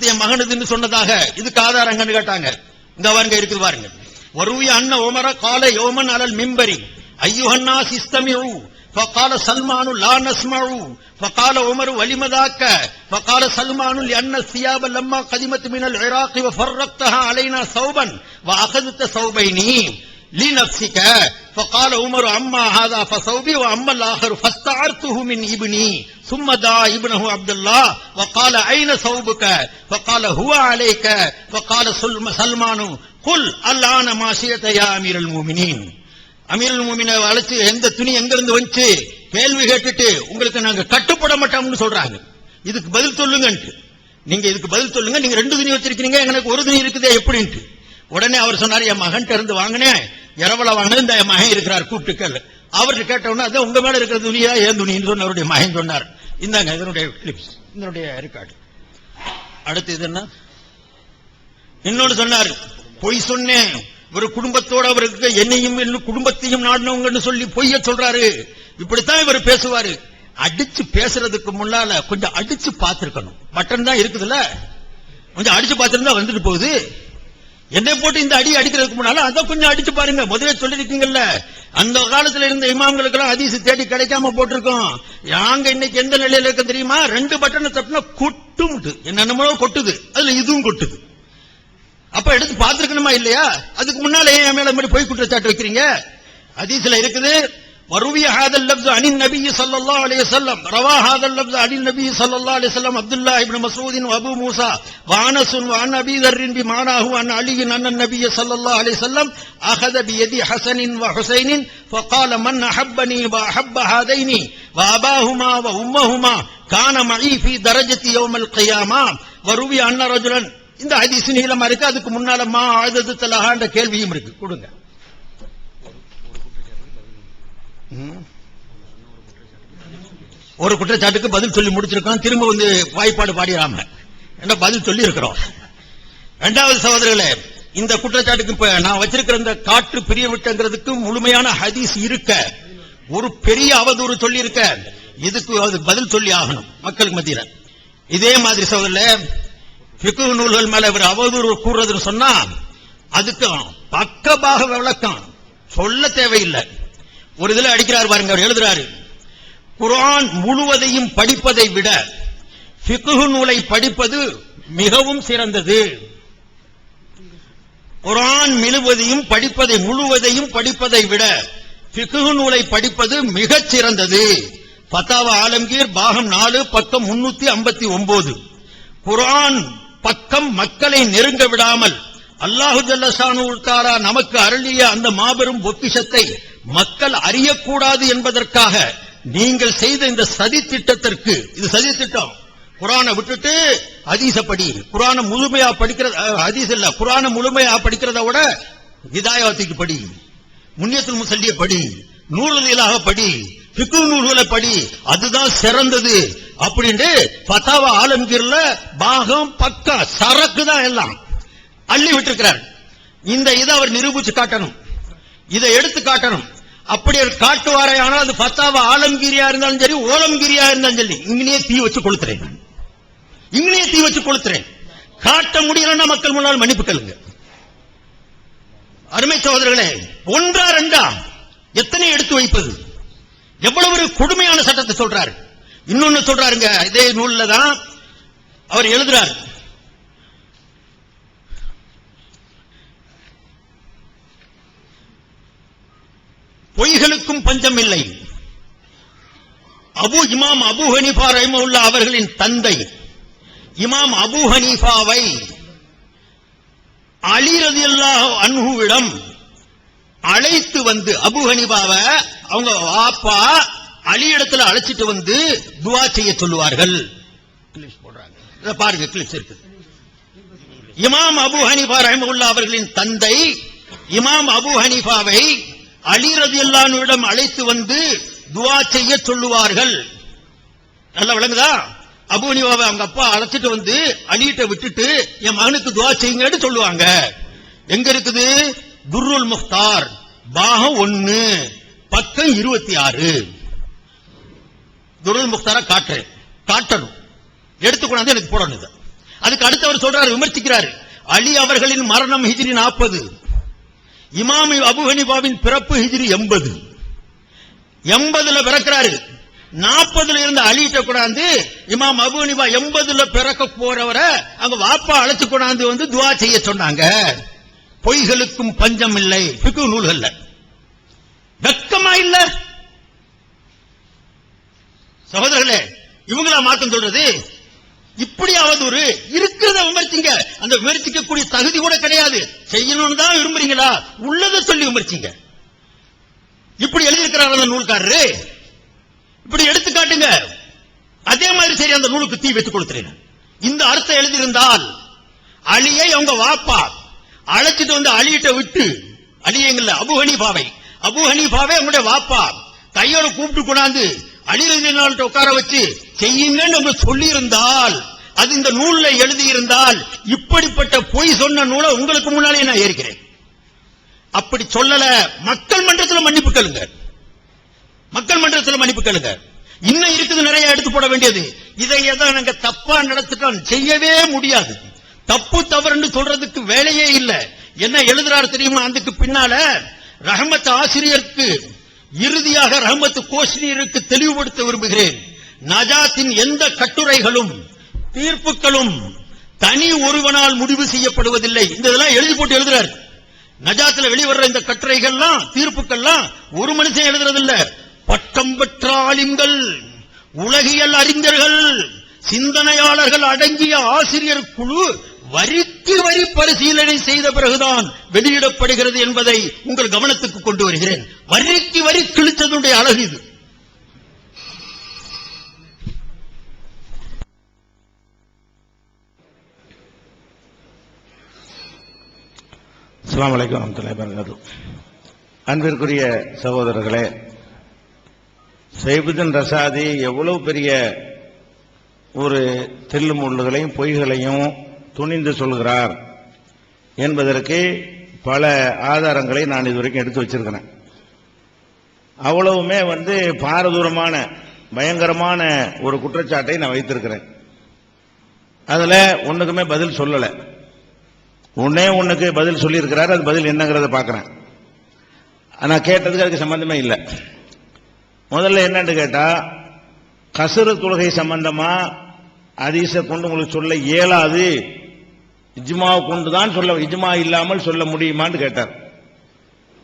சொத்து என் மகனதுன்னு சொன்னதாக இதுக்கு ஆதாரங்கன்னு கேட்டாங்க. இந்த வாருங்க இருக்குது பாருங்க. வறுவி அண்ண உமர கால யோமன் அலல் மிம்பரி ஐயுஹன்னா சிஸ்தமிஉ فقال سلمان لا نسمع فقال عمر ولم ذاك فقال سلمان لأن الثياب لما قدمت من العراق وفرقتها علينا ثوبا وأخذت ثوبين لنفسك فقال عمر أما هذا فثوبي وأما الآخر فاستعرته من ابني ثم دعا ابنه عبد الله وقال أين ثوبك فقال هو عليك فقال سلمان قل الآن ما شئت يا أمير المؤمنين. அமீருல் முஃமினீனை அழைச்சு எந்த துணி எங்க இருந்து வந்துச்சு கேள்வி கேட்டுட்டு உங்களுக்கு நாங்க கட்டுப்பட மாட்டோம்னு சொல்றாங்க. இதுக்கு பதில் சொல்லுங்க. நீங்க இதுக்கு பதில் சொல்லுங்க. நீங்க 2 துணி வச்சிருக்கீங்க, எனக்கு ஒரு துணி இருக்குதே எப்படின்ட்டு. உடனே அவர் சொன்னார், என் மகன்கிட்ட இருந்து வாங்கினேன், இரவல வாங்கினது இந்த மகன் இருக்கிறார் கூட்டுக்கள். அவர்கிட்ட கேட்டவுடனே அது உங்க மேல இருக்கிற துணியா ஏன் துணின்னு சொன்ன அவருடைய மகன் சொன்னார். இந்தாங்க இதனுடைய கிளிப்ஸ், இதனுடைய ரெக்கார்டு. அடுத்து இது என்ன, இன்னொன்னு சொன்னார், பொய் சொன்னேன், ஒரு குடும்பத்தோட அவருக்கு என்னையும் குடும்பத்தையும் நாடினவங்கன்னு சொல்லி பொய்ய சொல்றாரு. இப்படித்தான் இவர் பேசுவாரு. அடிச்சு பேசுறதுக்கு முன்னால கொஞ்சம் அடிச்சு பார்த்திருக்கணும். பட்டன் தான் இருக்குதுல்ல, கொஞ்சம் அடிச்சு பார்த்திருந்தா வந்துட்டு போகுது. என்னை போட்டு இந்த அடி அடிக்கிறதுக்கு முன்னால அதை கொஞ்சம் அடிச்சு பாருங்க. முதல்ல சொல்லிருக்கீங்கல்ல, அந்த காலத்துல இருந்த இமாம்களுக்கு எல்லாம் ஹதீஸ் தேடி கிடைக்காம போட்டிருக்கோம். நாங்க இன்னைக்கு எந்த நிலையில இருக்க தெரியுமா? 2 பட்டனை தட்டினா கொட்டும், என்னென்னமோ கொட்டுது, அதுல இதுவும் கொட்டுது. அப்ப எடுத்து பார்த்திருக்கணுமா இல்லையா? அதுக்கு முன்னால என் மேல மாதிரி போய் குற்றச்சாட்டு வைக்கிறீங்க? ஹதீஸ்ல இருக்குது, வறுவிய ஹாதல் லப்ஸ் அனின் நபி ஸல்லல்லாஹு அலைஹி வஸல்லம் ரவா ஹாதல் லப்ஸ் அனின் நபி ஸல்லல்லாஹு அலைஹி வஸல்லம் அப்துல்லாஹ் இப்னு மஸ்ஊத் வ அபூ மூஸா வ அனஸ் வ அன் அபீ தர்ரின் பிமானாஹு அன் அலி அன் நபி ஸல்லல்லாஹு அலைஹி வஸல்லம் அகத பியதி ஹஸனின் வ ஹுசைனின் ஃபகால மன் அஹப்பனி வ அஹப்ப ஹாதைனி வ அபாஹுமா வ உம்மஹுமா கான மஇ ஃபீ தரஜத்தி யௌமல் கியாமா வறுவிய அன்ன ரஜுலன். இந்த ஹதீஸ் நீளமா இருக்கு. அதுக்கு முன்னால மா ஆதது தலஹான்ற கேள்வியும் இருக்கு. கொடுங்க. ஒரு குற்றச்சாட்டுக்கு பதில் சொல்லி முடிச்சிருக்கோம். திரும்ப வந்து வாய்ப்பாடு பாடிடாம என்ன பதில் சொல்லி இருக்கிறோம். 2வது சகோதரர்களே, இந்த குற்றச்சாட்டுக்கு இப்ப நான் வச்சிருக்கிற இந்த காற்று பிரிய விட்டங்கிறதுக்கு முழுமையான ஹதீஸ் இருக்க, ஒரு பெரிய அவதூறு சொல்லி இருக்க, இதுக்கு பதில் சொல்லி ஆகணும் மக்களுக்கு மத்தியில. இதே மாதிரி சகோதரர்களே, ஃபிக்ஹ் நூல்கள் மேல இவர் அவதூறு கூறுறதுன்னு சொன்னா அதுக்கு பக்கபாக விளக்கம் சொல்ல தேவையில்லை. ஒரு இதுல அடிக்கிறார் பாருங்க, அவர் எழுதுறாரு, குர்ஆன் முழுவதையும் படிப்பதை விட ஃபிக்ஹ் நூலை படிப்பது மிகவும் சிறந்தது. குர்ஆன் முழுவதையும் படிப்பதை விட ஃபிக்ஹ் நூலை படிப்பது மிகச் சிறந்தது. ஃபத்தாவா ஆலம்கீர் பாகம் 4 பக்கம் 359. குர்ஆன் பக்கம் மக்களை நெருங்க விடாமல் அல்லாஹு ஜல்ல ஷானஹு தஆலா நமக்கு அருளிய அந்த மாபெரும் பொக்கிஷத்தை மக்கள் அறியக்கூடாது என்பதற்காக நீங்கள் செய்த இந்த சதி திட்டத்திற்கு, இது சதி திட்டம். குர்ஆனை விட்டுட்டு ஹதீஸ படி, குர்ஆனை முழுமையா படிக்கிறது, ஹதீஸ் இல்ல, குர்ஆனை முழுமையா படிக்கிறத விட ஹிதாயத்துக்கு படி, முன்னியத்துல் முஸல்லிய படி, நூறுல் இலாஹ படி, ஃபிக்ஹ் நூல்களை படி, அதுதான் சிறந்தது அப்படின்னு ஃபத்தாவா ஆலம்கீர்ல பாகம் பக்கா சரக்கு தான் எல்லாம் அள்ளி விட்டுருக்கிறார். இந்த இதை அவர் நிரூபிச்சு காட்டணும், இதை எடுத்து காட்டணும். அப்படி காட்டுவாரே, ஆனால் அது ஃபத்தாவா ஆலம்கீரியா இருந்தாலும் சரி, ஓலம்கீரியா இருந்தாலும் சரி, இங்கனே தீ வச்சு கொளுத்துறேன். காட்ட முடியலன்னா மக்கள் முன்னால் மன்னிப்பு கேளுங்க. அருமை சகோதரர்களே, 1 2 எத்தனை எடுத்து வைப்பது? எவ்வளவு ஒரு கொடுமையான சட்டத்தை சொல்றாரு. இன்னொன்னு சொல்றாருங்க, இதே நூல்ல தான் அவர் எழுதுறார், பொய்களுக்கும் பஞ்சம் இல்லை. இமாம் அபூ ஹனீஃபா ரஹிமஹுல்லாஹ் அவர்களின் தந்தை இமாம் அபூ ஹனீஃபாவை அலி ரலியல்லாஹு அன்ஹுவிடம் அழைத்து வந்து, அபூ ஹனீஃபாவை அவங்க வாப்பா அலி இடத்துல அழைச்சிட்டு வந்து துஆ செய்ய சொல்லுவார்கள். கிளிப்ஸ் போடுறாங்க, இத பாருங்க, கிளிப்ஸ் இருக்கு. இமாம் அபூ ஹனீஃபா ரஹிமஹுல்லாஹ் அவர்களின் தந்தை இமாம் அபூ ஹனீஃபாவை அலி ரலியல்லாஹு அன்ஹுவிடம் அழைத்து வந்து துஆ செய்ய சொல்லுவார்கள். நல்லா விளங்குதா? அபூ ஹனீஃபாவை அவங்க அப்பா அழைச்சிட்டு வந்து அலிட்ட விட்டுட்டு என் மகனுக்கு துஆ செய்யுங்கன்னு சொல்லுவாங்க. எங்க இருக்குது? துர்ருல் முஃப்தார் பாகம் 1 பக்கம் 26. துர்ருல் முஃப்தார காட்டணும், எடுத்து கொண்டாந்து எனக்கு போடணும். அதுக்கு அதுக்கு அடுத்தவர் சொல்றாரு, விமர்சிக்கிறார், அலி அவர்களின் மரணம் ஹிஜ்ரி 40, இமாம் அபு ஹனீஃபாவின் பிறப்பு ஹிஜ்ரி 80. 80ல பிறக்கிறாரு. 40ல இருந்த அலிட்ட கொண்டாந்து இமாம் அபு ஹனீஃபா 80ல பிறக்க போறவரை அங்க வாப்பா அழைச்சு கொண்டாந்து வந்து துஆ செய்ய சொன்னாங்க. பொய்களுக்கும் பஞ்சம் இல்லை ஃபிக்ஹ் நூல்கள்ல. வெக்கமா இல்ல சகோதரர்களே? இவங்களா மார்க்கம் சொல்றது? இப்படியாவது ஒரு இருக்கிறத விமர்சிங்க. அந்த விமர்சிக்கக்கூடிய தகுதி கூட கிடையாது. செய்யணும்னு தான் விரும்புறீங்களா? உள்ளதை சொல்லி விமர்சிங்க. இப்படி எழுதியிருக்கிறார் அந்த நூல்காரரு, இப்படி எடுத்து காட்டுங்க. அதே மாதிரி சரி, அந்த நூலுக்கு தீ வைத்துக் கொடுத்துறேன். இந்த அர்த்தம் எழுதியிருந்தால் அலியை அவங்க வாப்பா அழைச்சிட்டு வந்து அலியிட்ட விட்டு, அலியங்கள்ல அபு ஹனீஃபாவை அவங்களுடைய வாப்பா கையோட கூப்பிட்டு கொண்டாந்து அலி ரலியல்லாஹு உட்கார வச்சு செய்யுங்கன்னு அவங்க சொல்லி இருந்தால், அது இந்த நூல்ல எழுதி இருந்தால், இப்படிப்பட்ட பொய் சொன்ன நூலை உங்களுக்கு முன்னாலே நான் ஏற்கிறேன். அப்படி சொல்லல. மக்கள் மன்றத்தில் மன்னிப்பு கேளுங்க. மக்கள் மன்றத்தில் மன்னிப்பு கேளுங்க. இன்னும் இருக்குது நிறைய எடுத்து போட வேண்டியது. இதை எதாவது நாங்க தப்பா நடத்திட்டோம், செய்யவே முடியாது. தப்பு தவறுன்னு சொல்றதுக்கு வேலையே இல்லை. என்ன எழுதுறாரு தெரியுமா? அதுக்கு பின்னால ரஹமத் ஆசிரியருக்கு, இறுதியாக ரஹமத் கோஷ்னியருக்கு தெளிவுபடுத்த விரும்புகிறேன். நஜாத்தின் எந்த கட்டுரைகளும் தீர்ப்புகளும் தனி ஒருவனால் முடிவு செய்யப்படுவதில்லை. இந்த இதெல்லாம் எழுதி போட்டு எழுதுறாரு. நஜாத்துல வெளிவர்ற இந்த கட்டுரைகள்லாம் தீர்ப்புகள்லாம் ஒரு மனுஷன் எழுதுறதில்ல. பட்டம் பெற்ற ஆலிம்கள், உலகியல் அறிஞர்கள், சிந்தனையாளர்கள் அடங்கிய ஆசிரியர் குழு வரிக்கு வரி பரிசீலனை செய்த பிறகுதான் வெளியிடப்படுகிறது என்பதை உங்கள் கவனத்துக்கு கொண்டு வருகிறேன். வரிக்கு வரி கிழிச்சதுடைய அழகு இது. அஸ்ஸலாமு அலைக்கும் வரஹ்மத்துல்லாஹி வபரகாத்துஹு. அன்பிற்குரிய சகோதரர்களே, சைபுதீன் ரஷாதி எவ்வளவு பெரிய ஒரு தில்லுமுள்ளுகளையும் பொய்களையும் துணிந்து சொல்கிறார் என்பதற்கு பல ஆதாரங்களை நான் இதுவரைக்கும் எடுத்து வச்சிருக்கிறேன். அவ்வளவுமே பாரதூரமான பயங்கரமான ஒரு குற்றச்சாட்டை நான் வைத்திருக்கிறேன். அதுல ஒண்ணுக்குமே பதில் சொல்லல. ஒண்ணுக்கு பதில் சொல்லி இருக்கிறார். அது பதில் என்னங்கிறத பாக்கிறேன். நான் கேட்டதுக்கு அதுக்கு சம்பந்தமே இல்லை. முதல்ல என்னன்னு கேட்டா, கஸ்ரு தொழுகை சம்பந்தமா ஹதீஸை கொண்டு உங்களுக்கு சொல்ல இயலாது, இஜ்மா கொண்டுதான் சொல்ல, இஜ்மா இல்லாமல் சொல்ல முடியுமான்னு கேட்டார்.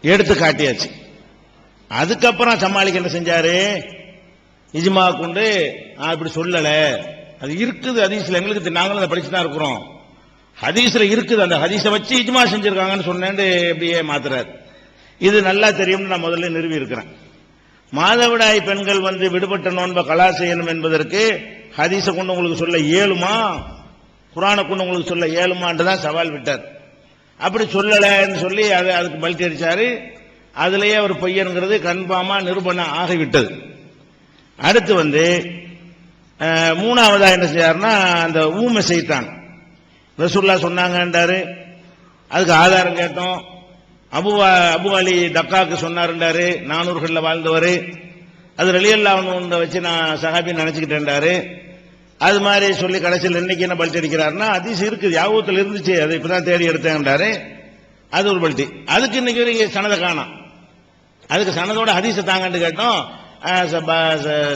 எடுத்து காட்டியாச்சு. அதுக்கப்புறம் சமாளிக்க என்ன செஞ்சாரு? இஜ்மா கொண்டு அப்படி சொல்லல, அது இருக்குது ஹதீஸ்ல, எங்களுக்கு நாங்களும் அதை படிச்சு தான் இருக்கிறோம், ஹதீஸ்ல இருக்குது, அந்த ஹதீஸை வச்சு இஜ்மா செஞ்சிருக்காங்கன்னு சொன்னேன்னு எப்படியே மாத்துறாரு. இது நல்லா தெரியும்னு நான் முதல்ல நிறுவி இருக்கிறேன். மாதவிடாய் பெண்கள் விடுபட்ட நோன்பை கலா செய்யணும் என்பதற்கு ஹதீஸை கொண்டு உங்களுக்கு சொல்ல இயலுமா, குர்ஆனை கொண்டு உங்களுக்கு சொல்ல இயலுமான்றதான் சவால் விட்டார். அப்படி சொல்லலன்னு சொல்லி அதுக்கு பல்டி அடிச்சாரு. அதுலயே ஒரு பொய்யனுங்கிறது கன்ஃபார்மா நிரூபணம் ஆகிவிட்டது. அடுத்து மூணாவதா என்ன செய்யாருன்னா, அந்த ஊமை செய்தான் ரசூலுல்லாஹ் சொன்னாங்கன்றாரு. அதுக்கு ஆதாரம் கேட்டோம். அபு அலி தக்காக்கு சொன்னாருன்றாரு, 400களில் வாழ்ந்தவர். அது ரலியல்லாஹு அன்ஹு வச்சு நான் சஹாபி நினைச்சுக்கிட்டேன்டாரு. அது மாதிரி சொல்லி கடைசியில் இன்னைக்கு என்ன பல்ட்டி அடிக்கிறாருன்னா, ஹதீஸ் இருக்குது, யாவூத்துல இருந்துச்சு, அதை இப்பதான் தேடி எடுத்தேன்டாரு. அது ஒரு பல்ட்டி. அதுக்கு இன்னைக்கு வரைக்கும் சனதை காணோம். அதுக்கு சனதோட ஹதீஸை தாங்கன்னு கேட்டோம்.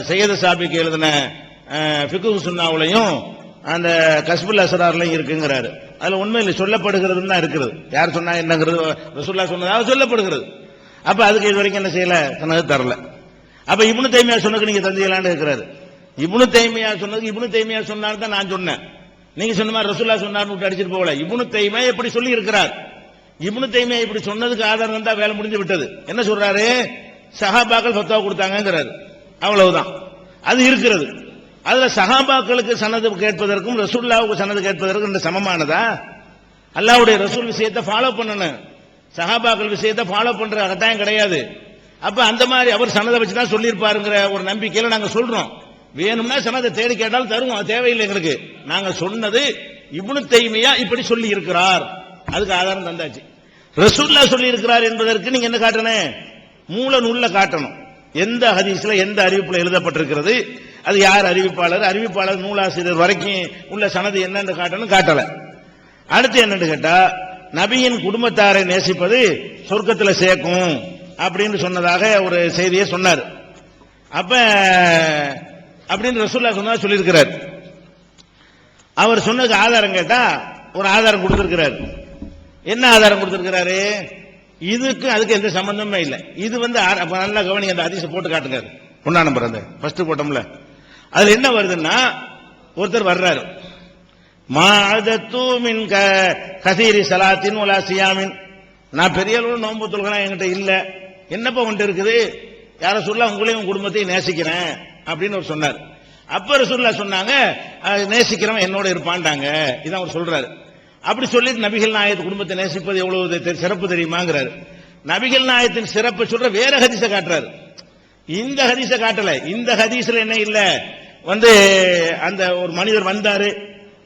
சையது சாபிக்கு எழுதின ஃபிக்ஹ் சுன்னாவுலையும் அந்த கஸ்புல் அஸ்ரார்லையும் இருக்குங்கிறாரு. அதுல உண்மையில் சொல்லப்படுகிறது தான் இருக்கிறது. யார் சொன்னா என்னங்கிறது ரசூலுல்லாஹ் சொன்னதாக சொல்லப்படுகிறது. அப்ப அதுக்கு இது வரைக்கும் என்ன செய்யல, சனது தரல. அப்ப இப்னு தைமியா சொன்னதுக்கு நீங்க தந்தீங்களான்னு இருக்கிறாரு. இப்னு தைமியா சொன்னதுக்கு இப்னு தைமியா சொன்னார் தான் நான் சொன்னேன். நீங்க சொன்ன மாதிரி ரசூலுல்லாஹ் சொன்னார்னு விட்டு அடிச்சிட்டு போகல. இப்னு தைமியா எப்படி சொல்லி இருக்கிறார். இப்னு தைமியா இப்படி சொன்னதுக்கு ஆதாரம் இருந்தா வேலை முடிஞ்சு விட்டது. என்ன சொல்றாரு? சஹாபாக்கள் ஃபத்வா கொடுத்தாங்கிறாரு. அவ்வளவுதான். அது இருக்கிறது. அதுல சஹாபாக்களுக்கு சனது கேட்பதற்கும் ரசூலுல்லாஹ்வுக்கு சனது கேட்பதற்கும் இந்த சமமானதா? அல்லாஹ்வுடைய ரசூல் விஷயத்தை ஃபாலோ பண்ணணும், சஹாபாக்கள் விஷயத்தை ஃபாலோ பண்ற கட்டாயம் கிடையாது. அப்ப அந்த மாதிரி அவர் சனதை வச்சுதான் சொல்லியிருப்பாருங்கிற ஒரு நம்பிக்கையில நாங்க சொல்றோம். வேணும்னா சனதை தேடி கேட்டாலும் தருவோம், அது தேவையில்லை எங்களுக்கு. நாங்க சொன்னது இப்னு தைமியா இப்படி சொல்லி இருக்கிறார், அதுக்கு ஆதாரம் தந்தாச்சு. ரசூலுல்லாஹ் சொல்லி இருக்கிறார் என்பதற்கு நீங்க என்ன காட்டணும்? மூல நூல்ல காட்டணும். எந்த ஹதீஸ்ல எந்த அறிவிப்புல எழுதப்பட்டிருக்கிறது, அது யார் அறிவிப்பாளர் நூலாசிரியர் வரைக்கும் உள்ள சனது என்னன்னு காட்டணும், காட்டல. அடுத்து என்னன்னு கேட்டா, நபியின் குடும்பத்தாரை நேசிப்பது சொர்க்கத்தில் சேர்க்கும் அப்படின்னு சொன்னதாக ஒரு செய்தியை சொன்னார். அப்ப அப்படின்னு ரசூலுல்லாஹ் சொன்னா சொல்லியிருக்கிறார். அவர் சொன்னதுக்கு ஆதாரம் கேட்டா ஒரு ஆதாரம் கொடுத்திருக்கிறார். என்ன ஆதாரம் கொடுத்திருக்கிறாரு? இதுக்கு அதுக்கு எந்த சம்பந்தமே இல்லை. இது நல்லா கவனிங்க, அந்த ஹதீஸை போட்டு காட்டுங்க. 1 நம்பர் அந்த ஃபர்ஸ்ட் போட்டோம்ல, அதுல என்ன வருதுன்னா, ஒருத்தர் வர்றாரு, மாஅதத்து மின் கதீரி ஸலாத்தின் வலா சியாமின், நான் பெரிய அளவு நோன்பு தொழுகலாம் என்கிட்ட இல்ல, என்னப்பா உன்கிட்ட இருக்குது, யார சொல்ல உங்களையும் குடும்பத்தையும் நேசிக்கிறேன் அப்படின்னு அவர் சொன்னார். அப்ப ரசூலுல்லாஹ் சொன்னாங்க, நேசிக்கிறவன் என்னோட இருப்பான்டாங்க. இதான் அவர் சொல்றாரு. அப்படி சொல்லிட்டு நபிகள் நாயகத்து குடும்பத்தை நேசிப்பது எவ்வளவு சிறப்பு தெரியுமாங்கிறாரு. நபிகள் நாயகத்தின் சிறப்பு சொல்ற வேற ஹதீஸை காட்டுறாரு, இந்த ஹதீஸை காட்டல. இந்த ஹதீஸ்ல என்ன இல்ல, அந்த ஒரு மனிதர் வந்தாரு,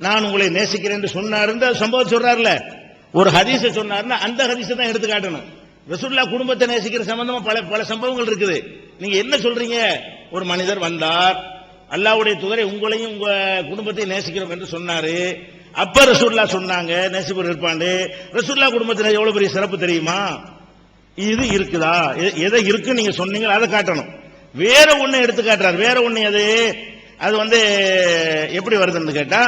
நான் உங்களை நேசிக்கிறேன் சொன்னாரு, சம்பவம் சொல்றாருல, ஒரு ஹதீஸை சொன்னாருன்னா அந்த ஹதீஸை தான் எடுத்து காட்டணும். ரசூலுல்லாஹ் குடும்பத்தை நேசிக்கிற சம்பந்தமா பல சம்பவங்கள் இருக்குது. நீங்க என்ன சொல்றீங்க? ஒரு மனிதர் வந்தார், அல்லாஹ்வுடைய தூதரை உங்களையும் உங்க குடும்பத்தையும் நேசிக்கிறோம் என்று சொன்னாரு. அப்ப ரசூலுல்லாஹ் சொன்னாங்க நேசிப்பவர் இருப்பாண்டு. ரசூலுல்லாஹ் குடும்பத்தில் எவ்வளவு பெரிய சிறப்பு தெரியுமா? இது இருக்குதா? எதை இருக்கு நீங்க சொன்னீங்க அதை காட்டணும். வேற ஒண்ணு எடுத்து காட்டுறாரு. வேற ஒண்ணு அது எப்படி வருதுன்னு கேட்டா,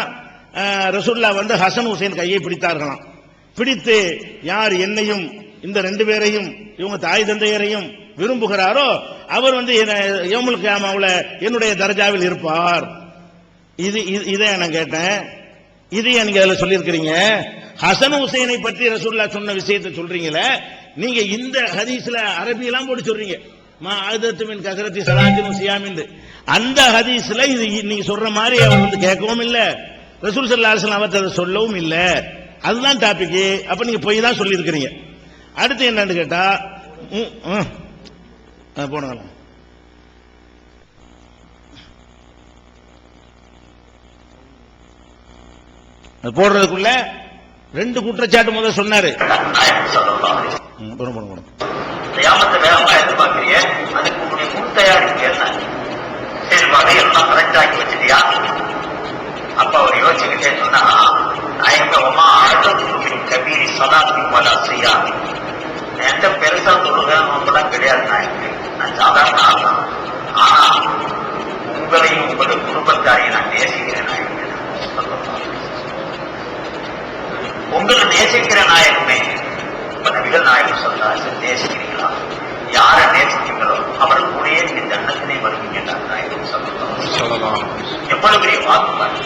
ரசூலுல்லாஹ் ஹசன் ஹுசைன் கையை பிடித்தார்களாம். பிடித்து யார் என்னையும் இந்த 2 பேரையும் இவங்க தாய் தந்தையரையும் விரும்புகிறாரோ அவர் யௌமுல் கியாமாவுல என்னுடைய தரஜாவில் இருப்பார். இதை நான் கேட்டேன். இது நீங்க அதுல சொல்லியிருக்கிறீங்க. ஹசன் ஹுசைனை பற்றி ரசூலுல்லாஹ் சொன்ன விஷயத்தை சொல்றீங்களே, நீங்க இந்த ஹதீஸ்ல அரபியெல்லாம் போட்டு சொல்றீங்க, மா ஆதத்து மின் கஸரத்தி ஸலாத்தின் சியாமின், அந்த ஹதீஸ்ல இது நீங்க சொல்ற மாதிரி அவர் கேட்கவும் இல்ல, ரசூல் ஸல்லல்லாஹு அலைஹி வஸல்லம் அவர்கள் சொல்லவும் இல்ல. அதுதான் டாபிக். அப்ப நீங்க போய் தான் சொல்லி இருக்கிறீங்க. அடுத்து என்னன்னு கேட்டா, போனலாம் போடுறதுக்குள்ள 2 குற்றச்சாட்டு முதல்ல சொன்னாரு. அதுக்கு முன் தயாரிப்பு என்ன? சரி, வகையெல்லாம் கரெக்ட் ஆக்கி வச்சிருக்கியா? அப்ப அவர் யோசிச்சுக்கிட்டே சொன்னா, கபீரி சலாத்தி வலா செய்யா, எந்த பெருசா தொழுதான் கிடையாது நாயக்கு, நான் சாதாரண ஆள் தான். ஆனா உங்களையும் உங்களுடைய குடும்பத்தாரையும் நான் நேசிக்கிறேன் நாயக்கு. உங்களை நேசிக்கிற நாயகமே, இப்ப நபிகள் நாயகம் சொல்றாரு, நேசிக்கிறீங்களா? யாரை நேசிக்கிறீங்களோ அவர் கூடயே நீங்க ஜன்னத்திலே வருவீங்க நாயகம் சொல்லலாம். எவ்வளவு பெரிய வாக்கு!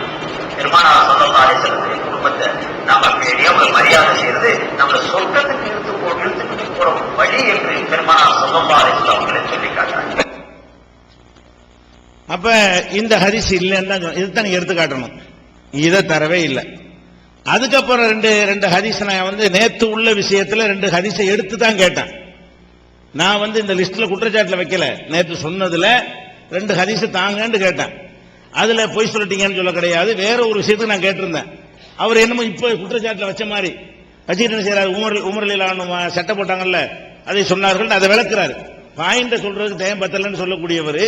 பெருமானார் ஸல்லல்லாஹு அலைஹி வஸல்லம் குடும்பத்தை நாம பெரிய ஒரு மரியாதை செய்யறது நம்மள சொர்க்கத்துக்கு இழுத்துக்கிட்டு போற வழி என்று பெருமானார் ஸல்லல்லாஹு அலைஹி வஸல்லம் அவங்களே சொல்லி காட்டுறாங்க. அப்ப இந்த ஹதீஸ் இல்லைன்னு இதுதான் நீங்க எடுத்து காட்டணும். இதை தரவே இல்லை. அதுக்கப்புறம் ரெண்டு ஹதீஸ் நான் நேத்து உள்ள விஷயத்துல 2 ஹதீஸை எடுத்து தான் கேட்டேன். நான் இந்த லிஸ்ட்ல குற்றச்சாட்டுல வைக்கல. நேத்து சொன்னதுல 2 ஹதீஸ் தாங்கன்னு கேட்டேன். அதுல பொய் சொல்லிட்டீங்கன்னு சொல்ல கிடையாது, வேற ஒரு விஷயத்துக்கு நான் கேட்டிருந்தேன். அவர் என்னமோ இப்ப குற்றச்சாட்டுல வச்ச மாதிரி வச்சுட்டு என்ன செய்யறாரு, உமர்ல சட்டை போட்டாங்கல்ல அதை சொன்னார்கள், அதை விளக்குறாரு. பாயிண்ட சொல்றதுக்கு டைம் பத்தலன்னு சொல்லக்கூடியவர்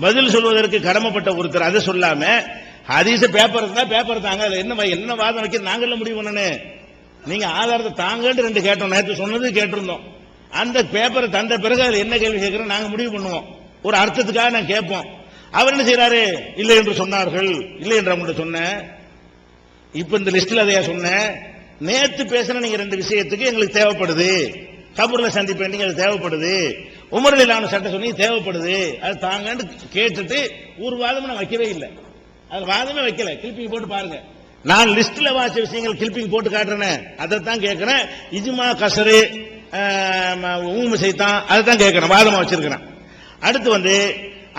பதில் சொல்வதற்கு கடமைப்பட்ட ஒருத்தர் அதை சொல்லாம ஹதீஸ பேப்பர் இருந்தா பேப்பர் தாங்க, என்ன வாதம் வைக்க நாங்கள முடிவு பண்ணனு, நீங்க ஆதாரத்தை தாங்கன்னு 2 கேட்டோம். நேற்று சொன்னது கேட்டிருந்தோம். அந்த பேப்பரை தந்த பிறகு அதுல என்ன கேள்வி கேட்கிறோம் நாங்க முடிவு பண்ணுவோம். ஒரு அர்த்தத்துக்காக நான் கேட்போம். அவர் என்ன செய்யறாரு, இல்லை என்று சொன்னார்கள், இல்லை என்று அவங்கள்ட்ட சொன்னேன். இப்ப இந்த லிஸ்ட்ல அதையா சொன்னேன். நேத்து பேசின நீங்க 2 விஷயத்துக்கு எங்களுக்கு தேவைப்படுது, கபூர்ல சந்திப்பேன் நீங்க அது தேவைப்படுது, உமரிலான சட்டம் சொன்னீங்க தேவைப்படுது, அது தாங்கன்னு கேட்டுட்டு ஒரு வாதம் நான் வைக்கவே இல்லை. அது வாதமே வைக்கல. கிளிப்பிங் போட்டு பாருங்க. நான் லிஸ்ட்ல வாச்ச விஷயங்கள் கிளிப்பிங் போட்டு காட்டுறேன், அதைத்தான் கேட்கிறேன். இஜ்மா கசரு ஊம செய்தான் அதைத்தான் கேட்கிறேன், வாதமா வச்சிருக்கிறேன். அடுத்து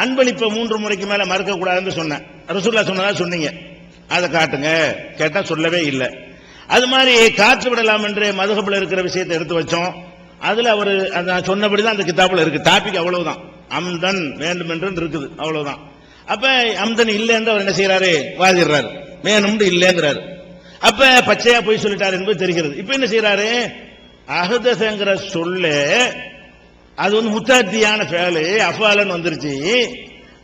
அன்பளிப்பை 3 முறைக்கு மேல மறுக்க கூடாதுன்னு சொன்னேன். ரசூலுல்லாஹ் சொன்னதா சொன்னீங்க, அதை காட்டுங்க. கேட்டா சொல்லவே இல்லை. அது மாதிரி காற்று விடலாம் என்று மதுஹப்ல இருக்கிற விஷயத்தை எடுத்து வச்சோம். அதுல அவர் சொன்னபடிதான் அந்த கிதாபுல இருக்கு. டாபிக் அவ்வளவுதான், அம்தன் வேண்டும் என்று இருக்குது, அவ்வளவுதான். அப்ப அம்தன் இல்லைன்னு அவர் என்ன செய்யறாரு, வாதிடுறாரு, வேணும்னு இல்லைங்கிறாரு. அப்ப பச்சையா போய் சொல்லிட்டாரு என்பது தெரிகிறது. இப்ப என்ன செய்யறாரு, அஹதஸங்கிற சொல்லு அது முத்தாத்தியான ஃபேலு அஃபாலன்னு வந்துருச்சு.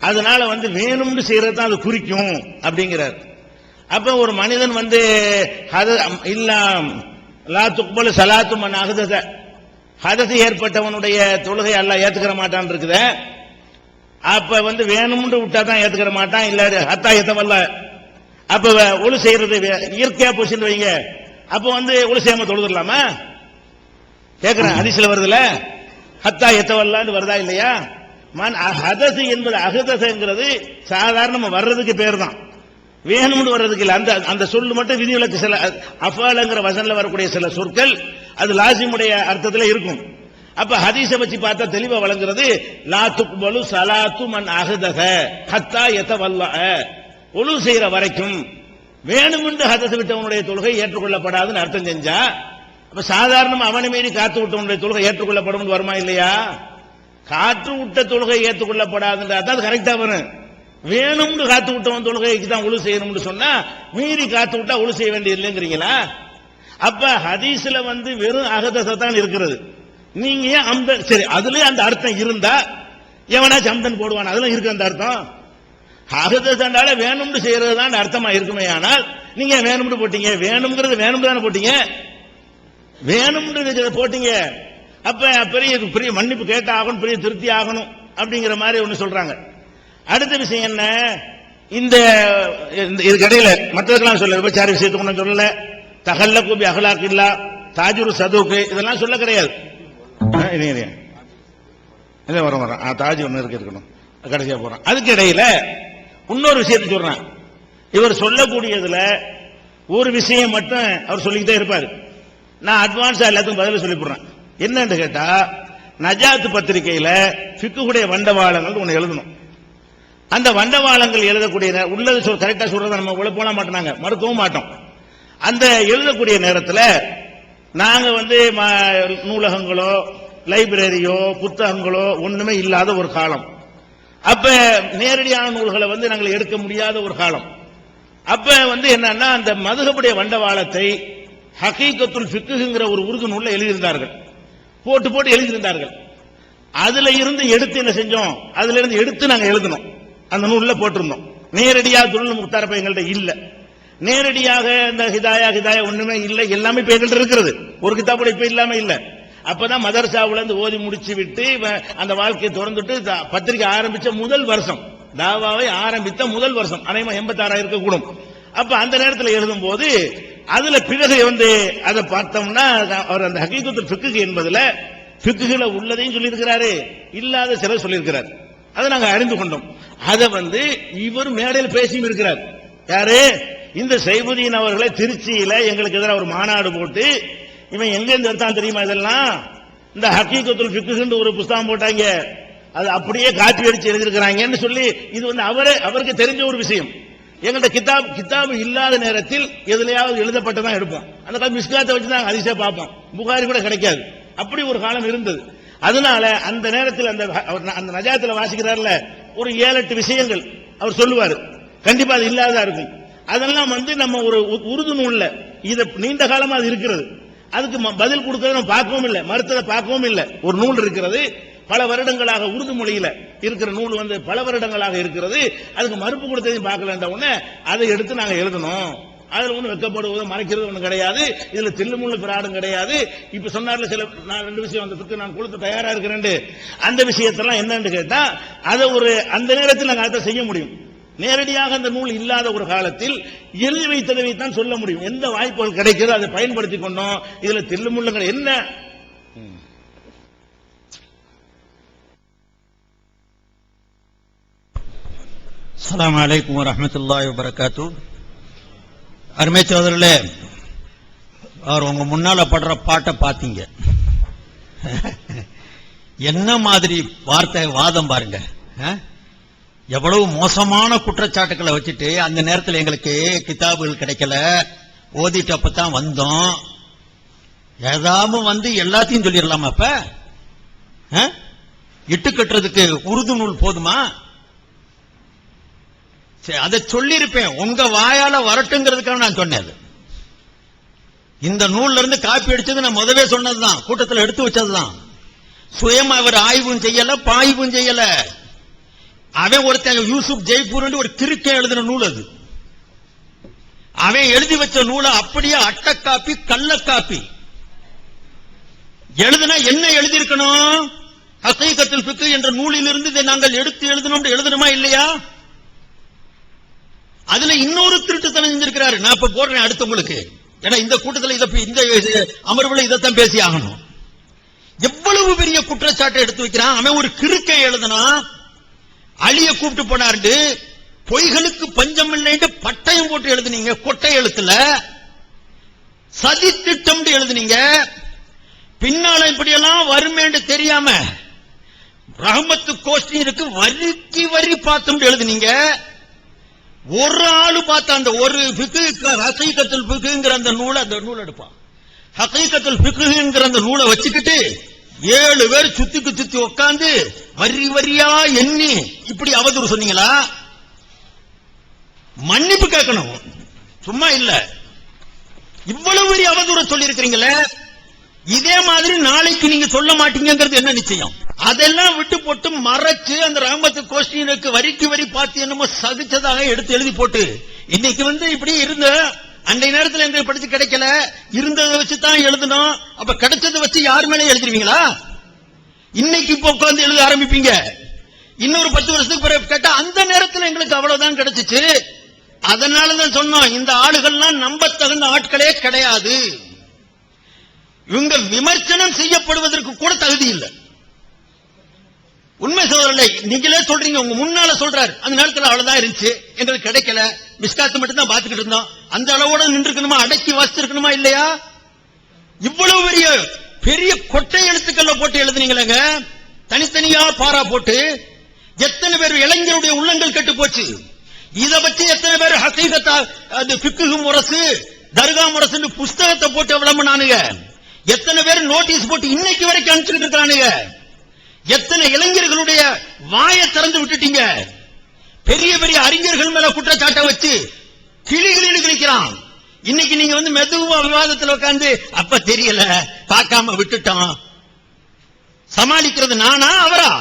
அதனால வேணும்னு செய்யறது தான் அது குறிக்கும் அப்படிங்கிறார். அப்ப ஒரு மனிதன் இல்ல லா துக்பலு ஸலாத்து மன் அஹ்தஸ, ஹதஸ் ஏற்பட்டவனுடைய தொழுகை அல்லாஹ் ஏத்துக்கிற மாட்டான் இருக்குத. அப்ப வேணும்னு விட்டா தான் ஏத்துக்கிற மாட்டான், இல்ல ஹத்தா எத்தவல்ல. அப்ப ஒழு செய்யறது இயற்கையா போச்சுன்னு வைங்க, அப்ப ஒழு செய்யாம தொழுதுடலாமா கேக்குறேன். ஹதீஸ்ல வருதுல ஹத்தா எத்தவல்லான்னு வருதா இல்லையா? ஹதஸ் என்பது அஹ்தஸ்ங்கிறது சாதாரண வர்றதுக்கு பேர் தான், வேணும்னு வர்றதுக்கு இல்ல. அந்த சொல்லு மட்டும் விதிவிலக்கு. சில அஃபாலங்கிற வசன்ல வரக்கூடிய சில சொற்கள் அது லாசிமுடைய அர்த்தத்துல இருக்கும். அப்ப ஹதீஸை வச்சு பார்த்தா தெளிவா வழங்குறது லா துக்பலு ஸலாத்து மன் அஹ்தஸ ஹத்தா யதவல்ல, ஒழு செய்யற வரைக்கும் வேணுமென்று ஹதஸ் விட்டவனுடைய தொழுகை ஏற்றுக்கொள்ளப்படாதுன்னு அர்த்தம் செஞ்சா, அப்ப சாதாரணமா அவனை மீறி காத்து விட்டவனுடைய தொழுகை ஏற்றுக்கொள்ளப்படும் வருமா இல்லையா? காற்று விட்ட தொழுகை ஏற்றுக்கொள்ளப்படாதுன்றா அது கரெக்டா வரும். வேணும்னு காத்து விட்டவன் தொழுகைக்கு தான் ஒழு செய்யணும்னு சொன்னா மீறி காத்து விட்டா ஒழு செய்ய வேண்டியது இல்லைங்கிறீங்களா? அப்ப ஹதீஸ்ல வெறும் அஹ்தஸ தான் இருக்கிறது. நீங்க அம்தன், சரி அதுல அந்த அர்த்தம் இருந்தா எவனாச்சும் அம்தன் போடுவான், அதுல இருக்கு அந்த அர்த்தம். அஹ்தஸால வேணும்னு செய்யறது தான் அர்த்தமா இருக்குமே. ஆனால் நீங்க வேணும்னு போட்டீங்க, வேணும்ங்கிறது வேணும் தானே போட்டீங்க, வேணும்னு போட்டீங்க. அப்ப பெரிய பெரிய மன்னிப்பு கேட்ட ஆகணும், பெரிய திருப்தி ஆகணும் அப்படிங்கிற மாதிரி ஒண்ணு சொல்றாங்க. அடுத்த விஷயம் என்ன, இந்த இதுக்கு இடையில மற்றதுக்கெல்லாம் சொல்ல, விபச்சார விஷயத்துக்கு ஒன்றும் சொல்லல, தகல்ல கூபி அகலாக்கு இல்லா, தாஜுரு சதுக்கு இதெல்லாம் சொல்ல கிடையாது. வர தாஜ் ஒன்று இருக்கணும் கடைசியா போறான். அதுக்கு இடையில இன்னொரு விஷயத்தை சொல்றான். இவர் சொல்லக்கூடியதுல ஒரு விஷயம் மட்டும் அவர் சொல்லிக்கிட்டே இருப்பாரு. நான் அட்வான்ஸா எல்லாத்துக்கும் பதில சொல்லி போடுறேன். என்னன்னு கேட்டா, நஜாத் பத்திரிகையில ஃபிக்குடைய வண்டவாளங்கள் ஒண்ணு எழுதணும். அந்த வண்டவாளங்கள் எழுதக்கூடிய உள்ளது கரெக்டா சொல்றத நம்ம உள்ள போன மாட்டோம், மறுக்கவும் மாட்டோம். அந்த எழுதக்கூடிய நேரத்தில் நாங்க நூலகங்களோ லைப்ரரியோ புத்தகங்களோ ஒண்ணுமே இல்லாத ஒரு காலம். அப்ப நேரடியான நூல்களை நாங்கள் எடுக்க முடியாத ஒரு காலம். அப்ப என்னன்னா அந்த மதுஹபுடைய வண்டவாளத்தை ஹகீகத்துல் ஃபிக்ஹுங்கிற ஒரு உருது நூல்ல எழுதியிருந்தார்கள், போட்டு போட்டு எழுதியிருந்தார்கள். அதுல இருந்து எடுத்து என்ன செஞ்சோம், அதுல இருந்து எடுத்து நாங்க எழுதணும், அந்த நூல்ல போட்டிருந்தோம். நேரடியாக துருள் முக்தார் எங்கள்கிட்ட இல்ல, நேரடியாக இந்த ஹிதாயா ஒண்ணுமே இல்லை, எல்லாமே இப்ப எங்கள்கிட்ட இருக்கிறது. ஒரு கிதாபோட இப்ப இல்லாம இல்ல. அப்பதான் மதரசாவுல இருந்து ஓதி முடிச்சு விட்டு அந்த வாழ்க்கையை திறந்துட்டு பத்திரிகை ஆரம்பிச்ச முதல் வருஷம், தாவாவை ஆரம்பித்த முதல் வருஷம், அனைமா 86 இருக்கக்கூடும். அப்ப அந்த நேரத்தில் எழுதும் போது அதுல பிறகு அதை பார்த்தோம்னா அவர் அந்த ஹகீகத்துல் ஃபிக்ஹ் என்பதுல ஃபிக்ஹ்ல உள்ளதையும் சொல்லியிருக்கிறாரு, இல்லாத சில சொல்லியிருக்கிறார். அதை நாங்க அறிந்து கொண்டோம். அதை இவர் மேடையில் பேசியும் இருக்கிறார். யாரு, இந்த சைபுதீன் அவர்களை திருச்சியில எங்களுக்கு எதிராக ஒரு மாநாடு போட்டு, இவன் எங்க இருந்து எடுத்தான் தெரியுமா, இதெல்லாம் இந்த ஹகீகத்துல் ஃபிக்ஹ் ஒரு புத்தகம் போட்டாங்க, அது அப்படியே காப்பி அடிச்சு எழுதியிருக்கிறாங்கன்னு சொல்லி, இது அவருக்கு தெரிஞ்ச ஒரு விஷயம். எங்கள்ட்ட கிதாப் இல்லாத நேரத்தில் எதுலையாவது எழுதப்பட்டதான் எடுப்போம். அந்த மிஸ்காத்தை வச்சு தான் அதிசயம் பார்ப்போம், புகாரி கூட கிடைக்காது. அப்படி ஒரு காலம் இருந்தது. அதனால அந்த நேரத்தில் அந்த நஜாத்துல வாசிக்கிறார்ல, ஒரு 7-8 விஷயங்கள் அவர் சொல்லுவார், கண்டிப்பா அது இல்லாததா இருக்கும். அதெல்லாம் நம்ம ஒரு உருது நூல்ல இது நீண்ட காலமா அது இருக்கிறது, அதுக்கு பதில் கொடுக்கறத நம்ம பார்க்கவும் இல்லை, மறுத்ததை பார்க்கவும் இல்லை. ஒரு நூல் இருக்கிறது, பல வருடங்களாக உருது மொழியில இருக்கிற நூல் பல வருடங்களாக இருக்கிறது, அதுக்கு மறுப்பு கொடுத்ததையும் பார்க்கலன்ற உடனே அதை எடுத்து நாங்க எழுதணும். அதுல ஒண்ணு வெக்கப்படுவது மறைக்கிறது ஒண்ணு கிடையாது, இதுல தில்லுமுள்ள பிராடும் கிடையாது. இப்ப சொன்னார்ல சில, நான் 2 விஷயம் நான் கொடுத்து தயாரா இருக்கிறேன், அந்த விஷயத்தெல்லாம் என்னன்னு கேட்டா அதை அந்த நேரத்தில் நாங்க அதை செய்ய முடியும். நேரடியாக அந்த நூல் இல்லாத ஒரு காலத்தில் எழுதி வைத்ததை தான் சொல்ல முடியும். எந்த வாய்ப்புகள் கிடைக்கிறதோ அதை பயன்படுத்தி கொண்டோம். இதுல தில்லுமுள்ள என்ன. அஸ்ஸலாமு அலைக்கும் வரஹ்மத்துல்லாஹி வபரகாத்து. அருமை சகோதரர்களே, அவர் உங்க முன்னால படுற பாட்டை பாத்தீங்க, என்ன மாதிரி வார்த்தை வாதம் பாருங்க. எவ்வளவு மோசமான குற்றச்சாட்டுகளை வச்சுட்டு அந்த நேரத்தில் எங்களுக்கு கிதாபுகள் கிடைக்கல, ஓதிட்டு அப்பதான் வந்தோம். ஏதாவது எல்லாத்தையும் சொல்லிடலாமா? அப்ப இட்டு கட்டுறதுக்கு உருது நூல் போதுமா? அதை சொல்லிருப்பேன், உங்க வாயால வரட்டுங்கிறதுக்காக நான் சொன்னேன். இந்த நூல்ல இருந்து காப்பி அடிச்சது நான் முதவே சொன்னதுதான், கூட்டத்தில் எடுத்து வச்சதுதான். சுயமா அவர் ஆய்வும் செய்யல, பாய்வும் செய்யல. அவன் ஒருத்தன் யூசுப் ஜெய்ப்பூர் ஒரு கிறுக்கன் எழுதின நூல் அது. அவன் எழுதி வச்ச நூலை அப்படியே அட்டக்காப்பி கள்ளக்காப்பி எழுதுனா என்ன எழுதியிருக்கணும்? ஹகீகத்துல் ஃபிக்ஹ் என்ற நூலிலிருந்து இதை நாங்கள் எடுத்து எழுதணுமா இல்லையா? அதுல இன்னொரு திருட்டுத்தனம் செஞ்சிருக்கிறாரு. நான் இப்ப போடுறேன் அடுத்து உங்களுக்கு. ஏன்னா இந்த கூட்டத்தில் இந்த அமர்வுல இதைத்தான் பேசி ஆகணும். எவ்வளவு பெரிய குற்றச்சாட்டை எடுத்து வைக்கிறான். அவன் ஒரு கிறுக்கை எழுதுனா அலிய கூப்பிட்டு போனாரு. பொய்களுக்கு பஞ்சம் இல்லைன்னு பட்டயம் போட்டு எழுதுனீங்க. கொட்டை எழுத்துல சதி திட்டம் எழுதுனீங்க. பின்னால இப்படியெல்லாம் வருமேன்னு தெரியாம ரஹமத்து கோஷ்டிக்கு வரிக்கு வரி பார்த்து எழுதுனீங்க. ஒரு ஆளு பார்த்தா அந்த ஒரு ஹகீகத்துல் ஃபிக்ஹ்ங்கிற அந்த நூல் எடுப்பான். ஹகீகத்துல் ஃபிக்ஹ்ங்கிற அந்த நூலை வச்சுக்கிட்டு 7 பேர் சுத்தி உட்கார்ந்து வரி வரியா எண்ணி இப்படி அவதூறு சொன்னீங்களா? மன்னிப்பு கேட்கணும், சும்மா இல்ல. இவ்வளவு பெரிய அவதூறு சொல்லி இருக்கிறீங்களே, இதே மாதிரி நாளைக்கு நீங்க சொல்ல மாட்டீங்கிறது என்ன நிச்சயம்? அதெல்லாம் விட்டு போட்டு மறைச்சு அந்த ரஹமத்து கோஷ்டினுக்கு வரிக்கு வரி பார்த்து என்னமோ சகிச்சதாக எடுத்து எழுதி போட்டு இன்னைக்கு இப்படி இருந்த அன்றைய நேரத்தில் எங்களுக்கு படிச்சு கிடைக்கல, இருந்ததை வச்சு தான் எழுதணும். அப்ப கிடைச்சதை வச்சு யார் மேலே எழுதிருவீங்களா? இன்னைக்கு இப்ப உட்கார்ந்து எழுத ஆரம்பிப்பீங்க. இன்னொரு 10 வருஷத்துக்கு பிறகு கேட்டா அந்த நேரத்தில் எங்களுக்கு அவ்வளவுதான் கிடைச்சிச்சு. அதனாலதான் சொன்னோம், இந்த ஆளுகள்லாம் நம்பத்தகுந்த ஆட்களே கிடையாது. இவங்க விமர்சனம் செய்யப்படுவதற்கு கூட தகுதி இல்லை. உண்மை சோதரலை நீங்களே சொல்றீங்க, உங்க முன்னால சொல்றாரு. அந்த நேரத்தில் அவ்வளவுதான் இருந்துச்சு, எங்களுக்கு கிடைக்கல, மிஸ்காத்து மட்டும் தான் பாத்துக்கிட்டு இருந்தோம். அந்த அளவோட நின்றுக்கணுமா, அடக்கி வாசிச்சிருக்கணுமா இல்லையா? இவ்வளவு பெரிய பெரிய கொட்டை எழுத்துக்களை போட்டு எழுதுனீங்களேங்க, தனித்தனியா பாரா போட்டு. எத்தனை பேர் இளைஞருடைய உள்ளங்கள் கெட்டு போச்சு. இதை வச்சு எத்தனை பேர் ஹகீகத்தா ஃபிக்ஹ் முரசு தர்கா முரசு புஸ்தகத்தை போட்டு விளம்பினானுங்க. எத்தனை பேர் நோட்டீஸ் போட்டு இன்னைக்கு வரைக்கும் அனுப்பிச்சுட்டு இருக்கானுங்க. எத்தனை இளைஞர்களுடைய வாயை திறந்து விட்டுட்டீங்க. பெரிய பெரிய அறிஞர்கள் மேல குற்றச்சாட்டை வச்சு கிளிகளில் கிழிக்கிறான். இன்னைக்கு நீங்க மெதுவா விவாதத்தில் உட்கார்ந்து அப்ப தெரியல பார்க்காம விட்டுட்டோம். சமாளிக்கிறது நானா அவரா?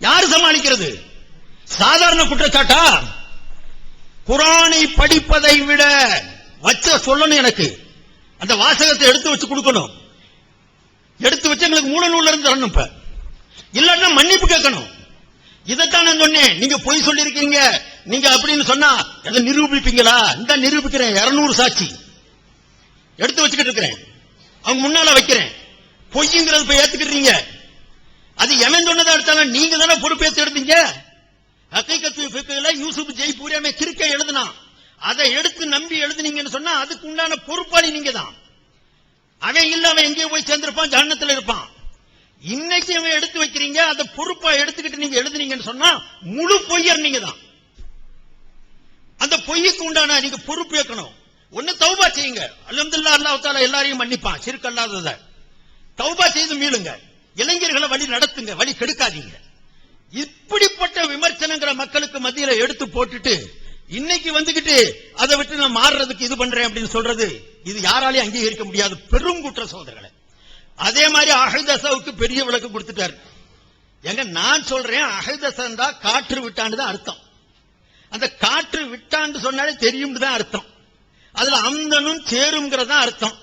யாரு சமாளிக்கிறது? சாதாரண குற்றச்சாட்டா? குர்ஆனை படிப்பதை விட வச்ச சொல்லணும். எனக்கு அந்த வாசகத்தை எடுத்து வச்சு கொடுக்கணும். எடுத்து வச்சு எங்களுக்கு மூல நூல்ல இருந்து தரணும். இப்ப இல்லன்னா மன்னிப்பு கேட்கணும். இதைத்தான் நான் சொன்னேன். நீங்க பொய் சொல்லி இருக்கீங்க நீங்க அப்படின்னு சொன்னா எதை நிரூபிப்பீங்களா? இந்த நிரூபிக்கிறேன். 200 சாட்சி எடுத்து வச்சுக்கிட்டு இருக்கிறேன், அவங்க முன்னால வைக்கிறேன். பொய்ங்கிறது இப்ப ஏத்துக்கிறீங்க. அது எவன் சொன்னதா எடுத்தாங்க? நீங்க தானே பொறுப்பேற்று எடுத்தீங்க. ஹகீகத்துல் ஃபிக்ஹ்ல யூசுப் ஜெய்ப்பூரி கிறுக்கை எழுதுனா அதை எடுத்து நம்பி எழுதுனீங்கன்னு சொன்னா அதுக்கு உண்டான பொறுப்பாளி நீங்க தான். அவன் இல்ல, அவன் எங்கேயோ போய் சேர்ந்திருப்பான், ஜஹன்னத்துல இருப்பான். இன்னைக்கு அவன் எடுத்து வைக்கிறீங்க, அதை பொறுப்பா எடுத்துக்கிட்டு நீங்க எழுதுனீங்கன்னு சொன்னா முழு பொய்யர் நீங்க தான். அந்த பொய்யுக்கு உண்டான நீங்க பொறுப்பேற்கணும். ஒண்ணு தௌபா செய்யுங்க. அல்ஹம்துலில்லாஹ், அல்லாஹ் தஆலா எல்லாரையும் மன்னிப்பான். ஷிர்க் அல்லாதத தௌபா செய்து மீளுங்க. இளைஞர்களை வழி நடத்துங்க, வழி கெடுக்காதீங்க. இப்படிப்பட்ட விமர்சனங்களை மக்களுக்கு மத்தியில எடுத்து போட்டுட்டு இன்னைக்கு வந்துகிட்டு அதை விட்டு நான் மாறுறதுக்கு இது பண்றேன் அப்படின்னு சொல்றது, இது யாராலையும் அங்கீகரிக்க முடியாது. பெரும் குற்ற சோதரர்களை. அதே மாதிரி அஹதஸவுக்கு பெரிய விளக்கம் கொடுத்துட்டாரு. எங்க நான் சொல்றேன், அஹதஸன் தான் காற்று விட்டான்னு தான் அர்த்தம். அந்த காற்று விட்டான்னு சொன்னாலே தெரியும் தான் அர்த்தம். அதுல அம்தனும் சேரும்ங்கிறதா அர்த்தம்.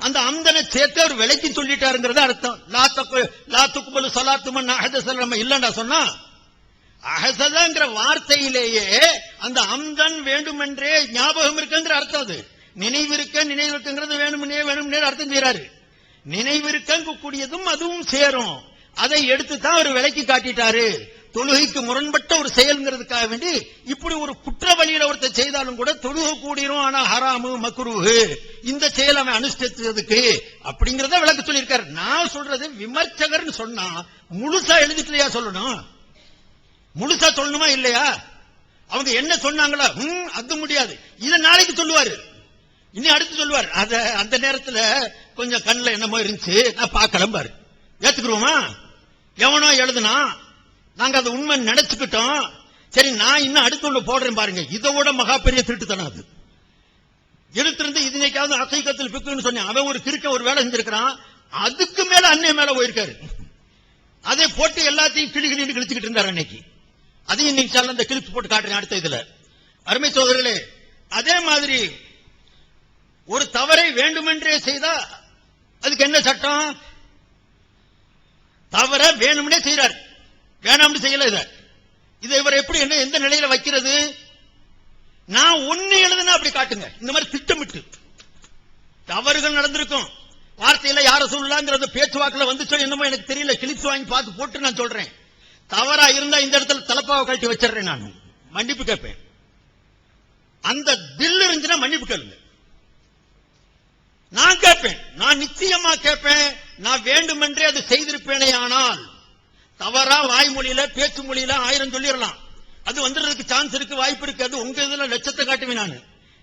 அந்த அம்தனை சேர்த்து அவர் விலைக்கு சொல்லிட்டாருங்கிறதா அர்த்தம். லா துக்பலு ஸலாத்து மன் அஹதஸ நம்ம இல்லண்டா சொன்னா, அஹதஸங்கிற வார்த்தையிலேயே அந்த அம்தன் வேண்டுமென்றே ஞாபகம் இருக்குங்கிற அர்த்தம். அது நினைவிருக்குங்கிறது வேணும்னே அர்த்தம் செய்யறாரு. நினைவிருக்க கூடியதும் அதுவும் சேரும். அதை எடுத்து தான் அவர் விலைக்கு காட்டிட்டாரு. தொழுகைக்கு முரண்பட்ட ஒரு செயல்ங்கிறதுக்காக வேண்டி இப்படி ஒரு குற்ற வழியில ஒருத்தர் செய்தாலும் கூட தொழுகை கூடிரும், ஆனா ஹராமு மக்ரூஹு இந்த செயல் அவன் அனுஷ்டித்ததுக்கு அப்படிங்கறத விளக்க சொல்லியிருக்காரு. நான் சொல்றது விமர்சகர்னு சொன்னா முழுசா எழுதிட்டுலையா சொல்லணும்? முழுசா சொல்லணுமா இல்லையா? அவங்க என்ன சொன்னாங்களா அது முடியாது. இத நாளைக்கு சொல்லுவாரு, இன்னும் அடுத்து சொல்லுவார். அத அந்த நேரத்துல கொஞ்சம் கண்ணுல என்னமோ இருந்துச்சு, நான் பார்க்கலாம் பாரு. ஏத்துக்குருவோமா? எவனோ எழுதுனா நாங்க அதை உண்மை நினைச்சுக்கிட்டோம். சரி, நான் இன்னும் அடுத்து ஒண்ணு போடுறேன் பாருங்க. இதோட மகா பெரிய திருட்டுத்தனம் அது. எடுத்திருந்து இதுனைக்காவது ஹகீகத்துல் ஃபிக்ஹ்னு சொன்னேன். அவன் ஒரு கிறுக்க ஒரு வேலை செஞ்சிருக்கிறான். அதுக்கு மேல அன்னை மேல போயிருக்காரு. அதை போட்டு எல்லாத்தையும் கிளிகிளின்னு கிழிச்சுக்கிட்டு இருந்தாரு. அன்னைக்கு அதையும் நீங்க இந்த கிளிப் போட்டு காட்டுறேன் அடுத்த இதுல. அருமை சோதரர்களே, அதே மாதிரி ஒரு தவறை வேண்டுமென்றே செய்தா அதுக்கு என்ன சட்டம்? தவற வேணும்னே செய்யறார், வேணாம்னு செய்யல. இதை இவர் எப்படி என்ன எந்த நிலையில வைக்கிறது? நான் ஒண்ணு எழுதுனா அப்படி காட்டுங்க. இந்த மாதிரி திட்டமிட்டு தவறுகள் நடந்திருக்கும், வார்த்தையில யார சொல்லலாங்கிறது பேச்சுவாக்குல வந்துச்சோ என்னமோ எனக்கு தெரியல, கிளிப்ஸ் வாங்கி பார்த்து போட்டு நான் சொல்றேன். தவறா இருந்தா இந்த இடத்துல தலப்பாவை கழட்டி வச்சிடறேன், நான் மன்னிப்பு கேட்பேன். அந்த பில் இருந்துச்சுன்னா மன்னிப்பு கேளுங்க. நான் கேட்பேன், நான் நிச்சயமா கேட்பேன். நான் வேண்டுமென்றே அது செய்திருப்பேனே ஆனால் தவறா வாய்மொழியில பேச்சு மொழியில 1000 சொல்லிடலாம், அது வந்துடுறதுக்கு சான்ஸ் இருக்கு, வாய்ப்பு இருக்கு. அது உங்க இதுல லட்சத்தை காட்டுவேன் நான்.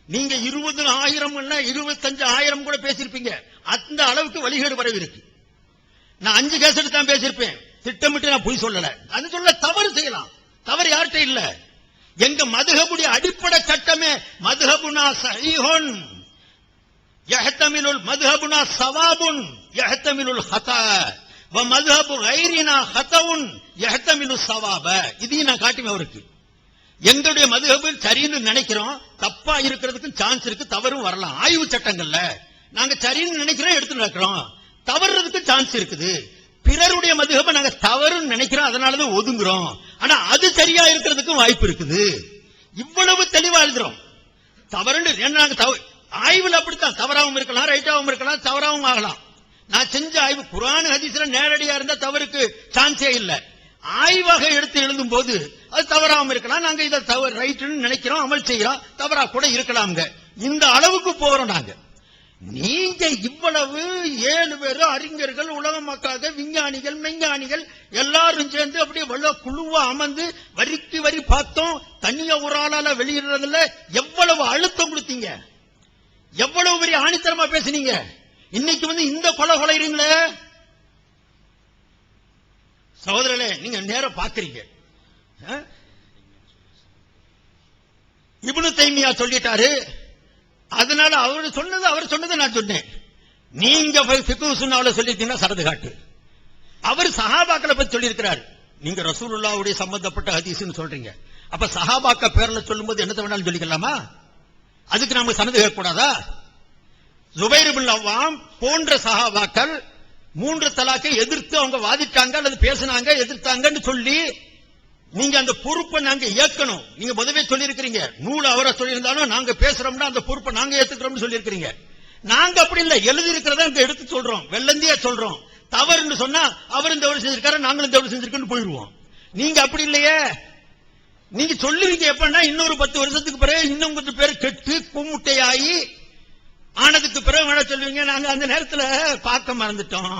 நீங்க 20,000 இல்ல 25,000 கூட பேசியிருப்பீங்க. அந்த அளவுக்கு வழிகேடு வரவு இருக்கு. நான் 5 கேஸ் எடுத்து தான் பேசியிருப்பேன், திட்டமிட்டு நான் பொய் சொல்லல. அது சொல்ல தவறு செய்யலாம், தவறு யார்கிட்ட இல்ல. எங்க மதுஹபுடைய அடிப்படை சட்டமே மதுஹபுனா சஹீஹுன் யஹ்தமிலுல் மதுஹபுனா ஸவாபுன் யஹ்தமிலுல் ஹதா வ மதுஹபு கைரினா ஹதவுன் யஹ்தமிலு ஸவாப. இதையும் நான் காட்டுவேன் அவருக்கு. எங்களுடைய மதுஹபு சரின்னு நினைக்கிறோம், தப்பா இருக்கிறதுக்கு சான்ஸ் இருக்கு, தவறும் வரலாம். ஆய்வு சட்டங்கள்ல நாங்க சரின்னு நினைக்கிறோம், எடுத்து நடக்கிறோம், தவறுறதுக்கு சான்ஸ் இருக்குது. பிறருடைய மதுஹபை நாங்க தவறுன்னு நினைக்கிறோம், அதனாலதான் ஒதுங்குறோம். ஆனா அது சரியா இருக்கிறதுக்கும் வாய்ப்பு இருக்குது. இவ்வளவு தெளிவா எழுதுறோம். தவறுன்னு ஆய்வுல அப்படித்தான், தவறாவும் இருக்கலாம், ரைட்டாவும் இருக்கலாம், தவறாவும் ஆகலாம். நான் செஞ்ச ஆய்வு குர்ஆன் ஹதீஸ்ல நேரடியா இருந்தா தவறுக்கு சான்ஸே இல்ல. ஆய்வாக எடுத்து எழுதும் போது அது தவறாவும் இருக்கலாம். நாங்க இதை தவறு ரைட்னு நினைக்கிறோம், அமல் செய்யறோம், தவறா கூட இருக்கலாம்ங்க. இந்த அளவுக்கு போறோம் நாங்க. நீங்க இவ்வளவு 7 பேரு அறிஞர்கள், உலக மக்களாக விஞ்ஞானிகள், மெஞ்ஞானிகள் எல்லாரும் சேர்ந்து அப்படியே வெள்ள குழுவா அமர்ந்து வரிக்கு வரி பார்த்தோம். தனியா ஒரு ஆளால வெளியிடுறதுல எவ்வளவு அழுத்தம் கொடுத்தீங்க, எவ்வளவு பெரிய ஆணித்தரமா பேசுனீங்க. இன்னைக்கு இந்த கொலைறீங்களே சகோதரர்களே, நீங்க நேரம் பாக்குறீங்க. இப்னு தைமியா சொல்லிட்டாரு, அதனால அவர் சொன்னதை நான் சொன்னேன். நீங்க ஃபிக்ஹ் சுன்னாவுல சொல்லிட்டீங்கன்னா சரது காட்டு. அவர் சஹாபாக்களை பத்தி சொல்லி இருக்கிறார். நீங்க ரசூலுல்லாஹ்வுடைய சம்பந்தப்பட்ட ஹதீஸ்னு சொல்றீங்க, அப்ப சஹாபாக்க பேர்ல சொல்லும்போது என்னத்தை வேணாலும் சொல்லிக்கலாமா? அதுக்கு நாம சனது கேட்கக்கூடாதா? ஜுபைர் இப்னு அவ்வாம் போன்ற சஹாபாக்கள் 3 தலாக்கை எதிர்த்து அவங்க வாதிட்டாங்க அல்லது பேசினாங்க, எதிர்த்தாங்கன்னு சொல்லி நீங்க அந்த பொறுப்பை நாங்க ஏற்கணும். நீங்க முதவே சொல்லி இருக்கிறீங்க, நூல் அவரை சொல்லியிருந்தாலும் நாங்க பேசுறோம்னா அந்த பொறுப்பை நாங்க ஏத்துக்கிறோம்னு சொல்லி இருக்கிறீங்க. நாங்க அப்படி இல்ல, எழுதி இருக்கிறத அங்க எடுத்து சொல்றோம், வெள்ளந்தியா சொல்றோம். தவறுன்னு சொன்னா அவரும் தவறு செஞ்சிருக்காரு, நாங்களும் தவறு செஞ்சிருக்கோம்னு போயிடுவோம். நீங்க அப்படி இல்லையே. நீங்க சொல்லுவீங்க எப்பன்னா இன்னொரு 10 வருஷத்துக்கு பிறகு இன்னும் கொஞ்சம் பேர் கெட்டு கும்முட்டையாயி ஆனதுக்கு பிறகு வேணா சொல்லுவீங்க, நாங்க அந்த நேரத்துல பார்க்க மறந்துட்டோம்,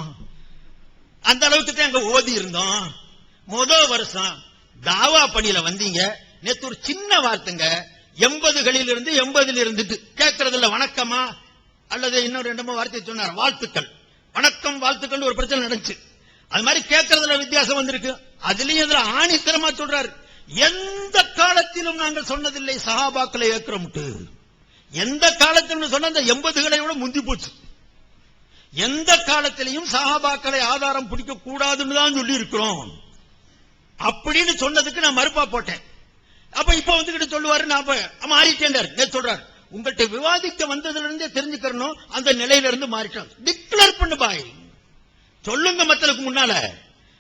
அந்த அளவுக்கு தான் அங்க ஓதி இருந்தோம். முதல் வருஷம் தாவா பணியில வந்தீங்க, நேத்து ஒரு சின்ன வார்த்தைங்க 80களில் இருந்து 80ல் இருந்துட்டு கேட்கறதுல வணக்கமா அல்லது இன்னொரு 2 வார்த்தை சொன்னார், வாழ்த்துக்கள், வணக்கம் வாழ்த்துக்கள் ஒரு பிரச்சனை நடந்துச்சு. அது மாதிரி கேட்கறதுல வித்தியாசம் வந்திருக்கு. அதுலயும் இதுல ஆணித்தரமா சொல்றாரு, எந்த காலத்திலும் நாங்கள் சொன்னதில்லை சஹாபாக்களை ஏற்கிறோம்ட்டு. எந்த காலத்திலும் சொன்ன அந்த 80களை விட முந்தி போச்சு. எந்த காலத்திலையும் சஹாபாக்களை ஆதாரம் பிடிக்க கூடாதுன்னு தான் சொல்லி இருக்கிறோம் அப்படின்னு சொன்னதுக்கு நான் மறுப்பா போட்டேன். அப்ப இப்ப வந்துகிட்டு சொல்லுவாரு, நான் மாறிட்டேன் சொல்றாரு. உங்கள்கிட்ட விவாதிக்க வந்ததுல இருந்தே தெரிஞ்சுக்கணும், அந்த நிலையில இருந்து மாறிட்டோம். டிக்ளேர் பண்ணு பாய், சொல்லுங்க. மக்களுக்கு முன்னால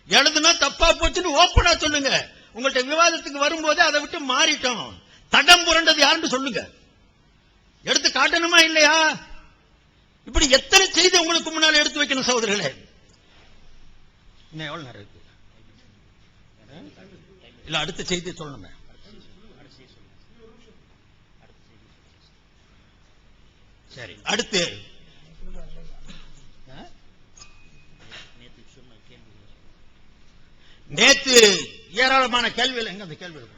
எழுதுனா தப்பா போச்சுன்னு ஓப்பனா சொல்லுங்க. உங்கள்கிட்ட விவாதத்துக்கு வரும்போது அதை விட்டு மாறிட்டோம், தடம் புரண்டது யாருன்னு சொல்லுங்க, எடுத்து காட்டணுமா இல்லையா? இப்படி எத்தனை செய்தி உங்களுக்கு முன்னால எடுத்து வைக்கணும் சகோதரர்களே. இன்னும் எவ்வளவு நேரம் இருக்கு? இல்ல அடுத்த செய்தியை சொல்லணுமே. சரி, அடுத்து நேத்து ஏராளமான கேள்விகள். எங்க அந்த கேள்வி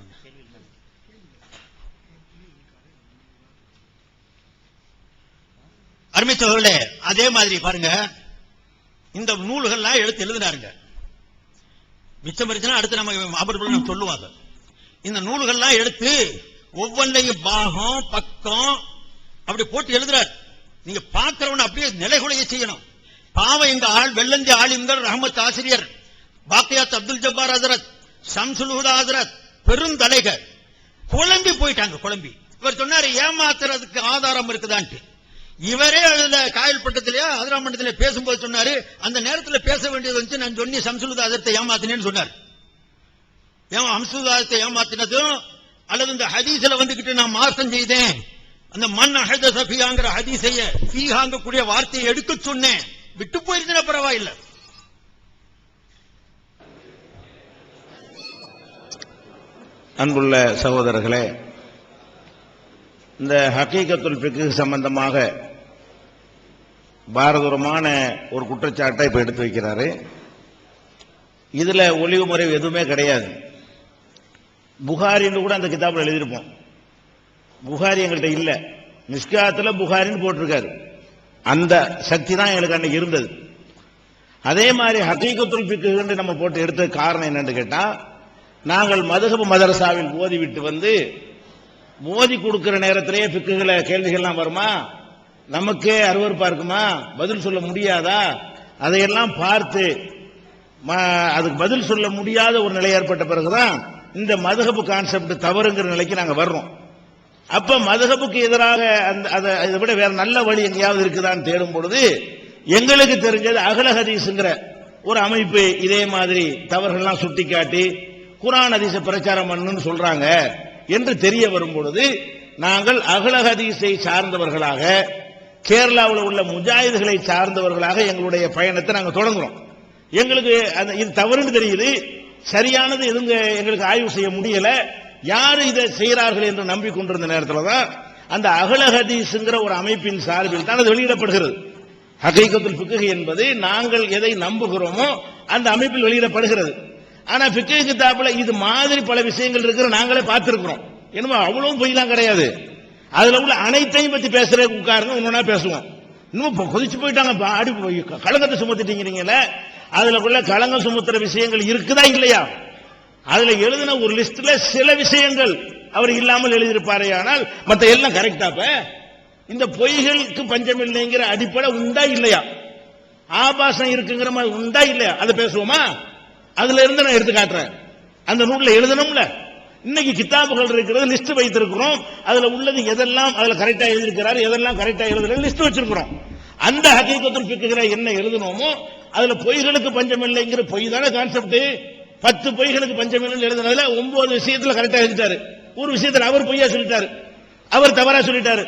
அருமைத்தவர்களே, அதே மாதிரி பாருங்க, இந்த நூல்கள்லாம் எடுத்து எழுதினாருங்க. மிச்சம் இருந்துச்சுன்னா அடுத்து நம்ம அமர்வுகள் சொல்லுவாங்க. இந்த நூல்கள்லாம் எடுத்து ஒவ்வொன்றையும் பாகம் பக்கம் அப்படி போட்டு எழுதுறாரு. நீங்க பார்க்கிறவன அப்படியே நிலைகுலைய செய்யணும். பாவம் எங்க ஆள் வெள்ளந்தி ஆலிம்கள், ரஹமத் ஆசிரியர், பாக்கியாத் அப்துல் ஜப்பார் ஹஜரத், ஷம்சுல் ஹுதா ஹஜரத் பெருந்தலைகள் குழம்பி போயிட்டாங்க. குழம்பி இவர் சொன்னாரு ஏமாத்துறதுக்கு ஆதாரம் இருக்குதான்ட்டு. இவரே அதுல காயல் பட்டத்திலேயே அதிராமண்டத்திலே பேசும்போது சொன்னாரு, அந்த நேரத்தில் பேச வேண்டியது வந்து நான் சொன்னி சம்சுலுதாதத்தை ஏமாத்தினேன்னு சொன்னார். ஹம்சுதாதத்தை ஏமாத்தினதும் அல்லது இந்த ஹதீஸ்ல வந்துகிட்டு நான் மாற்றம் செய்தேன், அந்த மண் அஹத சஃபியாங்கிற ஹதீஸைய ஃபீஹாங்கக்கூடிய வார்த்தையை எடுக்க சொன்னேன், விட்டு போயிருந்தா பரவாயில்லை. அன்புள்ள சகோதரர்களே, இந்த ஹகீகத்துல் ஃபிக்ஹ் சம்பந்தமாக பாரதூரமான ஒரு குற்றச்சாட்டை இப்ப எடுத்து வைக்கிறாரு. இதுல ஒளிவு முறை எதுவுமே கிடையாது. புகாரின்னு கூட அந்த கிதாபில் எழுதியிருப்போம். புகாரி எங்கள்கிட்ட இல்ல, மிஸ்காத்துல புகாரின்னு போட்டிருக்காரு. அந்த சக்தி தான் எங்களுக்கு அன்னைக்கு இருந்தது. அதே மாதிரி ஹகீகத்துல் ஃபிக்ஹ் நம்ம போட்டு எடுத்த காரணம் என்னன்னு கேட்டா, நாங்கள் மதுஹப் மதரசாவில் ஓதிவிட்டு வந்து ஓதி கொடுக்கிற நேரத்திலேயே ஃபிக்ஹுல கேள்விகள்லாம் வருமா, நமக்கே அருவருப்பா இருக்குமா, பதில் சொல்ல முடியாதா, அதையெல்லாம் பார்த்து அதுக்கு பதில் சொல்ல முடியாத ஒரு நிலை ஏற்பட்ட பிறகுதான் இந்த மதுஹப் கான்செப்ட் தவறுங்கிற நிலைக்கு நாங்க வர்றோம். அப்ப மதுஹபுக்கு எதிராக அதை விட வேற நல்ல வழி எங்கேயாவது இருக்குதான்னு தேடும் பொழுது எங்களுக்கு தெரிஞ்சது அகல ஹதீஸ்ங்கிற ஒரு அமைப்பு இதே மாதிரி தவறுகள்லாம் சுட்டிக்காட்டி குர்ஆன் ஹதீஸை பிரச்சாரம் பண்ணணும்னு சொல்றாங்க என்று தெரிய வரும் பொழுது நாங்கள் அகல ஹதீஸை சார்ந்தவர்களாக கேரளாவில் உள்ள முஜாஹிதுகளை சார்ந்தவர்களாக எங்களுடைய பயணத்தை நாங்கள் தொடங்குறோம். எங்களுக்கு இது தவறுன்னு தெரியுது, சரியானது எதுங்க எங்களுக்கு ஆய்வு செய்ய முடியல, யாரு இதை செய்கிறார்கள் என்று நம்பிக்கொண்டிருந்த நேரத்தில் தான் அந்த அகல ஹதீஸ்ங்கிற ஒரு அமைப்பின் சார்பில் தான் அது வெளியிடப்படுகிறது. ஹகீகத்துல் ஃபிக்ஹ் என்பது நாங்கள் எதை நம்புகிறோமோ அந்த அமைப்பில் வெளியிடப்படுகிறது. ஆனா ஃபிக்ஹ் கிதாபுல இது மாதிரி பல விஷயங்கள் இருக்கிற நாங்களே பார்த்திருக்கிறோம். என்னமோ அவ்வளவும் பொய்லாம் கிடையாது. அதுல உள்ள அனைத்தையும் பத்தி பேசுற உட்காருங்க, ஒன்னொன்னா பேசுவோம். இன்னும் கொதிச்சு போயிட்டாங்க, அடி களங்கத்தை சுமத்திட்டீங்க. அதுல உள்ள களங்கம் சுமத்துற விஷயங்கள் இருக்குதா இல்லையா? அதுல எழுதின ஒரு லிஸ்ட்ல சில விஷயங்கள் அவர் இல்லாமல் எழுதியிருப்பாரே, ஆனால் மற்ற எல்லாம் கரெக்டாப்ப. இந்த பொய்களுக்கு பஞ்சம் இல்லைங்கிற அடிப்படை உண்டா இல்லையா? ஆபாசம் இருக்குங்கிற மாதிரி உண்டா இல்லையா? அதை பேசுவோமா? அதுல இருந்து நான் எடுத்து காட்டுறேன். அந்த நூல்ல எழுதணும்ல. இன்னைக்கு கிதாபுகள் இருக்கிறது, லிஸ்ட் வைத்திருக்கிறோம். அதுல உள்ளது எதெல்லாம் அதுல கரெக்டா எழுதியிருக்கிறாரு, எதெல்லாம் கரெக்டா எழுதுறது லிஸ்ட் வச்சிருக்கிறோம். அந்த ஹகீகத்துல் ஃபிக்ஹ் என்ன எழுதணுமோ அதுல பொய்களுக்கு பஞ்சம் இல்லைங்கிற பொய் தானே கான்செப்ட். 10 பொய்களுக்கு பஞ்சம் இல்லைன்னு எழுதுனதுல 9 விஷயத்துல கரெக்டா எழுதிட்டாரு. ஒரு விஷயத்துல அவர் பொய்யா சொல்லிட்டாரு, அவர் தவறா சொல்லிட்டாரு.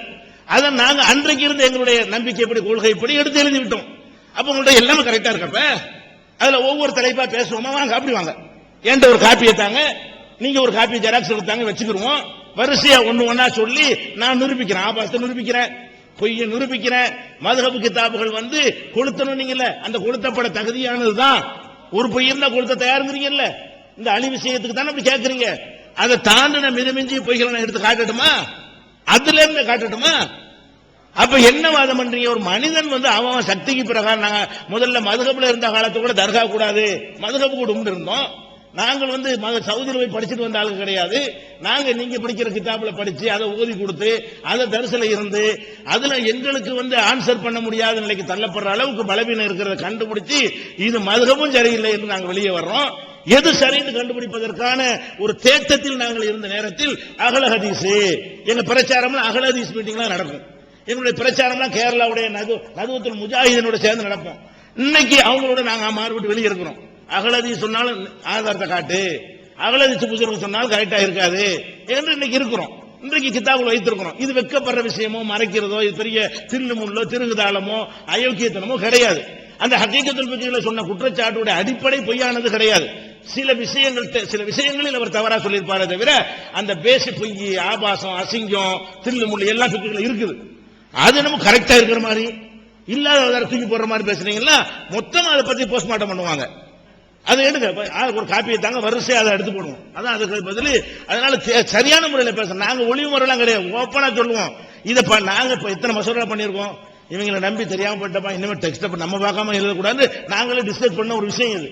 அதை நாங்க அன்றைக்கு இருந்து எங்களுடைய நம்பிக்கைப்படி கொள்கைப்படி எடுத்து எழுதி விட்டோம். அப்ப உங்கள்ட்ட எல்லாமே கரெக்டா இருக்கப்ப அதுல ஒவ்வொரு தலைப்பா பேசுவோமா? வாங்க அப்படி வாங்க, என்கிட்ட ஒரு காப்பியை தாங்க, நீங்க ஒரு காப்பி ஜெராக்ஸ் எடுத்தாங்க வச்சுக்கிருவோம். வரிசையா ஒண்ணு ஒன்னா சொல்லி நான் நிரூபிக்கிறேன், ஆபாசத்தை நிரூபிக்கிறேன், பொய்யை நிரூபிக்கிறேன். மதுஹப் கிதாபுகள் வந்து கொளுத்தணும், நீங்கல்ல அந்த கொளுத்தப்பட தகுதியானதுதான். ஒரு பொய் இருந்தா கொளுத்த தயாருங்கிறீங்கல்ல, இந்த அழி விஷயத்துக்கு தானே அப்படி கேட்கறீங்க. அதை தாண்டின மிதமிஞ்சி பொய்களை நான் எடுத்து காட்டட்டுமா? அதுல இருந்து காட்டட்டுமா? அப்ப என்ன வாதம் பண்றீங்க? ஒரு மனிதன் வந்து அவன் சக்திக்கு பிரகாரம், நாங்க முதல்ல மதுஹப்ல இருந்த காலத்தை கூட தர்கா கூடாது, மதுஹப் கூட இருந்தோம். நாங்கள் வந்து சவுதியில் போய் படிச்சுட்டு வந்த ஆளுங்க கிடையாது. நாங்க நீங்க படிக்கிற கிதாபுல படிச்சு அதை ஓதி கொடுத்து அதை தரிசல இருந்து அதுல எங்களுக்கு வந்து ஆன்சர் பண்ண முடியாத நிலைக்கு தள்ளப்படுற அளவுக்கு பலவீனம் இருக்கிறத கண்டுபிடிச்சு இது மதுஹபும் சரியில்லை என்று நாங்கள் வெளியே வர்றோம். எது சரின்னு கண்டுபிடிப்பதற்கான ஒரு தேட்டத்தில் நாங்கள் இருந்த நேரத்தில் அகல ஹதீஸ் எங்க பிரச்சாரம்லாம் அகல ஹதீஸ் மீட்டிங்லாம் நடக்கும். எங்களுடைய பிரச்சாரம்லாம் கேரளாவுடைய நதுவத்துல் முஜாஹிதீனோட சேர்ந்து நடப்போம். இன்னைக்கு அவங்களோட நாங்க மாறுபட்டு வெளியே இருக்கிறோம். அகலதி சொன்னாலும் ஆதாரத்தை காட்டு, அகலதி புத்தகம் சொன்னாலும் கரெக்டா இருக்காது என்று இன்னைக்கு இருக்கிறோம். இன்றைக்கு கிதாபுல வைத்திருக்கிறோம். இது வெட்கப்படுற விஷயமோ மறைக்கிறதோ இது பெரிய தில்லுமுள்ளோ திருகுதாளமோ அயோக்கியத்தனமோ கிடையாது. அந்த ஹகீகத்துல் ஃபிக்ஹ்ல சொன்ன குற்றச்சாட்டுடைய அடிப்படை பொய்யானது கிடையாது. சில விஷயங்களில் அவர் தவறா சொல்லியிருப்பாரே தவிர அந்த பேசி பொய், ஆபாசம், அசிங்கம், தில்லுமுள்ளு எல்லாம் ஃபிக்ஹ்ல இருக்குது. அது நம்ம கரெக்டா இருக்கிற மாதிரி இல்லாத தூக்கி போடுற மாதிரி பேசுறீங்களா, மொத்தமா அதை பத்தி போஸ்ட்மார்ட்டம் பண்ணுவாங்க. அதை எடுங்க, ஒரு காப்பியை தாங்க வரிசையை அதை எடுத்து போடுவோம். அதான் அதுக்கு பதில். அதனால சரியான முறையில் பேசணும். நாங்க ஒளிவு முறையெல்லாம் கிடையாது, ஓப்பனா சொல்லுவோம். இதை நாங்க இப்ப எத்தனை மசோதா பண்ணியிருக்கோம், இவங்களை நம்பி தெரியாம போயிட்டப்பா, இனிமே டெக்ஸ்ட் நம்ம பார்க்காம எழுதக்கூடாது நாங்களே டிஸ்கஸ் பண்ண ஒரு விஷயம். இது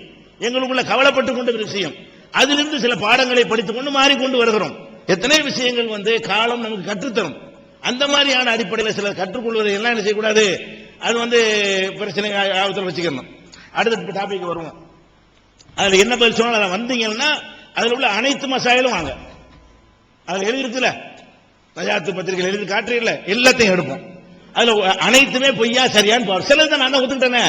எங்களுக்குள்ள கவலைப்பட்டு கொண்ட ஒரு விஷயம். அதிலிருந்து சில பாடங்களை படித்துக் கொண்டு மாறிக்கொண்டு வருகிறோம். எத்தனை விஷயங்கள் வந்து காலம் நமக்கு கற்றுத்தரும். அந்த மாதிரியான அடிப்படையில் சில கற்றுக்கொள்வதை எல்லாம் என்ன செய்யக்கூடாது, அது வந்து பிரச்சனை ஆபத்தில் வச்சுக்கணும். அடுத்த டாபிக் வருவோம். அதுல என்ன பதில் சொன்னாலும் வந்தீங்கன்னா அதுல உள்ள அனைத்து மசாயிலும் வாங்க. அதுல எழுதி இருக்குல்ல, நஜாத்து பத்திரிகை எழுதி காட்டுறீங்கள, எல்லாத்தையும் எடுப்போம். அதுல அனைத்துமே பொய்யா சரியான்னு பாரு. சிலதை நான் தான் ஒத்துக்கிட்டேனே.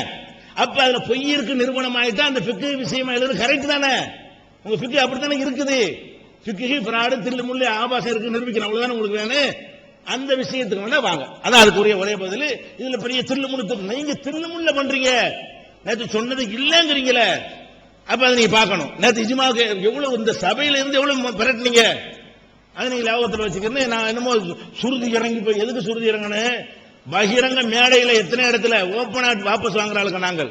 அப்ப அதுல பொய் இருக்கு நிரூபணம் ஆயிட்டா அந்த ஃபிக்ஹ் விஷயமா எழுதுறது கரெக்ட் தானே? உங்க ஃபிக்ஹ் அப்படித்தானே இருக்குது. ஃபிக்ஹ் ஃபிராடு தில்லு முள்ளு ஆபாசம் இருக்கு நிரூபிக்கணும், அவ்வளவுதானே உங்களுக்கு வேணும். அந்த விஷயத்துக்கு வேணா வாங்க. அதான் அதுக்குரிய ஒரே பதில். இதுல பெரிய தில்லு முள்ளு நீங்க தில்லு முள்ள பண்றீங்க. நேற்று சொன்னது இல்லங்கிறீங்களே, அப்ப அதை நீங்க பார்க்கணும். நேற்று இஜ்மாவுக்கு எவ்வளவு இந்த சபையில இருந்து எவ்வளவு பிரட்டினீங்க, அதை நீங்க லாபத்தில் வச்சுக்கிறேன். நான் என்னமோ சுருதி இறங்கி போய் எதுக்கு சுருதி இறங்கணும்? பகிரங்க மேடையில எத்தனை இடத்துல ஓப்பனா வாபஸ் வாங்குறாளுங்க. நாங்கள்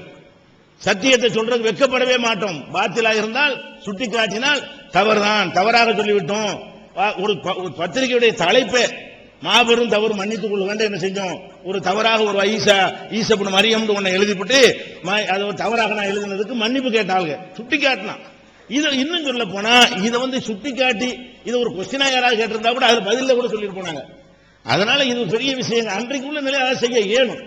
சத்தியத்தை சொல்றது வெட்கப்படவே மாட்டோம். பாத்திலா இருந்தால் சுட்டி காட்டினால் தவறுதான், தவறாக சொல்லிவிட்டோம். ஒரு பத்திரிகையுடைய தலைப்பை மாபெரும் தவறு மன்னித்துக் கொள்ளுங்க என்ன செஞ்சோம், ஒரு தவறாக ஒரு ஈசப்னு மரியம் ஒன்னை எழுதிவிட்டு அது ஒரு தவறாக நான் எழுதினதுக்கு மன்னிப்பு கேட்டாங்க, சுட்டி காட்டினான். இதை இன்னும் சொல்ல போனா இதை சுட்டி காட்டி இதை ஒரு கொஸ்டினா யாராவது கேட்டிருந்தா கூட அது பதில கூட சொல்லிட்டு போனாங்க. அதனால இது பெரிய விஷயம். அன்றைக்கு உள்ள நிலை அதை செய்ய இயலும்.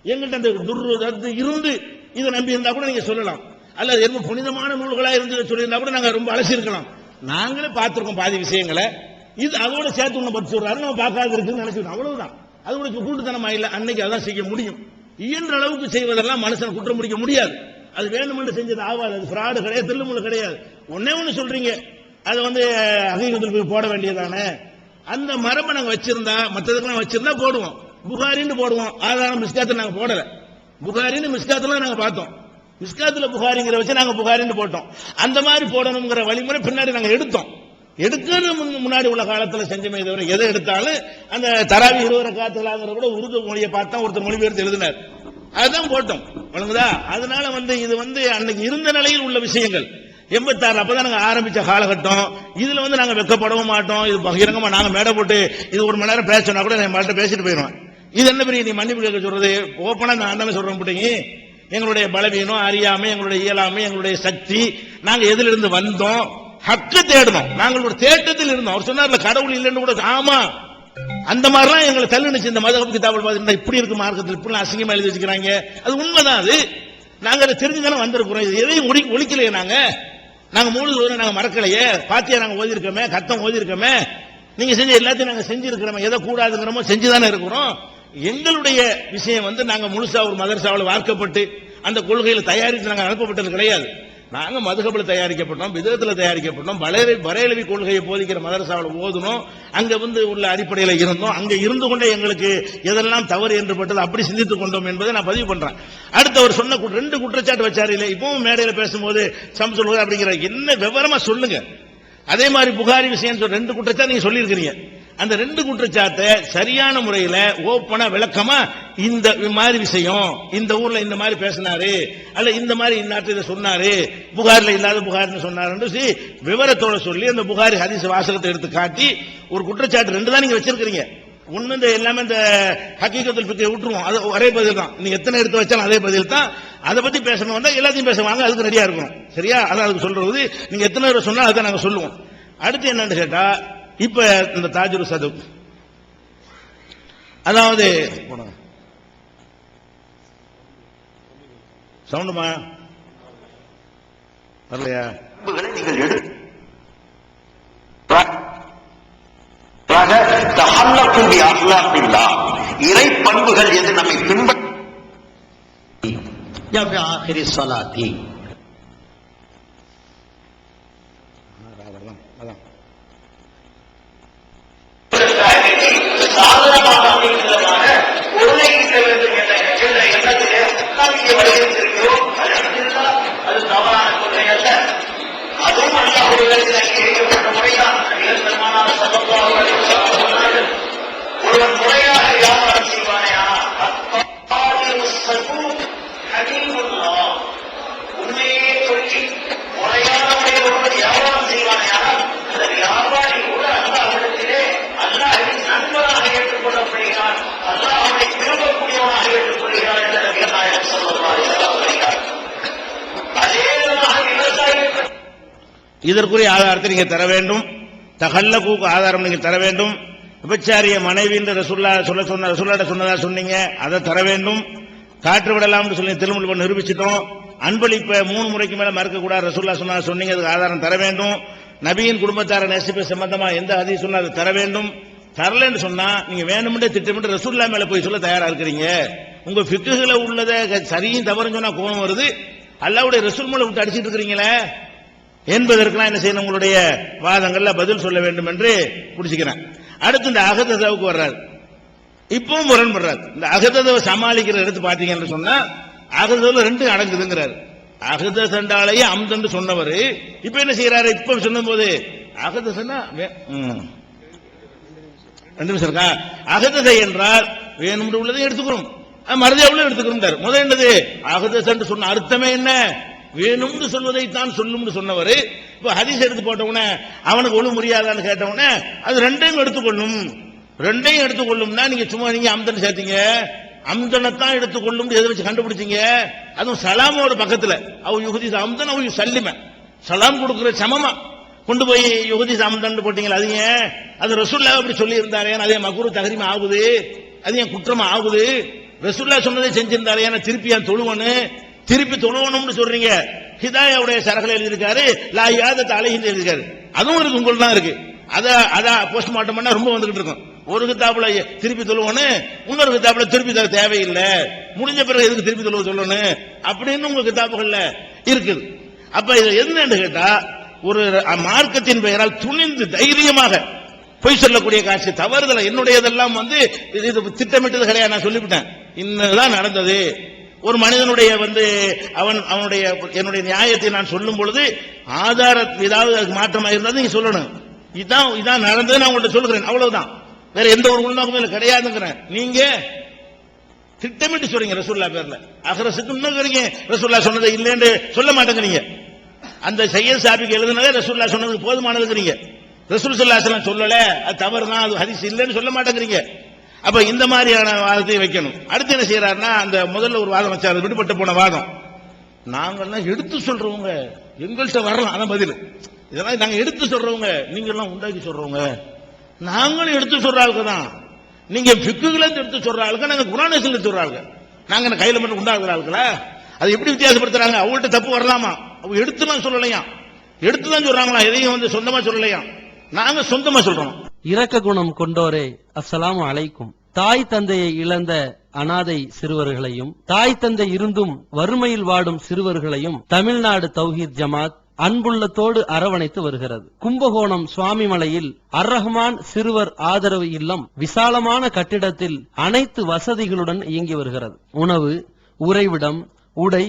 எங்கிட்ட அந்த துர்ரு இருந்து இதை நம்பி இருந்தா கூட நீங்க சொல்லலாம். அல்லது ரொம்ப புனிதமான நூல்களா இருந்து சொல்லியிருந்தா கூட நாங்க ரொம்ப அலசிருக்கலாம். நாங்களே பார்த்திருக்கோம் பாதி விஷயங்களை. இது அதோட சேர்த்து ஒண்ணு பற்றி சொல்றாரு, நம்ம பார்க்காத இருக்குன்னு நினைச்சுக்கணும், அவ்வளவுதான். அது கூட கூட்டுத்தனமா இல்ல. அன்னைக்கு அதான் செய்ய முடியும். இயன்ற அளவுக்கு செய்வதெல்லாம் மனுஷன் குற்றம் முடிக்க முடியாது. அது வேணுமென்று செஞ்சது ஆகாது. அது ஃப்ராடு கிடையாது, தில்லுமுள்ளு கிடையாது. ஒன்னே ஒண்ணு சொல்றீங்க, அதை ஹகீகத்துல் போட வேண்டியதானே. அந்த மரபை நாங்க வச்சிருந்தா மற்றதுக்கெல்லாம் வச்சிருந்தா போடுவோம். புகாரின்னு போடுவோம். ஆதாரம் மிஸ்காத்துல நாங்க போடல. புகாரின்னு மிஸ்காத்துல நாங்க பார்த்தோம். மிஸ்காத்துல புகாரிங்கிற வச்சு நாங்க புகாரின்னு போட்டோம். அந்த மாதிரி போடணுங்கிற வழிமுறை பின்னாடி நாங்க எடுத்தோம். எடுக்கிறது முன்னாடி உள்ள காலத்தில் செஞ்சமே தவிர எதை எடுத்தாலும் அந்த தராவி 20 ரக்காத்துலாங்கிற கூட உருது மொழியை பார்த்தா ஒருத்தர் மொழிபெயர்த்து எழுதினார். அதுதான் போட்டோம். வழங்குதா? அதனால இது அன்னைக்கு இருந்த நிலையில் உள்ள விஷயங்கள். 86 அப்பதான் நாங்க ஆரம்பிச்ச காலகட்டம். இதுல நாங்க வெக்கப்படவும் மாட்டோம். இது பகிரங்கமா நாங்க மேடை போட்டு இது 1 மணி நேரம் பேசினா கூட நான் மாட்ட பேசிட்டு போயிடுவேன். இது என்ன பெரிய நீ மன்னிப்பு கேட்க சொல்றது? ஓப்பனா நான் தானே சொல்றேன் போட்டீங்க. எங்களுடைய பலவீனம், அறியாமை, எங்களுடைய இயலாமை, எங்களுடைய சக்தி, நாங்க எதிலிருந்து இருந்து வந்தோம், ஹக்கு தேடணும். நாங்கள் ஒரு தேட்டத்தில் இருந்தோம். அவர் சொன்னார்ல கடவுள் இல்லைன்னு கூட. ஆமா, அந்த மாதிரிலாம் எங்களை தள்ளுனுச்சு. இந்த மதகப் கிதாபுல் பார்த்தீங்கன்னா இப்படி இருக்கு மார்க்கத்தில், இப்படி அசிங்கமா எழுதி வச்சுக்கிறாங்க. அது உண்மைதான். அது நாங்க அதை தெரிஞ்சுதானே வந்திருக்கிறோம். இது எதையும் ஒழிக்கலையே. நாங்க மூணு நாங்க மறக்கலையே. பாத்தியா நாங்க ஓதி இருக்கோமே, கத்தம் ஓதி இருக்கோமே. நீங்க செஞ்ச எல்லாத்தையும் நாங்க செஞ்சிருக்கிறோம். எதை கூடாதுங்கிறோமோ செஞ்சுதானே இருக்கிறோம். எங்களுடைய விஷயம் நாங்க முழுசா ஒரு மதரசாவில் வார்க்கப்பட்டு அந்த கொள்கையில தயாரித்து நாங்க அனுப்பப்பட்டது கிடையாது. நாங்க மதுகபில் தயாரிக்கப்பட்டோம், விதத்துல தயாரிக்கப்பட்டோம், பரேலவி கொள்கையை போதிக்கிற மதரசாவில் ஓதுனோம். அங்க உள்ள அடிப்படையில் இருந்தோம். அங்க இருந்து கொண்டே எங்களுக்கு எதெல்லாம் தவறு என்று பட்டது அப்படி சிந்தித்துக் கொண்டோம் என்பதை நான் பதிவு பண்றேன். அடுத்த ஒரு சொன்ன 2 குற்றச்சாட்டு வச்சாரு இல்லை. இப்பவும் மேடையில பேசும்போது சொல்லுங்க அப்படிங்கிற என்ன விவரமா சொல்லுங்க. அதே மாதிரி புகாரி விஷயம் 2 குற்றச்சாட்டு நீங்க சொல்லியிருக்கிறீங்க. அந்த 2 குற்றச்சாட்டை சரியான முறையில் ஓப்பனா விளக்கமா இந்த மாதிரி விஷயம், இந்த ஊர்ல இந்த மாதிரி பேசினாரு, அல்ல இந்த மாதிரி இந்நாட்டு இதை சொன்னாரு, புகாரில் இல்லாத புகார்னு சொன்னாரு விவரத்தோட சொல்லி அந்த புகாரி ஹதீஸ் வாசகத்தை எடுத்து காட்டி ஒரு குற்றச்சாட்டு 2 தான் நீங்க வச்சிருக்கீங்க. ஒண்ணு இந்த எல்லாமே இந்த ஹகீகத்துல் ஃபிக்ஹ் விட்டுருவோம். அது ஒரே பதில் தான். நீங்க எத்தனை எடுத்து வச்சாலும் அதே பதில் தான். அதை பத்தி பேசணும் வந்தா எல்லாத்தையும் பேசுவாங்க. அதுக்கு ரெடியா இருக்கணும். சரியா? அதான் அதுக்கு சொல்றது. நீங்க எத்தனை பேர் சொன்னா அதை நாங்க சொல்லுவோம். அடுத்து என்னன்னு கேட்டா, இப்ப இந்த தாஜுரு சது, அதாவது சவுண்டுமா வரலையா? நீங்கள் தஹல்லக்கூடிய அஹ்லாக்கில்லா இறை பண்புகள் என்று நம்மை பின்பற்றி ஸலாத்தி சாதனமாக அமைக்கிறதாக உருளையிட்ட வேண்டும் என்ற எண்ணத்திலே நம்பிக்கை வருகிறோம். அது தவறான கொள்கை அல்ல. அதுவும் அல்லாஹ்வுடைய கேட்கப்பட்ட முறைதான். பெருமானார் ஸல்லல்லாஹு அலைஹி வஸல்லம் சொன்னார்கள், ஒருவன் முறையாக வியாபாரம் செய்வானேயானால் உண்மையே சொல்லி முறையான முறையில் ஒருவன் வியாபாரம் செய்வானேயானால் அந்த வியாபாரி கூட அல்லாஹ்விடத்திலே அல்லாஹ்வின் நண்பராக ஏற்றுக்கொள்ளப்படுகிறான், அல்லாஹ்வை விரும்பக்கூடியவனாக ஏற்றுக்கொள்கிறான் என்ற நபிகள் நாயகம் ஸல்லல்லாஹு அலைஹி வஸல்லம் சொல்கிறார். அதே விதமாக விவசாயிகள் இதற்குரிய ஆதாரத்தை நீங்க தர வேண்டும். தஹல்லகுக்கு ஆதாரம் நீங்க தர வேண்டும். விபச்சாரிய மனைவி என்று ரசூலுல்லாஹ் சொன்னதா சொன்னீங்க, அதை தர வேண்டும். காற்று விடலாம் சொல்லி திருமணம் நிரூபிச்சிட்டோம். அன்பளிப்பை 3 முறைக்கு மேல மறுக்க கூடாது ரசூலுல்லாஹ் சொன்னீங்க, அதுக்கு ஆதாரம் தர வேண்டும். நபியின் குடும்பத்தார நேசிப்பு சம்பந்தமா எந்த ஹதீஸ் சொன்னா அதை தர வேண்டும். தரலன்னு சொன்னா நீங்க வேணும்னே திட்டமிட்டு ரசூலுல்லாஹ் மேல போய் சொல்ல தயாரா இருக்கிறீங்க. உங்க ஃபிக்ஹுல உள்ளதை சரியும் தவறுன்னு சொன்னா கோபம் வருது. அல்லாஹ்வுடைய ரசூல் மேல விட்டு அடிச்சிட்டு இருக்கிறீங்களே என்பதற்கெல்லாம் என்ன செய்யணும், உங்களுடைய வாதங்கள்ல பதில் சொல்ல வேண்டும் என்று புடிச்சுக்கிறேன். அடுத்து இந்த அகததாவுக்கு வர்றாரு. இப்பவும் முரண்படுறாரு. இந்த அகததாவை சமாளிக்கிற எடுத்து பாத்தீங்கன்னு சொன்னா அகததாவுல ரெண்டு அடங்குதுங்கிறாரு. அகத சண்டாலையே அம்தன்னு சொன்னவர் இப்ப என்ன செய்யறாரு, இப்ப சொன்னும் போது அகத சொன்னா ரெண்டு நிமிஷம் இருக்கா. அகததை என்றால் வேணும் உள்ளதை எடுத்துக்கிறோம், மறதியாவில் எடுத்துக்கிறோம். முதல் என்னது அகதசன் சொன்ன அர்த்தமே என்ன, வேணும்னு சொல்வதை தான் சொல்லும் சொன்னவர். இப்ப ஹதீஸ் எடுத்து போட்டவன அவனுக்கு ஒழு முடியாதான்னு கேட்டவன அது ரெண்டையும் எடுத்துக்கொள்ளும். ரெண்டையும் எடுத்துக்கொள்ளும்னா நீங்க சும்மா நீங்க அம்தன் சேர்த்தீங்க, அம்தனைத்தான் எடுத்துக்கொள்ளும் எதை வச்சு கண்டுபிடிச்சீங்க? அதுவும் சலாமோட பக்கத்துல அவ யுகதி அம்தன் அவ சல்லிம சலாம் கொடுக்கிற சமமா கொண்டு போய் யுகதி அம்தன் போட்டீங்களா? அது ஏன் அது ரசூலுல்லாஹ் அப்படி சொல்லி இருந்தாரே, அதே மக்ரூ தஹ்ரீம் ஆகுது, அது ஏன் குற்றமா ஆகுது? ரசூலுல்லாஹ் சொன்னதை செஞ்சிருந்தாரே, திருப்பி ஏன் தொழுவனு, திருப்பி தொழுவணும்னு சொல்றீங்க. ஹிதாயாவுடைய சரகளை எழுதியிருக்காரு, லா யாதத் அலைஹின்னு எழுதியிருக்காரு. அதுவும் இருக்கு, உங்களுக்கு தான் இருக்கு. அத போஸ்ட்மார்ட்டம் பண்ணா ரொம்ப வந்துகிட்டு இருக்கும். ஒரு கிதாபுல திருப்பி தொழுவனு, இன்னொரு கிதாபுல திருப்பி தர தேவையில்லை, முடிஞ்ச பிறகு எதுக்கு திருப்பி தொழுவ சொல்லணும் அப்படின்னு உங்க கிதாபுகள்ல இருக்குது. அப்ப இது என்னன்னு கேட்டா, ஒரு மார்க்கத்தின் பெயரால் துணிந்து தைரியமாக பொய் சொல்லக்கூடிய காட்சி தவறுதல என்னுடையதெல்லாம் இது திட்டமிட்டது கிடையாது. நான் சொல்லிவிட்டேன், இன்னதான் நடந்தது. ஒரு மனிதனுடைய அவனுடைய என்னுடைய நியாயத்தை நான் சொல்லும் பொழுது ஆதார ஏதாவது மாற்றமாக இருந்தாலும் நீங்க சொல்லணும். இதான் நடந்தது, நான் உங்கள்கிட்ட சொல்லுகிறேன், அவ்வளவுதான். வேற எந்த ஒரு உள்நோக்கமும் கிடையாதுங்கிறேன். நீங்க திட்டமிட்டு சொல்றீங்க ரசூலுல்லாஹ் பேர்ல அகரசுக்கு இன்னும் ரசூலுல்லாஹ் சொன்னதை இல்லைன்னு சொல்ல மாட்டேங்கிறீங்க. அந்த சையத் சாபிக்கு எழுதுனதே ரசூலுல்லாஹ் சொன்னதுக்கு போதுமானதுங்கிறீங்க. ரசூல் ஸல்லல்லாஹு அலைஹி வஸல்லம் சொல்லல, அது தவறு தான், அது ஹதீஸ் இல்லைன்னு சொல்ல மாட்டேங்கிறீங்க. அப்ப இந்த மாதிரியான வாதத்தை வைக்கணும். அடுத்து என்ன செய்யறாருன்னா, அந்த முதல்ல ஒரு வாதம் வச்சாரு, விடுபட்டு போன வாதம். நாங்கெல்லாம் எடுத்து சொல்றவங்க, எங்கள்கிட்ட வரலாம், அதான் பதில். இதெல்லாம் நாங்க எடுத்து சொல்றவங்க, நீங்க எல்லாம் உண்டாக்கி சொல்றவங்க. நாங்களும் எடுத்து சொல்ற ஆளுக்கு தான். நீங்க ஃபிக்குல எடுத்து சொல்ற ஆளுக்கு, நாங்க குர்ஆன்ல சொல்ற ஆளுக்கு. நாங்க என்ன கையில மட்டும் உண்டாக்குற ஆளுங்களா? அது எப்படி வித்தியாசப்படுத்துறாங்க? அவங்கள்ட்ட தப்பு வரலாமா? அவங்க எடுத்துதான் சொல்லலையா, எடுத்துதான் சொல்றாங்களா, எதையும் சொந்தமா சொல்லலையா? நாங்க சொந்தமா சொல்றோம். இரக்க குணம் கொண்டோரே, அஸ்ஸலாமு அலைக்கும். தாய் தந்தையை இழந்த அனாதை சிறுவர்களையும், தாய் தந்தை இருந்தும் வறுமையில் வாடும் சிறுவர்களையும் தமிழ்நாடு தௌஹீத் ஜமாத் அன்புள்ளத்தோடு அரவணைத்து வருகிறது. கும்பகோணம் சுவாமிமலையில் அர்-ரஹ்மான் சிறுவர் ஆதரவு இல்லம் விசாலமான கட்டிடத்தில் அனைத்து வசதிகளுடன் இயங்கி வருகிறது. உணவு, உறைவிடம், உடை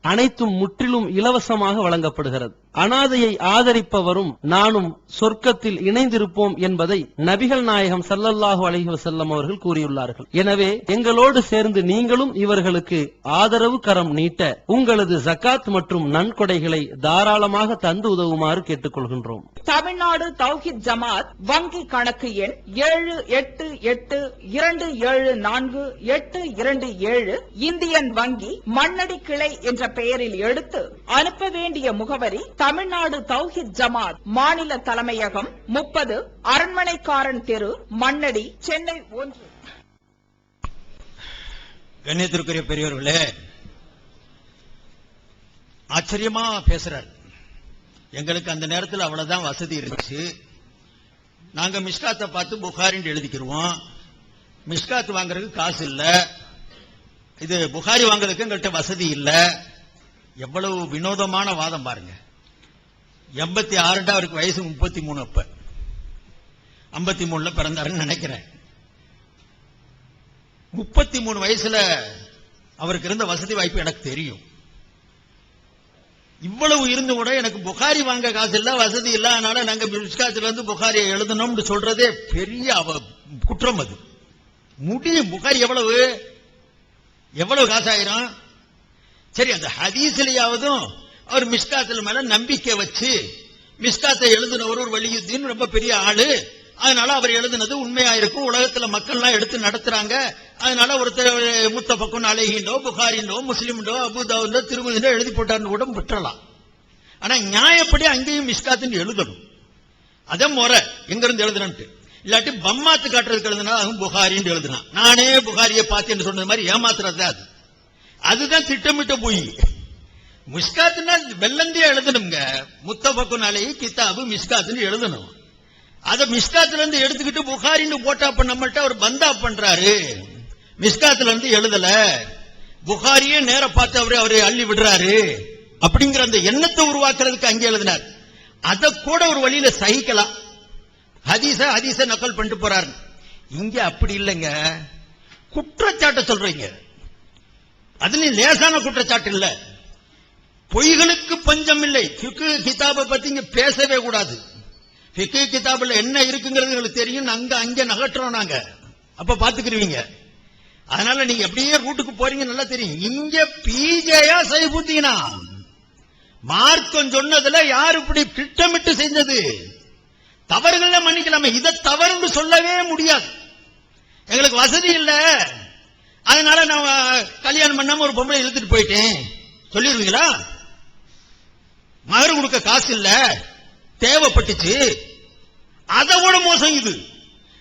அனைத்தும் முற்றிலும் இலவசமாக வழங்கப்படுகிறது. அனாதையை ஆதரிப்பவரும் நானும் சொர்க்கத்தில் இணைந்திருப்போம் என்பதை நபிகள் நாயகம் ஸல்லல்லாஹு அலைஹி வஸல்லம் அவர்கள் கூறியுள்ளார்கள். எனவே எங்களோடு சேர்ந்து நீங்களும் இவர்களுக்கு ஆதரவு கரம் நீட்ட உங்களது ஜகாத் மற்றும் நன்கொடைகளை தாராளமாக தந்து உதவுமாறு கேட்டுக்கொள்கின்றோம். தமிழ்நாடு தௌஹீத் ஜமாத் வங்கி கணக்கு எண் 7888274827 இந்தியன் வங்கி மண்ணடி கிளை என்ற பெயரில் எடுத்து அனுப்ப வேண்டிய முகவரி தமிழ்நாடு தௌஹீத் ஜமாத் மாநில தலைமையகம் 30 அரண்மனைக்காரன் தெரு, மண்ணடி, சென்னை 1. கண்ணியத்திற்குரிய பெரியவர்களே, ஆச்சரியமா பேசுறாரு. எங்களுக்கு அந்த நேரத்தில் அவ்வளவுதான் வசதி இருந்துச்சு. நாங்க மிஸ்காத்தை பார்த்து புகாரின்னு எழுதிக்கிருவோம். மிஸ்காத் வாங்குறதுக்கு காசு இல்ல, இது புகாரி வாங்குறதுக்கு எங்கள்கிட்ட வசதி இல்ல. எவ்வளவு வினோதமான வாதம் பாருங்க. 86 அவருக்கு வயசு 33. அப்ப 53 பிறந்தாருன்னு நினைக்கிறேன். 33 வயசுல அவருக்கு இருந்த வசதி வாய்ப்பு எனக்கு தெரியும். இவ்வளவு இருந்து கூட எனக்கு புகாரி வாங்க காசு இல்ல, வசதி இல்ல, அதனால நாங்க மிஸ்காத்துல இருந்து புகாரியை எழுதணும்னு சொல்றதே பெரிய குற்றம். அது முடியும். புகாரி எவ்வளவு காசாயிரும்? சரி, அந்த ஹதீஸ்லயாவதும் அவர் மிஸ்காத்துல மேல நம்பிக்கை வச்சு மிஸ்காத்தை எழுதினவர் ஒரு வலியுத்தீன் ரொம்ப பெரிய ஆளு, அதனால அவர் எழுதினது உண்மையா இருக்கும், உலகத்துல மக்கள்லாம் எடுத்து நடத்துறாங்க, அதனால ஒருத்தர் முத்தஃபக்குன் அலைஹின்றோ புகாரின்றோ முஸ்லிம்ன்றோ அபூதாவுதோ திருமதின்றோ எழுதி போட்டார்னு கூட விட்டுறலாம். ஆனா நியாயப்படி அங்கேயும் மிஸ்காத்துன்னு எழுதணும். அதான் முறை. எங்க இருந்து எழுதுனன்ட்டு இல்லாட்டி பம்மாத்து காட்டுறதுக்கு எழுதுனா அதுவும் புகாரின்னு எழுதுனான். நானே புகாரியை பார்த்தேன்னு சொன்னது மாதிரி ஏமாத்துறது அது. அதுதான் திட்டமிட்ட போய். மிஸ்காத்துனா வெள்ளந்தியா எழுதணுங்க. முத்தபக்குன் அலைஹி கிதாபு மிஸ்காத்துன்னு எழுதணும். அத மிஸ்காத்துல இருந்து எடுத்துக்கிட்டு புகாரின்னு போட்டா அப்ப நம்மள்ட்ட அவர் பந்தா பண்றாரு. மிஸ்காத்துல இருந்து எழுதல, புகாரியே நேர பார்த்து அவரை அள்ளி விடுறாரு அப்படிங்கிற அந்த எண்ணத்தை உருவாக்குறதுக்கு அங்கே எழுதினார். அத கூட ஒரு வழியில சகிக்கலாம், ஹதீஸ நக்கல் பண்ணிட்டு போறாரு. இங்க அப்படி இல்லைங்க, குற்றச்சாட்டை சொல்றீங்க. அதுலயும் லேசான குற்றச்சாட்டு இல்ல, பொய்களுக்கு பஞ்சம் இல்லை. ஃபிக்ஹ் கிதாபை பத்தி இங்க பேசவே கூடாது. ஃபிக்ஹ் கிதாபுல என்ன இருக்குங்கிறது உங்களுக்கு தெரியும், அங்க நகட்டுறோம் நாங்க, அப்ப பாத்துக்கிருவீங்க. அதனால நீங்க அப்படியே ரூட்டுக்கு போறீங்க, நல்லா தெரியும். இங்க பிஜேயா சைபுத்தீனா மார்க்கம் சொன்னதுல யார் இப்படி திட்டமிட்டு செஞ்சது? தவறுகளை மன்னிக்கலாமே, இதை தவறுன்னு சொல்லவே முடியாது. எங்களுக்கு வசதி இல்ல, அதனால நான் கல்யாணம் பண்ணாம ஒரு பொம்பளை இழுத்துட்டு போயிட்டேன் சொல்லிடுவீங்களா? மகர் கொடுக்க காசு இல்ல, தேவைப்பட்டுச்சு. அதோட மோசம் இது.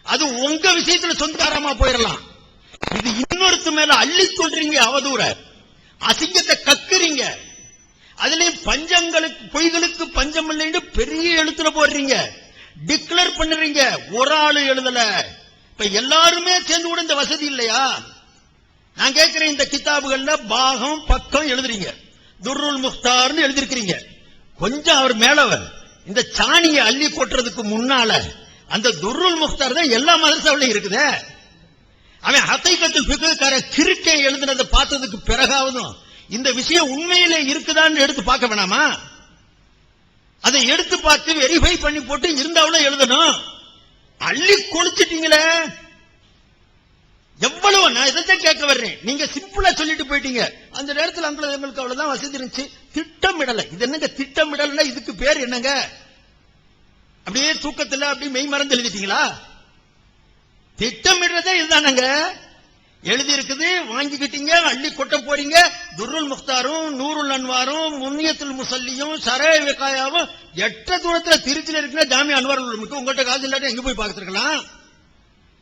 அது உங்க விஷயத்துல சொந்தக்காரமா போயிடலாம். இது இன்னொருத்து மேல அள்ளி கொள்றீங்க, அவதூற அசிங்கத்தை கக்குறீங்க. அதுலயும் பஞ்சங்களுக்கு பொய்களுக்கு பஞ்சம் இல்லைன்னு பெரிய எழுத்துல போடுறீங்க, டிக்ளேர் பண்ணுறீங்க. ஒரு ஆளு எழுதல, இப்ப எல்லாருமே சேர்ந்து கூட இந்த வசதி இல்லையா? நான் கேட்கிறேன், இந்த கிதாபுகள்ல பாகம் பக்கம் எழுதுறீங்க, துர்ருல் முக்தார்னு எழுதிருக்கிறீங்க. கொஞ்சம் அவர் மேலவர் இந்த சாணியை அள்ளி கொட்டுறதுக்கு முன்னால அந்த துர்ருல் முக்தார் தான் எல்லா மதரசாவிலும் இருக்குதே. அவன் ஹகீகத்துல் ஃபிக்ஹ்கார கிறுக்கை எழுதுனதை பார்த்ததுக்கு பிறகாவதும் இந்த விஷயம் உண்மையிலே இருக்குதான்னு எடுத்து பார்க்க வேணாமா? அதை எடுத்து பார்த்து வெரிஃபை பண்ணி போட்டு இருந்தாலும் எழுதணும். அள்ளி கொளுத்திட்டீங்களே எவ்வளவு. நான் இதைத்தான் கேட்க வர்றேன். நீங்க சிம்பிளா சொல்லிட்டு போயிட்டீங்க. அந்த நேரத்தில் எங்களுக்கு அவ்வளவுதான் வசதி இருந்துச்சு. திட்டமிடலை. இது என்னங்க திட்டமிடல? இதுக்கு பேர் என்னங்க? அப்படியே தூக்கத்தில் அப்படி மெய் மறந்து எழுதிட்டீங்களா? திட்டமிடுறதே இதுதானங்க. எழுதி இருக்குது, வாங்கிக்கிட்டீங்க, அள்ளி கொட்ட போறீங்க. துர்ருல் முக்தாரும் நூருல் அன்வாரும் முன்னியத்துல் முசல்லியும் சரே விகாயாவும் எட்ட தூரத்துல திருச்சியில் இருக்கிற ஜாமியா அன்வாருல் உலூமுக்கு உங்கள்கிட்ட காசு இல்லாட்டி எங்க போய் பார்த்துருக்கலாம்?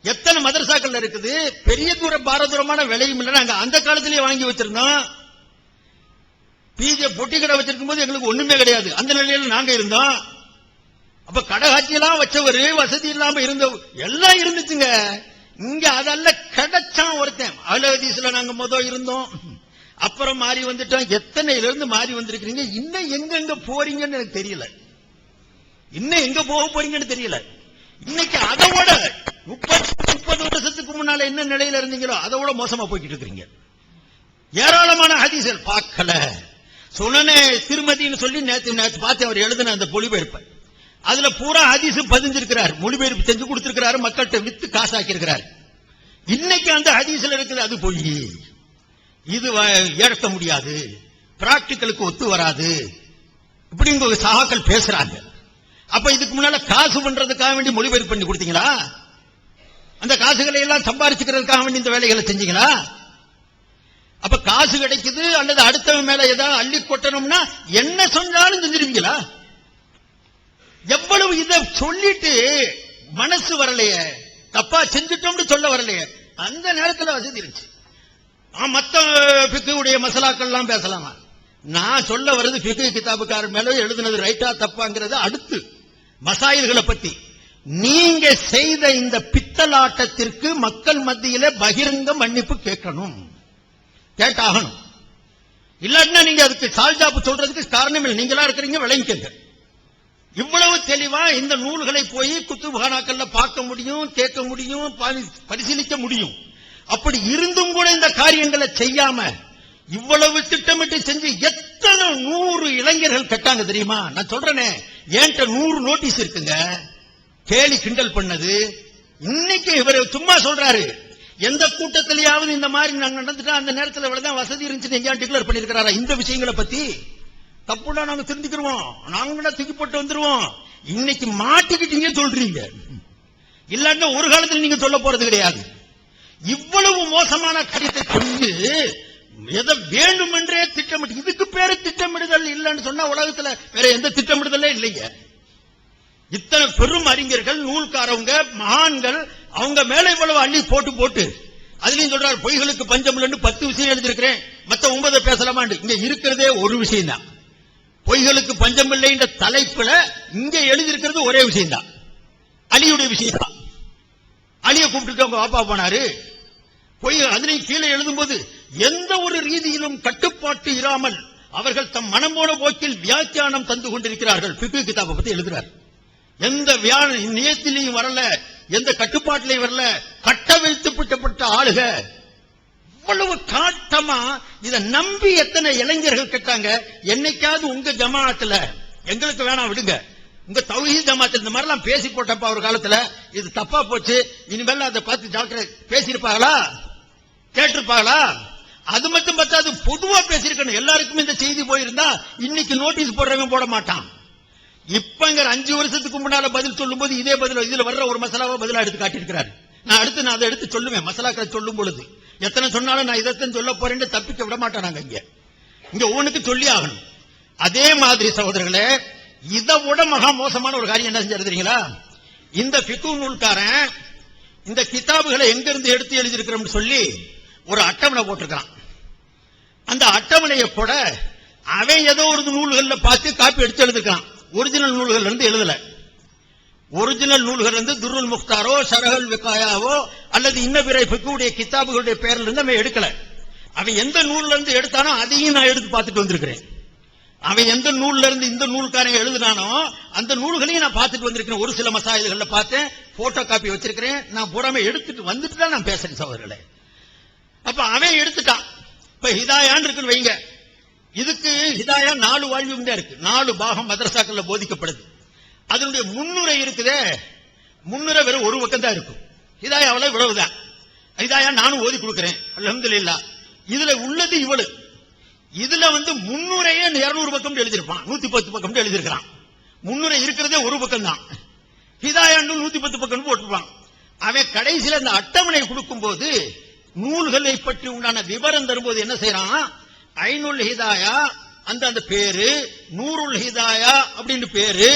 எத்தனை மதரசாக்கள் இருக்குது, பெரிய தூர பாரதூரமான விலையும் இல்லை. நாங்க அந்த காலத்திலேயே வாங்கி வச்சிருந்தோம். பிஜே பொட்டி கடை வச்சிருக்கும் போது எங்களுக்கு ஒண்ணுமே கிடையாது. அந்த நிலையில நாங்க இருந்தோம். அப்ப கடகாட்சியெல்லாம் வச்சவர், வசதி இல்லாம இருந்த எல்லாம் இருந்துச்சுங்க. இங்க அதெல்லாம் கிடைச்சான் ஒருத்தன். அலஹதீஸ்ல நாங்க முதல் இருந்தோம், அப்புறம் மாறி வந்துட்டோம். எத்தனையில இருந்து மாறி வந்திருக்கிறீங்க? இன்னும் எங்க போறீங்கன்னு எனக்கு தெரியல. இன்னும் எங்க போக போறீங்கன்னு தெரியல. இன்னைக்கு அதோட 30 வருஷத்துக்கு முன்னால என்ன நிலையில இருந்தீங்களோ அதோட மோசமா போய்கிட்டு இருக்கிறீங்க. ஏராளமான ஹதீஸ்கள் பார்க்கல. சுனனே திருமதின்னு சொல்லி நேற்று பார்த்து அவர் எழுதின அந்த மொழிபெயர்ப்பு, அதுல பூரா ஹதீஸ் பதிஞ்சிருக்கிறார், மொழிபெயர்ப்பு செஞ்சு கொடுத்திருக்கிறாரு, மக்கள்கிட்ட வித்து காசாக்கி இருக்கிறார். இன்னைக்கு அந்த ஹதீஸ்ல இருக்குது அது பொய், இது ஏற்க முடியாது, பிராக்டிக்கலுக்கு ஒத்து வராது, இப்படி உங்க சகாக்கள் பேசுறாங்க. அப்ப இதுக்கு முன்னால காசு பண்றதுக்காக வேண்டி மொழிபெயர்ப்பு பண்ணி கொடுத்தீங்களா? அந்த காசுகளை எல்லாம் சம்பாதிச்சுக்கிறதுக்காக வேண்டி இந்த வேலைகளை செஞ்சீங்களா? அப்ப காசு கிடைக்குது அல்லது அடுத்தவன் மேல ஏதாவது அள்ளி கொட்டணும்னா என்ன சொன்னாலும் செஞ்சிருவீங்களா? எவ்வளவு இதை சொல்லிட்டு மனசு வரலையே, தப்பா செஞ்சுட்டோம்னு சொல்ல வரலையே. அந்த நேரத்தில் வசதி இருந்துச்சு. மத்த ஃபிக்ஹுடைய மசாலாக்கள் எல்லாம் பேசலாமா? நான் சொல்ல வர்றது ஃபிக்ஹ் கிதாபுக்காரர் மேல எழுதுனது ரைட்டா தப்பாங்கிறது அடுத்து மசாயில்களை பத்தி. நீங்க செய்த இந்த பித்தலாட்டத்திற்கு மக்கள் மத்தியில பகிரங்க மன்னிப்பு கேட்கணும், கேட்டாகணும். இல்லாட்டினா நீங்க அதுக்கு சால்ஜாப்பு சொல்றதுக்கு காரணம் இல்லை. நீங்களா இருக்கிறீங்க, விளங்கிக்கங்க. இவ்வளவு தெளிவா இந்த நூல்களை போய் குத்துபகானாக்கள்ல பார்க்க முடியும், கேட்க முடியும், பரிசீலிக்க முடியும். அப்படி இருந்தும் கூட இந்த காரியங்களை செய்யாம இவ்வளவு திட்டமிட்டு செஞ்சு எத்தனை 100 இளைஞர்கள் கட்டாங்க தெரியுமா? நான் சொல்றேனே, என்கிட்ட 100 நோட்டீஸ் இருக்குங்க, கேலி கிண்டல் பண்ணது. இன்னைக்கு இவர் சும்மா சொல்றாரு, எந்த கூட்டத்திலேயாவது இந்த மாதிரி நாங்க நடந்துட்டா அந்த நேரத்தில் இவ்வளவுதான் வசதி இருந்துச்சு எங்கேயா டிக்ளேர் பண்ணிருக்கிறாரா? இந்த விஷயங்களை பத்தி தப்புனா நாங்க திருந்திக்கிறோம், நாங்க தூக்கி போட்டு வந்துருவோம். இன்னைக்கு மாட்டிக்கிட்டீங்க சொல்றீங்க, இல்லாட்டா ஒரு காலத்தில் நீங்க சொல்ல போறது கிடையாது. இவ்வளவு மோசமான காரியத்தை செஞ்சு எதை வேண்டுமென்றே திட்டமிட்டு, இதுக்கு பேரு திட்டமிடுதல் இல்லைன்னு சொன்னா உலகத்துல வேற எந்த திட்டமிடுதலே இல்லைங்க. இத்தனை பெரும் அறிஞர்கள், நூல்காரவங்க, மகான்கள், அவங்க மேல இவ்வளவு அள்ளி போட்டு அதுலயும் சொல்றாரு பொய்களுக்கு பஞ்சம் இல்லைன்னு 10 விஷயம் எழுதியிருக்கிறேன், மத்த 9 பேசலாமாண்டு. இங்க இருக்கிறதே ஒரு விஷயம் தான். பொய்களுக்கு பஞ்சம் இல்லைன்ற தலைப்புல இங்க எழுதியிருக்கிறது ஒரே விஷயம் தான், அலியுடைய விஷயம் தான். அலியை கூப்பிட்டு அவங்க வாப்பா போனாரு. பொய் அதுலயும் கீழே எழுதும்போது எந்த ஒரு ரீதியிலும் கட்டுப்பாட்டு இராமல் அவர்கள் தம் மனம் போன போக்கில் வியாக்கியானம் தந்து கொண்டிருக்கிறார்கள். ஃபிக்ஹ் கிதாபை பத்தி எழுதுறார். எந்த நியத்திலையும் வரல, எந்த கட்டுப்பாட்டிலையும் வரல, கட்டவிழ்த்துப்பட்ட ஆளுக. இவ்வளவு காட்டமா இத நம்பி எத்தனை இளைஞர்கள் கேட்டாங்க. என்னைக்காவது உங்க ஜமாஅத்துல எங்களுக்கு வேணாம் விடுங்க, உங்க தௌஹீத் ஜமாஅத்துல இந்த மாதிரி எல்லாம் பேசி போட்டப்ப ஒரு காலத்துல இது தப்பா போச்சு, இனிமேல் அதை பார்த்து ஜாக்கிரதை பேசியிருப்பாங்களா, கேட்டிருப்பாங்களா? அது மட்டும் பத்தாது, பொதுவா பேசியிருக்கணும். எல்லாருக்கும் இந்த செய்தி போயிருந்தா இன்னைக்கு நோட்டீஸ் போடுறவங்க போட மாட்டான். இப்பங்க 5 வருஷத்துக்கு முன்னால பதில் சொல்லும் போது இதே பதில் இதுல வர்ற ஒரு மசாலாவை பதிலா எடுத்து காட்டியிருக்கிறாரு. நான் அதை எடுத்து சொல்லுவேன். மசாலாக்களை சொல்லும் பொழுது எத்தனை சொன்னாலும் நான் இதைத்தான் சொல்ல போறேன்னு தப்பிக்க விட மாட்டேன். நாங்க இங்க ஒவ்வொன்றுக்கு சொல்லி ஆகணும். அதே மாதிரி சகோதரர்களே, இதை விட மகா மோசமான ஒரு காரியம் என்ன செஞ்சு தெரியுங்களா? இந்த ஃபிக்ஹ் நூல்காரன் இந்த கிதாபுகளை எங்க இருந்து எடுத்து எழுதியிருக்கிறோம்னு சொல்லி ஒரு அட்டவணை போட்டிருக்கான். அந்த அட்டவணையை கூட அவன் ஏதோ ஒரு நூல்கள்ல பார்த்து காப்பி எடுத்து எழுதிருக்கான். ஒரிஜினல் நூல்கள் இருந்து எழுதல. ஒரிஜினல் நூல்கள் இருந்து துருல் முக்தாரோ ஷரஹல் விகாயாவோ அல்லது இன்ன பிற ஃபிக்ஹுடைய கிதாபுகளுடைய பெயர்ல இருந்து அவன் எடுக்கல. அவன் எந்த நூல்ல இருந்து எடுத்தானோ அதையும் நான் எடுத்து பார்த்துட்டு வந்திருக்கிறேன். அவன் எந்த நூல்ல இருந்து இந்த நூல்காரன் எழுதினானோ அந்த நூல்களையும் நான் பார்த்துட்டு வந்திருக்கிறேன். ஒரு சில மசாயில்கள்ல பார்த்தேன், போட்டோ காப்பி வச்சிருக்கிறேன். நான் பூராம எடுத்துட்டு வந்துட்டு தான் நான் பேசுறேன் சகோதரர்களே. அப்ப அவன் எடுத்துட்டான். இப்ப ஹிதாயான்னு இருக்குன்னு வைங்க. இதுக்கு ஹிதாயா 4 வால்யூம் தான் இருக்கு. 4 பாகம் மதரசாக்கள்ல போதிக்கப்படுது. அதனுடைய முன்னுரை இருக்குதே, முன்னுரை வெறும் ஒரு பக்கம் தான் இருக்கும். ஹிதாயாவில் இவ்வளவுதான். ஹிதாயா நானும் ஓதி கொடுக்கிறேன் அல்ஹம்துலில்லாஹ். இதுல உள்ளது இவ்வளவு. இதுல முன்னுரையே 200 பக்கம் எழுதியிருப்பான், 110 பக்கம் எழுதியிருக்கிறான். முன்னுரை இருக்கிறதே ஒரு பக்கம் தான். ஹிதாயா 110 பக்கம் போட்டிருப்பான். அவன் கடைசியில் அந்த அட்டவணை கொடுக்கும் போது நூல்களை பற்றி உண்டான விவரம் தரும்போது என்ன செய்யறான்? ஐனுல் ஹிதாயா அந்த பேரு, நூருல் ஹிதாயா அப்படின்னு பேரு,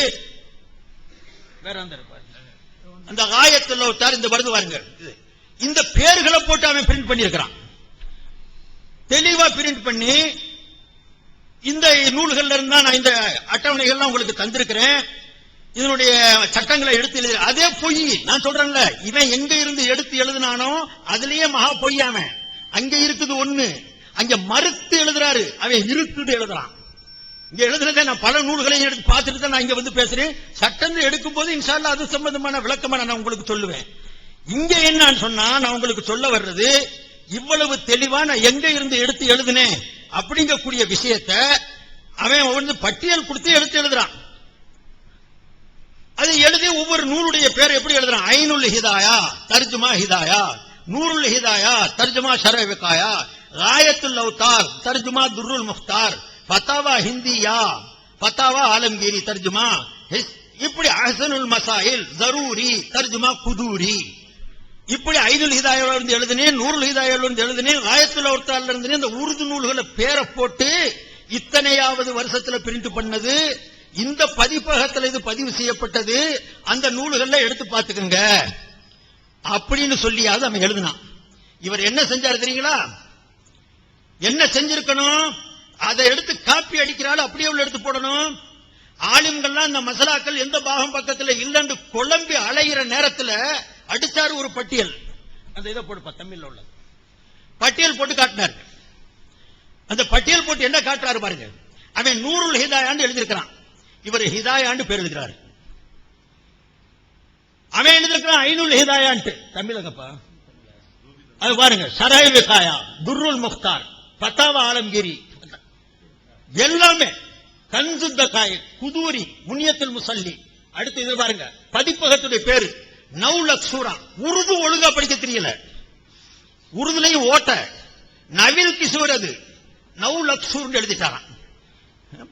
வேற அந்த ஆயத்தில் இந்த வருது பாருங்க. இந்த பேர்களை போட்டு அவன் பிரிண்ட் பண்ணியிருக்கிறான். தெளிவா பிரிண்ட் பண்ணி இந்த நூல்கள்ல இருந்தா நான் இந்த அட்டவணைகள்லாம் உங்களுக்கு தந்திருக்கிறேன், இதனுடைய சட்டங்களை எடுத்து எழுதி. அதே பொய் நான் சொல்றேன்ல, இவன் எங்க இருந்து எடுத்து எழுதினானோ அதுலயே மகா பொய்யாமன். அங்க இருக்குது ஒண்ணு, அங்க மறுத்து எழுதுறாரு, அவன் இருக்குது எழுதுறான். இங்க எழுதுனதை நான் பல நூல்களையும் எடுத்து பார்த்துட்டு தான் நான் இங்க பேசுறேன். சட்டம் எடுக்கும் போது இன்ஷா அல்லாஹ் அது சம்பந்தமான விளக்கமா நான் உங்களுக்கு சொல்லுவேன். இங்க என்னன்னு சொன்னா நான் உங்களுக்கு சொல்ல வர்றது, இவ்வளவு தெளிவா நான் எங்க இருந்து எடுத்து எழுதுனேன் அப்படிங்கக்கூடிய விஷயத்தை அவன் பட்டியல் கொடுத்து எடுத்து எழுதுறான். அது எழுதி ஒவ்வொரு நூலுடைய பேர் எப்படி எழுதுறான்? ஐனுல் ஹிதாயா தர்ஜுமா ஹிதாயா, நூருல் ஹிதாயா தர்ஜுமா ஷரஹ் விகாயா, ராயத்துல் அவ்தார் தர்ஜுமா துர்ருல் முக்தார், ஃபதாவா ஹிந்தியா ஃபதாவா ஆலம்கீரி தர்ஜுமா, இப்படி அஹ்சனுல் மசாயில் ஜரூரி தர்ஜுமா குதூரி. இப்படி ஐனுல் ஹிதாயால இருந்து எழுதினேன், நூருல் ஹிதாயால இருந்து எழுதினேன், ராயத்துல் அவ்தார்ல இருந்து இந்த உருது நூல்களை பேரை போட்டு இத்தனையாவது வருஷத்துல பிரிண்ட் பண்ணது, இந்த பதிப்பகத்தில் இது பதிவு செய்யப்பட்டது, அந்த நூல்களை எடுத்து பார்த்துக்கங்க அப்படின்னு சொல்லியாவது அவன் எழுதினான். இவர் என்ன செஞ்சாரு தெரியுங்களா? என்ன செஞ்சிருக்கணும்? அதை எடுத்து காப்பி அடிக்கிறாள் அப்படியே உள்ள எடுத்து போடணும். ஆலிம்கள்லாம் இந்த மசாலாக்கள் எந்த பாகம் பக்கத்துல இல்லன்னு குழம்பி அலைகிற நேரத்துல அடிச்சாரு ஒரு பட்டியல். அந்த இதை போட்டு தமிழ்ல உள்ள பட்டியல் போட்டு காட்டினார். அந்த பட்டியல் போட்டு என்ன காட்டுறாரு பாருங்க. அவன் நூருல் ஹிதாயான்னு எழுதியிருக்கிறான், இவர் ஹிதாயான்னு பேர் எழுதுறாரு. அவன் எழுதியிருக்கிறான் ஐனுல் ஹிதாயான்ட்டு தமிழகப்பா. அது பாருங்க, ஷரஹ் விகாயா, துர்ருல் முக்தார், ஃபதாவா ஆலம்கீரி, எல்லாமே கன்சுத்தகாய், குதூரி, முனியத்துல் முசல்லி. அடுத்து இது பாருங்க, பதிப்பகத்துடைய பேரு நவுலக் சூரா. உருது ஒழுங்கா படிக்க தெரியல, உருதுலையும் ஓட்ட, நவில் கிஷோர் அது நவுலக் சூர் எழுதிட்டாராம்.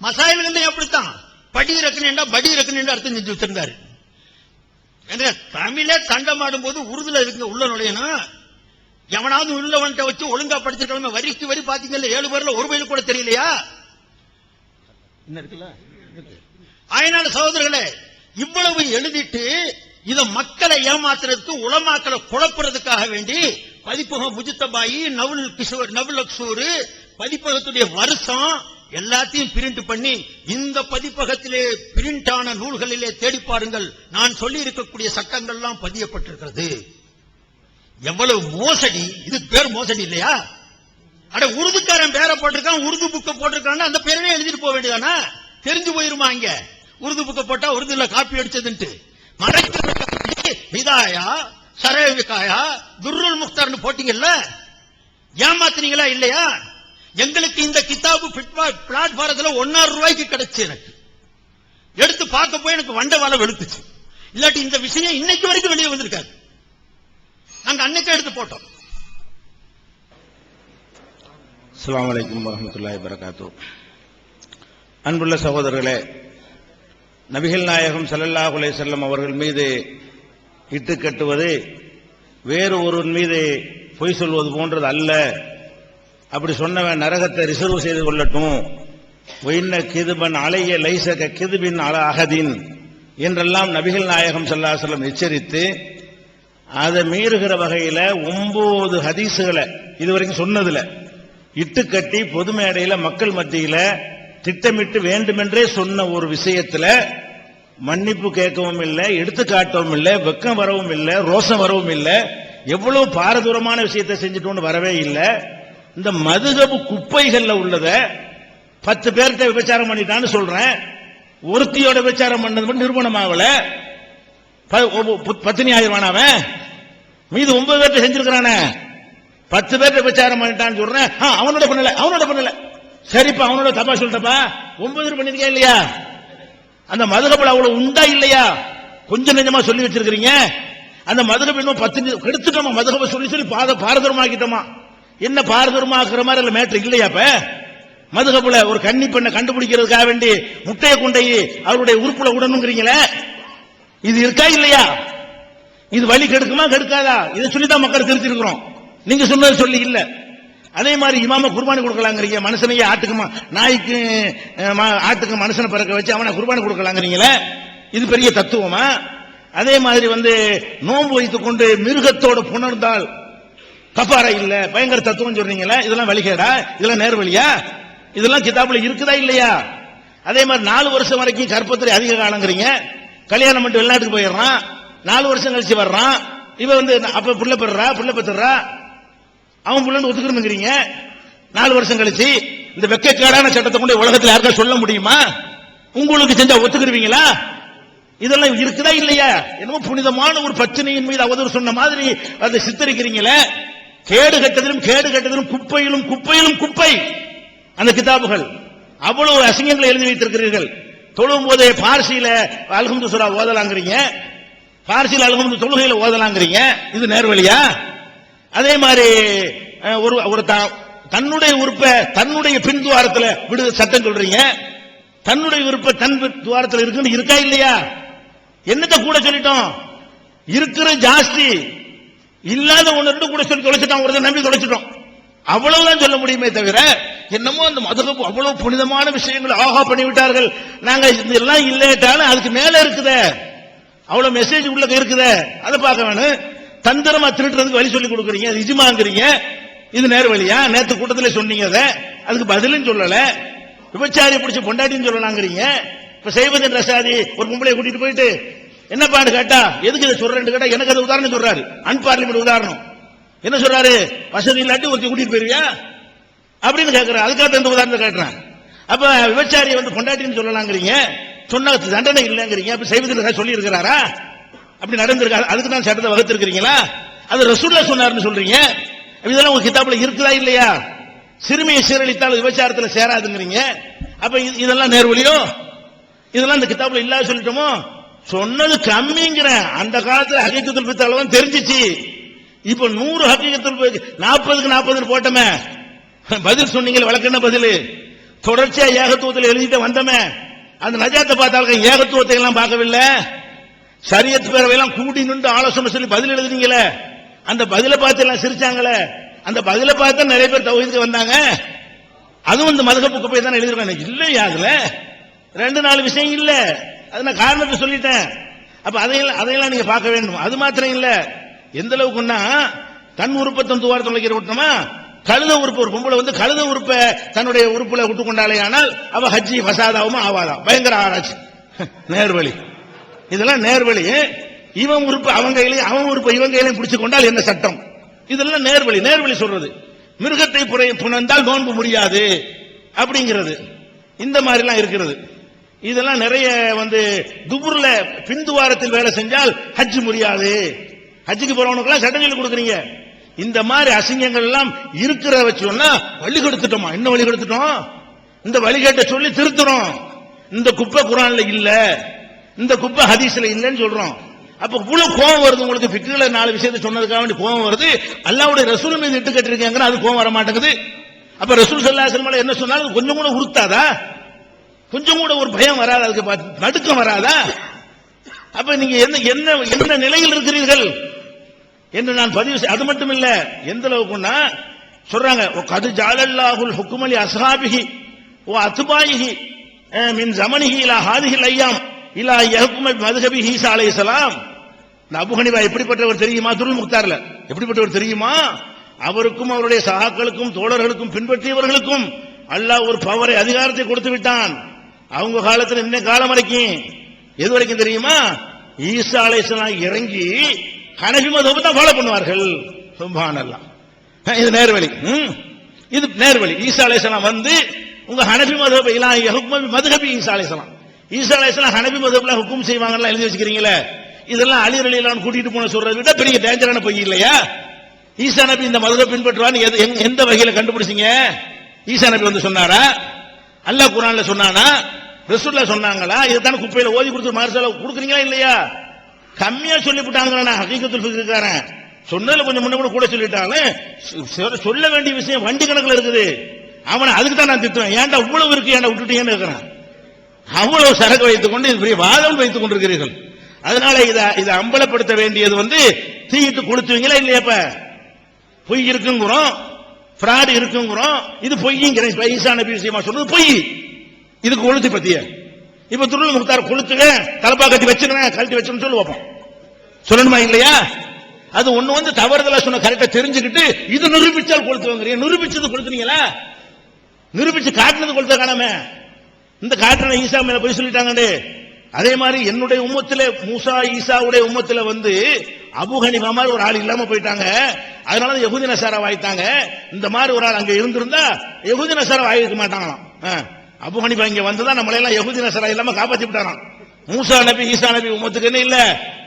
மசாயில்கள் அப்படித்தான், படி ரக்கணும் படி ரக்கணும் அர்த்தம் செஞ்சு வச்சிருந்தாரு. தமிழே தண்டமாடும் போது உருதுல இருக்கு உள்ள நுழையணும். எவனாவது உள்ளவன்ட்ட வச்சு ஒழுங்கா படிச்சிருக்கணும். வரிக்கு வரி பாத்தீங்கல்ல, 7 பேர்ல ஒரு வயலு கூட தெரியலையா? என்ன இருக்குல்ல. அதனால சகோதரர்களே, இவ்வளவு எழுதிட்டு இத மக்களை ஏமாத்துறதுக்கு, உலமாக்களை குழப்புறதுக்காக வேண்டி பதிப்பகம் முஜித்தபாயி, நவுல் அக்சூர், பதிப்பகத்துடைய வருஷம் எல்லாத்தையும் பிரிண்ட் பண்ணி இந்த பதிப்பகத்திலே பிரிண்ட் ஆன நூல்களிலே தேடி பாருங்கள், நான் சொல்லி இருக்கக்கூடிய சட்டங்கள்லாம் பதியப்பட்டிருக்கிறது. எவ்வளவு மோசடி! இதுக்கு பேர் மோசடி இல்லையா? அட, உருதுக்காரன் பேரை போட்டிருக்கான், உருது புக்க போட்டிருக்கான், அந்த பேரவே எழுதிட்டு போக வேண்டியதானா? தெரிஞ்சு போயிருமா? இங்க உருது புக்க போட்டா உருதுல காப்பி அடிச்சதுன்ட்டு மறைக்க ஹிதாயா, சரவிகாயா, துர்ருல் முக்தார்னு போட்டீங்கல்ல, ஏமாத்துனீங்களா இல்லையா? எங்களுக்கு இந்த கிதாபு பிளாட்பாரத்துல ₹1.5 கிடைச்சு, எனக்கு எடுத்து பார்க்க போய் எனக்கு வண்டவாளம் வெளுத்துச்சு. இல்லாட்டி இந்த விஷயம் இன்னைக்கு வரைக்கும் வெளியே வந்திருக்காரு. நாங்க அன்னைக்கு எடுத்து போட்டோம். அஸ்ஸலாமு அலைக்கும் வரஹ்மத்துல்லாஹி வபரகாத்துஹு. அன்புள்ள சகோதரர்களே, நபிகள் நாயகம் ஸல்லல்லாஹு அலைஹி வஸல்லம் அவர்கள் மீது இட்டு கட்டுவது வேறு ஒருவன் மீது பொய் சொல்வது போன்றது அல்ல. அப்படி சொன்னவன் நரகத்தை ரிசர்வ் செய்து கொள்ளட்டும். ஒயின்ன கிதுபன் அலைய லைசக கிதுபின் அல அகதின் என்றெல்லாம் நபிகள் நாயகம் ஸல்லல்லாஹு அலைஹி வஸல்லம் எச்சரித்து, அதை மீறுகிற வகையில 9 ஹதீசுகளை இதுவரைக்கும் சொன்னதுல இட்டு கட்டி பொது மேடையில மக்கள் மத்தியில திட்டமிட்டு வேண்டுமென்றே சொன்ன ஒரு விஷயத்துல மன்னிப்பு கேட்கவும் இல்லை, எடுத்து காட்டவும் இல்லை, வெக்கம் வரவும் இல்லை, ரோசம் வரவும் இல்லை. எவ்வளவு பாரதூரமான விஷயத்தை செஞ்சுட்டு வரவே இல்லை. இந்த மதுகபு குப்பைகள்ல உள்ளத 10 பேர்கிட்ட விபச்சாரம் பண்ணிட்டான்னு சொல்றேன், ஒருத்தியோட விபச்சாரம் பண்ணது மட்டும் நிரூபணம் ஆகல. பத்தினி ஆயிரம் அவன் மீது 9 பேர்கிட்ட செஞ்சிருக்கிறானே, 10 பேர்கிட்ட விபச்சாரம் பண்ணிட்டான்னு சொல்றேன். அவனோட பண்ணல சரிப்பா, அவனோட தப்பா சொல்லிட்டப்பா, 9 பேர் பண்ணிருக்கேன் இல்லையா? அந்த மதுகபுல அவ்வளவு உண்டா இல்லையா? கொஞ்சம் நெஞ்சமா சொல்லி வச்சிருக்கீங்க. அந்த மதுகபு இன்னும் 10 கெடுத்துட்டோமா? மதுகபை சொல்லி பாரதூரமாக்கிட்டோமா? என்ன பாரதூரமாக்குற மாதிரி இல்ல மேட்டர் இல்லையா? இப்ப மதுகபுல ஒரு கன்னி பெண்ணை கண்டுபிடிக்கிறதுக்காக வேண்டி முட்டையை கொண்டை அவருடைய உறுப்புல விடணுங்கிறீங்களே, இது இருக்கா இல்லையா? இது வழி கெடுக்குமா கெடுக்காதா? இதை சொல்லிதான் மக்கள் திருத்திருக்கிறோம். நீங்க சொன்னது சொல்லி இல்ல. அதே மாதிரி இமாம குர்பானி கொடுக்கலாங்கிறீங்க, மனுஷனையே ஆட்டுக்குமா நாய்க்கு ஆட்டுக்கு மனுஷனை பிறக்க வச்சு அவனை குர்பானி கொடுக்கலாங்கிறீங்களே, இது பெரிய தத்துவமா? அதே மாதிரி நோன்பு வைத்துக் கொண்டு மிருகத்தோடு புணர்ந்தால் கஃபாரா இல்ல, பயங்கர தத்துவம் சொல்றீங்களே, இதெல்லாம் வழிகேடா? இதெல்லாம் நேர்வழியா? இதெல்லாம் கிதாபுல இருக்குதா இல்லையா? அதே மாதிரி 4 வருஷம் வரைக்கும் கற்பத்திலே அதிக காலங்கிறீங்க, கல்யாணம் பண்ணிட்டு வெளிநாட்டுக்கு போயிடுறான், 4 வருஷம் கழிச்சு வர்றான், இவன் அப்ப புள்ள பெற்றுறா, அவன் புள்ளன்னு ஒத்துக்கிறீங்க. 4 வருஷம் கழிச்சு இந்த வெக்கக்கேடான சட்டத்தை கொண்டு உலகத்தில் யாருக்கா சொல்ல முடியுமா? உங்களுக்கு செஞ்சா ஒத்துக்குருவீங்களா? இதெல்லாம் இருக்குதா இல்லையா? என்னமோ புனிதமான ஒரு பிரச்சனையின் மீது அவதூறு சொன்ன மாதிரி அதை சித்தரிக்கிறீங்களே. கேடு கட்டதிலும் குப்பையிலும் குப்பை அந்த கிதாபுகள். அவ்வளவு அசிங்கங்களை எழுதி வைத்திருக்கிறீர்கள். தொழும் போதே பார்சியில அல்ஹம்து சூரா ஓதலாங்கிறீங்க, பார்சியில அல்ஹம்து தொழுகையில ஓதலாங்கிறீங்க, இது நேர்வழியா? அதே மாதிரி ஒரு தன்னுடைய உறுப்பை தன்னுடைய பின் துவாரத்தில் விடு சட்டம் சொல்றீங்க, தன்னுடைய உறுப்பை தன் துவாரத்தில் இருக்குன்னு இருக்கா இல்லையா? என்னத்தை கூட சொல்லிட்டோம்? இருக்கிற ஜாஸ்தி, இல்லாத ஒன்று கூட சொல்லி தொலைச்சிட்டோம், ஒரு நம்பி தொலைச்சிட்டோம். அவ்வளவுதான் சொல்ல முடியுமே தவிர, என்னமோ அந்த மதுகபு அவ்வளவு புனிதமான விஷயங்களை ஆஹா பண்ணிவிட்டார்கள், நாங்க இதெல்லாம் இல்லட்டாலும் அதுக்கு மேல இருக்குதே, அவ்வளவு மெசேஜ் உள்ள இருக்குதே, அதை பார்க்க வேணும். தந்திரமா திருட்டுறதுக்கு வழி சொல்லி கொடுக்குறீங்க, அது இஜ்மாங்கிறீங்க, இது நேர்வழியா? நேத்து கூட்டத்தில் சொன்னீங்க, அதுக்கு பதிலும் சொல்லல. விபச்சாரி பிடிச்ச பொண்டாட்டின்னு சொல்லலாங்கிறீங்க. இப்ப செய்வதன் ரசாதி ஒரு பொம்பளை கூட்டிட்டு போயிட்டு என்னப்பான்னு கேட்டா, எதுக்கு இதை சொல்றேன்னு கேட்டா, எனக்கு அது உதாரணம் சொல்றாரு, அன்பார்லிமெண்ட் உதாரணம். என்ன சொல்றாரு? வசதி இல்லாட்டி ஒருத்தி கூட்டிட்டு போயிருவியா அப்படின்னு கேட்கிறார். அதுக்காக இந்த உதாரணத்தை கேட்கிறேன். அப்ப விபச்சாரி பொண்டாட்டின்னு சொல்லலாங்கிறீங்க, சொன்ன தண்டனை இல்லைங்கிறீங்க. அப்ப செய்வதற்கு சொல்லி இருக்கிறாரா? அப்படி நடந்திருக்காரு, அதுக்கு தான் சட்டத்தை வகுத்திருக்கிறீங்களா? அது ரசூலுல்லாஹ் சொன்னார்னு சொல்றீங்க. இதெல்லாம் உங்க கிதாபுல இருக்குதா இல்லையா? சிறுமியை சீரழித்தால் விபச்சாரத்தில் சேராதுங்கிறீங்க. அப்ப இதெல்லாம் நேர்வழியோ? இதெல்லாம் இந்த கிதாபுல இல்லாத சொல்லிட்டோமோ? சொன்னது கம்மிங்கிற. அந்த காலத்துல ஹகீகத்துல் ஃபித்ர் தான் தெரிஞ்சிச்சு. இப்ப 100 ஹகீகத்துல் 40க்கு 40 போட்டமே, பதில் சொன்னீங்க, வழக்கென்ன பதில்? தொடர்ச்சியா ஏகத்துவத்தில் எழுதிட்டு வந்தமே, அந்த நஜாத்தை பார்த்தாலும் ஏகத்துவத்தை எல்லாம் பார்க்கவில்லை. ஷரியத் பேரவையெல்லாம் கூடி நின்று ஆலோசனை சொல்லி பதில் எழுதுனீங்களே, அந்த பதிலை பார்த்து எல்லாம் சிரிச்சாங்களே, அந்த பதிலை பார்த்து நிறைய பேர் தௌஹீதுக்கு வந்தாங்க. அதுவும் இந்த மதுகபு குப்பை தான் எழுதிருக்காங்க. இல்லையா? அதுல 2-4 விஷயம் இல்ல, அது நான் காரணத்தை சொல்லிட்டேன். அப்ப அதையெல்லாம் நீங்க பார்க்க வேண்டும். அது மாத்திரம் இல்ல, எந்த அளவுக்குன்னா தன் உறுப்பை தன் துவாரத்தில் வைக்கிற விட்டோமா, கழுத உறுப்பு ஒரு பொம்பளை வந்து கழுத உறுப்பை தன்னுடைய உறுப்புல விட்டு கொண்டாலே ஆனால் அவ ஹஜ்ஜி வசாதாவும் ஆவாதான். பயங்கர ஆராய்ச்சி, நேர்வழி. இதெல்லாம் நேர்வழி. இவன் உறுப்பு அவன் கையிலையும் அவன் உறுப்பு இவன் கையிலையும் பிடிச்சு கொண்டால் என்ன சட்டம்? இதெல்லாம் நேர்வழி. நேர்வழி சொல்றது மிருகத்தை புணர்ந்தால் நோன்பு முடியாது அப்படிங்கிறது. இந்த மாதிரி எல்லாம் இருக்கிறது. இதெல்லாம் நிறைய வந்து துபுர்ல பின்துவாரத்தில் வேலை செஞ்சால் ஹஜ் முடியாது. ஹஜ்ஜுக்கு போறவனுக்கு சட்டம் சொல்லி கொடுக்குறீங்க. இந்த மாதிரி அசிங்கங்கள் எல்லாம் இருக்கிற வச்சோம்னா வழி கொடுத்துட்டோமா? என்ன வழி கொடுத்துட்டோம்? இந்த வழிகேட்ட சொல்லி திருத்துறோம். இந்த குப்பை குர்ஆன்ல இல்ல, இந்த குப்பை ஹதீஸ்ல இல்லன்னு சொல்றோம். அப்ப இவ்வளவு கோபம் வருது உங்களுக்கு. ஃபிக்ஹ்ல 4 விஷயத்தை சொன்னதுக்காக வேண்டி கோபம் வருது. அல்லாஹ்வுடைய ரசூல் மீது இட்டு கட்டிருக்கீங்க, அது கோபம் வர மாட்டேங்குது. அப்ப ரசூல் ஸல்லல்லாஹு அலைஹி வஸல்லம் என்ன சொன்னாலும் கொஞ்சம் கூட உறுத்தாதா? கொஞ்சம் கூட ஒரு பயம் வராதா? அதுக்கு நடுக்கம் வராதா? அப்ப நீங்க என்ன நிலையில் இருக்கிறீர்கள் என்று நான் பதிவு செய்ய. அது மட்டும் இல்ல, எந்த அளவுக்குன்னா சொல்றாங்க, கது ஜஅலல்லாஹுல் ஹுக்ம லி அஸ்ஹாபிஹி வ அத்பாயிஹி மின் ஸமனிஹி இலா ஹாதிஹில் அய்யாம் இலா யஹ்கும பிமத்ஹபி ஈசா அலைஹிஸ்ஸலாம். அபூ ஹனீஃபா எப்படிப்பட்டவர் தெரியுமா? துருல் முக்தார்ல எப்படிப்பட்டவர் தெரியுமா? அவருக்கும் அவருடைய சகாக்களுக்கும் தோழர்களுக்கும் பின்பற்றியவர்களுக்கும் அல்லாஹ் ஒரு பவரை அதிகாரத்தை கொடுத்து விட்டான். அவங்க காலத்துல இன்ன காலம் வரைக்கும் எது வரைக்கும் தெரியுமா? ஈசா அலைஹிஸ்ஸலாம் இறங்கி ஹனஃபி மذஹபை தான் ஃபாலோ பண்ணுவார்கள். சுப்ஹானல்லாஹ். இது நேர்வழி. இது நேர்வழி. ஈசா அலைஹிஸ்ஸலாம் வந்து உங்க ஹனஃபி மذஹபை இலா யஹ்கும பிமத்ஹபி ஈசா அலைஹிஸ்ஸலாம். ஈசா அலைஹிஸ்ஸலாம் ஹனஃபி மذஹப்ல ஹுக்ம் செய்வாங்கன்னு எழுதி வச்சிருக்கீங்களே, இதெல்லாம் அலி ரலியல்லாஹு கூட்டிட்டு போன சொல்றதை விட பெரிய டேஞ்சரான பொய் இல்லையா? ஈசா நபி இந்த மذஹபை பின்பற்றுவான்னு எந்த வகையில கண்டுபிடிச்சீங்க? ஈசா நபி வந்து சொன்னாரா? அல்லாஹ் குர்ஆன்ல சொன்னானா? ரசூலுல்லாஹ் சொன்னாங்களா? இதுதான் குப்பையில ஓதி கொடுத்து மார்சால கொடுக்குறீங்களா இல்லையா? கம்மியா சொல்லிவிட்டாங்க. ஹகீகத்துல் ஃபிக்ஹ்காரன் சொன்னதுல கொஞ்சம் முன்ன கூட சொல்லிட்டாங்க. சொல்ல வேண்டிய விஷயம் வண்டி கணக்குல இருக்குது. அவனை அதுக்கு தான் நான் திட்டுவேன். ஏன்டா இவ்வளவு இருக்கு, ஏன்டா விட்டுட்டீங்கன்னு இருக்கிறான். அவ்வளவு சரக்கு வைத்துக் கொண்டு பெரிய வாதம் வைத்துக் கொண்டிருக்கிறீர்கள். அதனால இதை அம்பலப்படுத்த வேண்டியது வந்து தீயிட்டு கொடுத்துவீங்களா இல்லையாப்ப? பொய் இருக்குங்கிறோம், பிராடு இருக்குங்கிறோம். இது பொய்ங்கிற ஈசா நபி விஷயமா சொன்னது பொய். இதுக்கு கொளுத்து பத்திய இப்ப துருல் முக்தார் கொளுத்துங்க, தலப்பா கட்டி வச்சுக்கிறேன், கழட்டி வச்சுன்னு சொல்லி வைப்போம். சொல்லணுமா இல்லையா? அது ஒண்ணு வந்து தவறுதலா சொன்ன கரெக்டா தெரிஞ்சுக்கிட்டு இது நிரூபிச்சால் கொளுத்துவாங்க. நிரூபிச்சது கொளுத்துனீங்களா? நிரூபிச்சு காட்டினது கொளுத்த காணாம இந்த காட்டின ஈசா மேல போய் சொல்லிட்டாங்க. அதே மாதிரி என்னுடைய உம்மத்துல மூசா ஈசாவுடைய உம்மத்துல வந்து அபூ ஹனீஃபா மாதிரி ஒரு ஆள் இல்லாம போயிட்டாங்க. அதனால யஹூதி நசாரா ஆயிட்டாங்க. இந்த மாதிரி ஒரு ஆள் அங்க இருந்திருந்தா யஹூதி நசாரா ஆயிருக்க மாட்டாங்களாம். அபூ ஹனீஃபா இங்க வந்துதான் நம்மள எல்லாம் யஹூதி நசாரா இல்லாம காப்பாத்தி விட்டாராம். மூசா நபி ஈசா நபி உம்மத்துக்கு என்ன இல்ல,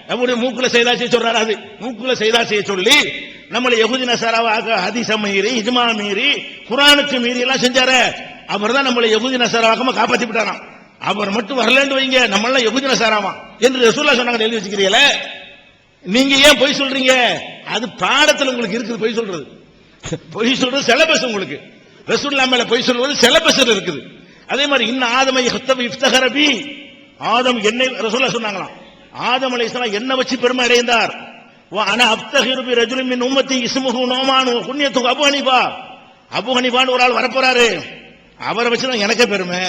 நம்முடைய மூக்குல செய்தா செய்ய சொல்றாரு. அது மூக்குல செய்தா செய்ய சொல்லி நம்மளை யஹூதி நசாராவாக ஹதீஸ மீறி இஜ்மா மீறி குர்ஆனுக்கு மீறி எல்லாம் செஞ்சாரு. அவர் தான் நம்மளை யஹூதி நசாராவாக காப்பாத்தி விட்டாராம். அவர் மட்டும் வரலன்னு வைங்க, நம்ம எல்லாம் யஹூதி நசாராமா என்று ரசூலுல்லாஹ் சொன்னாங்க. எழுதி வச்சுக்கிறீங்களே, நீங்க ஏன் பொய் சொல்றீங்க? அது பாடத்துல உங்களுக்கு இருக்குது. பொய் சொல்றது சிலபஸ் உங்களுக்கு. ரசூலுல்லாஹ் மேல பொய் சொல்றது சிலபஸ் இருக்குது. அதே மாதிரி இன்ன ஆதமை இஃப்தகரபி, ஆதம் என்னை ரசூலுல்லாஹ் சொன்னாங்களாம். ஆதம் அலைஹிஸ்ஸலாம் என்ன வச்சு பெருமை அடைந்தார். ஆனா அப்தகிரு பி ரஜுலின் மின் உம்மத்தி இஸ்முஹு நோமான் வ குன்யத்துஹு அபூ ஹனீஃபா. அபூ ஹனீஃபான்னு ஒரு ஆள் வரப்போறாரு, அவரை வச்சுதான் எனக்கே பெருமை